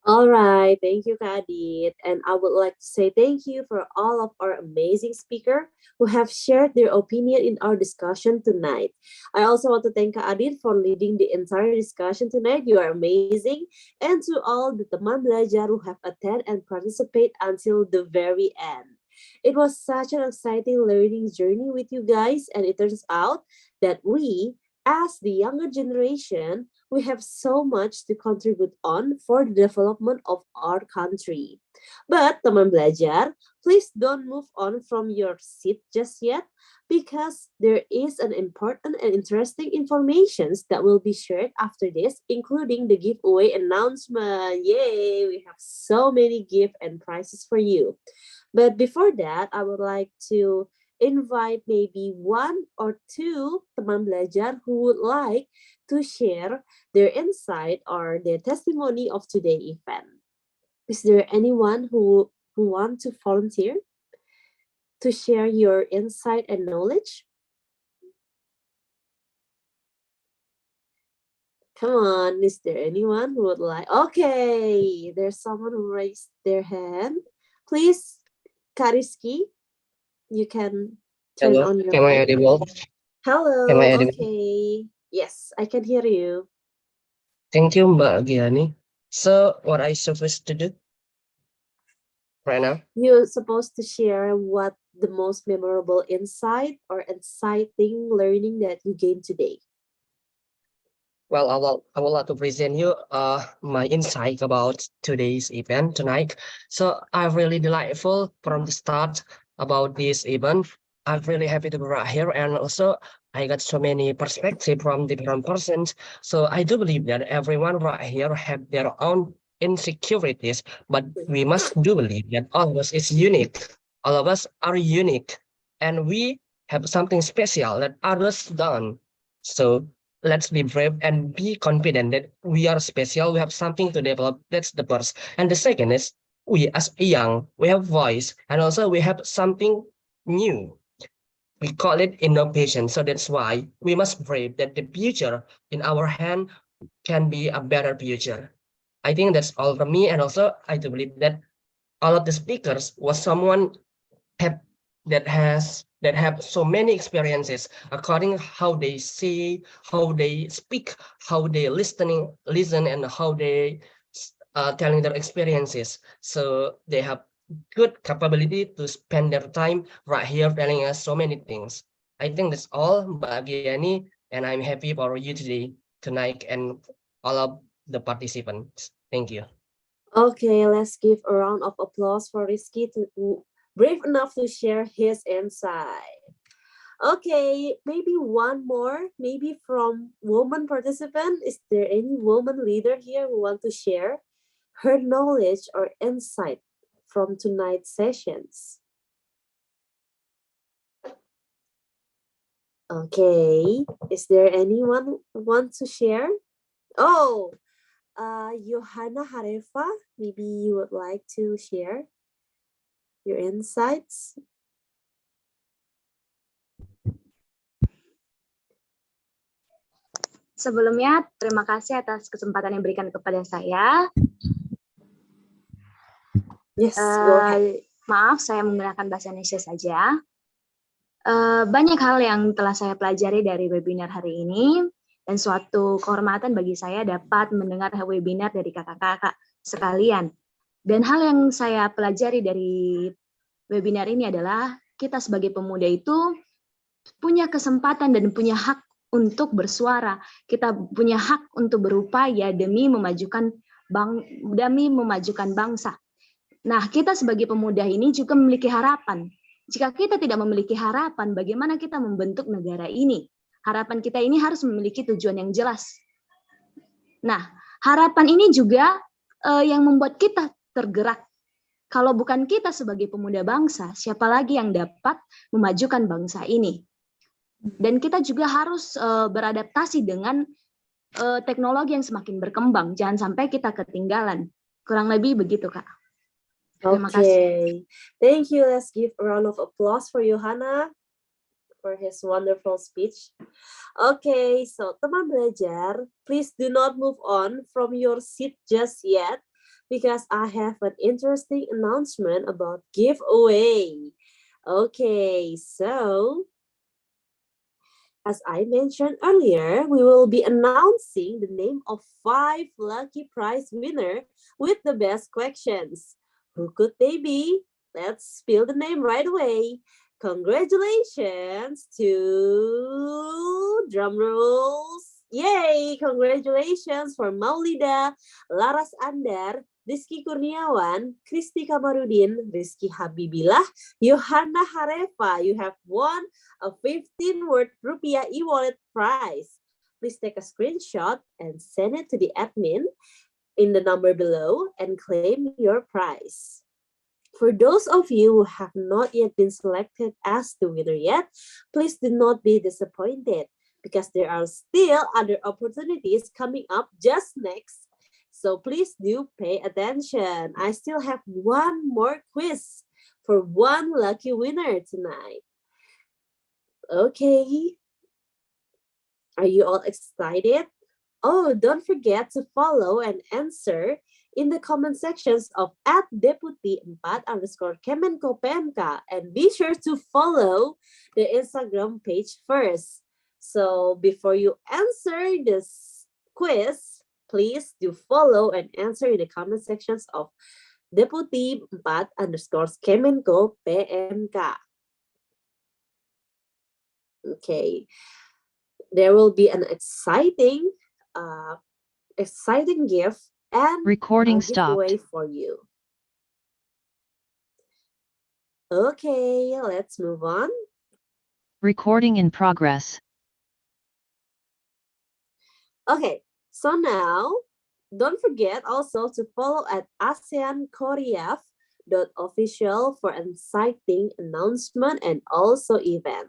All right, thank you, Kadit. And I would like to say thank you for all of our amazing speakers who have shared their opinion in our discussion tonight. I also want to thank Kadit for leading the entire discussion tonight. You are amazing. And to all the teman belajar who have attended and participate until the very end. It was such an exciting learning journey with you guys, and it turns out that we, as the younger generation, we have so much to contribute on for the development of our country. But teman belajar, please don't move on from your seat just yet, because there is an important and interesting information that will be shared after this, including the giveaway announcement. Yay! We have so many gifts and prizes for you. But before that, I would like to invite maybe 1 or 2 teman belajar who would like to share their insight or their testimony of today's event. Is there anyone who want to volunteer to share your insight and knowledge? Come on, is there anyone who would like? Okay, there's someone who raised their hand. Please, Kariski, you can turn Hello, on your am I mic. audible? Hello, Am I audible? okay. Yes, I can hear you. Thank you, Mbak Giani. So, what I supposed to do right now? You're supposed to share what the most memorable insight or exciting learning that you gained today. Well, I would like to present you my insight about today's event tonight. So, I'm really delightful from the start about this event. I'm really happy to be right here, and also I got so many perspectives from different persons. So I do believe that everyone right here have their own insecurities, but we must do believe that all of us is unique. All of us are unique, and we have something special that others don't. So let's be brave and be confident that we are special. We have something to develop. That's the first. And the second is we as young, we have voice, and also we have something new. we call it innovation. So that's why we must brave that the future in our hand can be a better future. I think that's all from me. And also I do believe that all of the speakers was someone have that have so many experiences according how they see, how they speak, how they listen, and how they telling their experiences. So they have good capability to spend their time right here telling us so many things. I think that's all, Mbak Giani, and I'm happy for you today, tonight, and all of the participants. Thank you. Okay, let's give a round of applause for Rizky to brave enough to share his insight. Okay, maybe one more, maybe from woman participant. Is there any woman leader here who want to share her knowledge or insight from tonight's sessions? Okay, is there anyone who want to share? Oh, Johanna Harefa, maybe you would like to share your insights. Sebelumnya, terima kasih atas kesempatan yang diberikan kepada saya. Yes, go ahead. Maaf, saya menggunakan bahasa Indonesia saja. Banyak hal yang telah saya pelajari dari webinar hari ini, dan suatu kehormatan bagi saya dapat mendengar webinar dari kakak-kakak sekalian. Dan hal yang saya pelajari dari webinar ini adalah kita sebagai pemuda itu punya kesempatan dan punya hak untuk bersuara. Kita punya hak untuk berupaya demi memajukan bangsa. Nah, kita sebagai pemuda ini juga memiliki harapan. Jika kita tidak memiliki harapan, bagaimana kita membentuk negara ini? Harapan kita ini harus memiliki tujuan yang jelas. Nah, harapan ini juga yang membuat kita tergerak. Kalau bukan kita sebagai pemuda bangsa, siapa lagi yang dapat memajukan bangsa ini? Dan kita juga harus beradaptasi dengan teknologi yang semakin berkembang. Jangan sampai kita ketinggalan. Kurang lebih begitu, Kak. Terima kasih. Thank you. Let's give a round of applause for Johanna for his wonderful speech. Okay, so teman belajar, please do not move on from your seat just yet because I have an interesting announcement about giveaway. Okay, so as I mentioned earlier, we will be announcing the name of 5 lucky prize winners with the best questions. Who could they be? Let's spill the name right away. Congratulations to drum rolls. Yay! Congratulations for Maulida, Laras Andar, Rizky Kurniawan, Kristi Kamarudin, Rizky Habibillah, Johanna Harefa. You have won a 15-word rupiah e-wallet prize. Please take a screenshot and send it to the admin in the number below and claim your prize. For those of you who have not yet been selected as the winner yet, please do not be disappointed because there are still other opportunities coming up just next. So please do pay attention. I still have one more quiz for one lucky winner tonight. Okay. Are you all excited? Oh, don't forget to follow and answer in the comment sections of @deputy4_Kemenko-PMK and be sure to follow the Instagram page first. So before you answer this quiz, please do follow and answer in the comment sections of Deputy4_Kemenko-PMK. Okay, there will be an exciting gift and recording giveaway stopped for you. Okay, let's move on. Recording in progress. Okay, so now don't forget also to follow at ASEAN_Korea.official for exciting announcement and also event.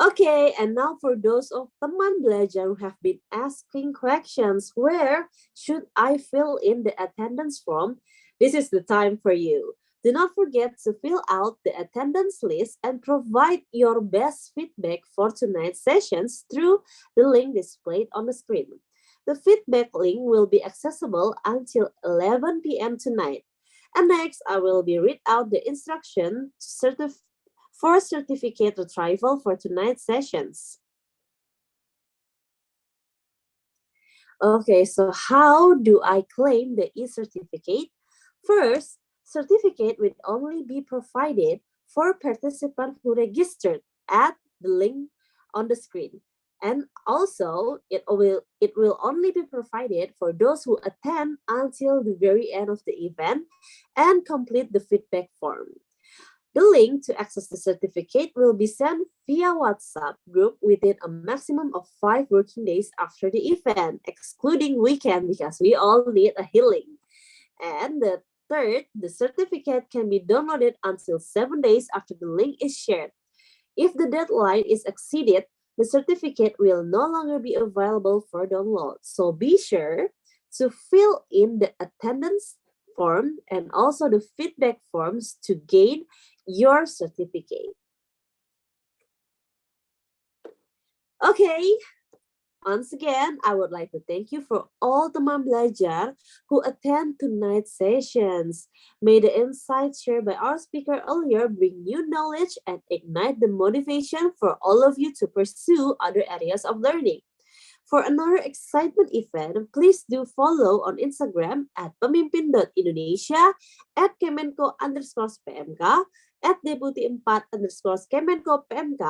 Okay, and now for those of teman belajar who have been asking questions, where should I fill in the attendance form? This is the time for you. Do not forget to fill out the attendance list and provide your best feedback for tonight's sessions through the link displayed on the screen. The feedback link will be accessible until 11 p.m. tonight. And next, I will read out the instruction for certificate retrieval for tonight's sessions. Okay, so how do I claim the e-certificate? First, certificate will only be provided for participants who registered at the link on the screen. And also, it will only be provided for those who attend until the very end of the event and complete the feedback form. The link to access the certificate will be sent via WhatsApp group within a maximum of 5 working days after the event, excluding weekend because we all need a healing. And the third, the certificate can be downloaded until 7 days after the link is shared. If the deadline is exceeded, the certificate will no longer be available for download. So be sure to fill in the attendance form and also the feedback forms to gain your certificate. Okay, once again, I would like to thank you for all teman belajar who attend tonight's sessions. May the insights shared by our speaker earlier bring new knowledge and ignite the motivation for all of you to pursue other areas of learning. For another excitement event, please do follow on Instagram at pemimpin.indonesia, at Kemenko_PMK, at Deputi4_Kemenko PMK,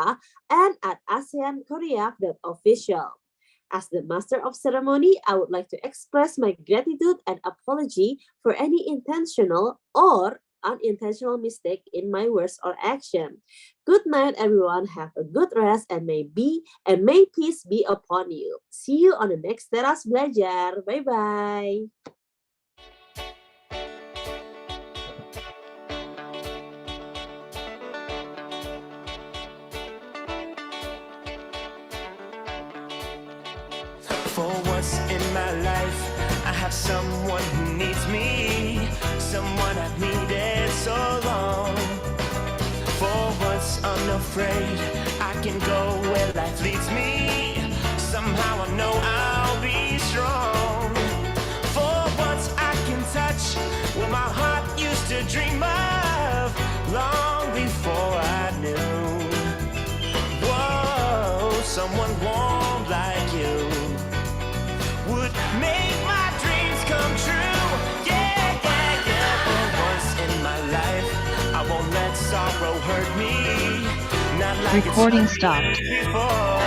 and at ASEAN_Korea.official. As the master of ceremony, I would like to express my gratitude and apology for any intentional or unintentional mistake in my words or action. Good night, everyone. Have a good rest and may peace be upon you. See you on the next Teras Belajar. Bye-bye. For once in my life, I have someone who needs me, someone I've needed so long. For once unafraid, I can go where life leads me. Somehow I know I'll be strong. For once I can touch what my heart used to dream of long before I knew. Whoa, someone warm like you would make my dreams come true. Yeah, yeah, yeah. For once in my life, I won't let sorrow hurt me. Not like Recording it's hurt me stopped. before.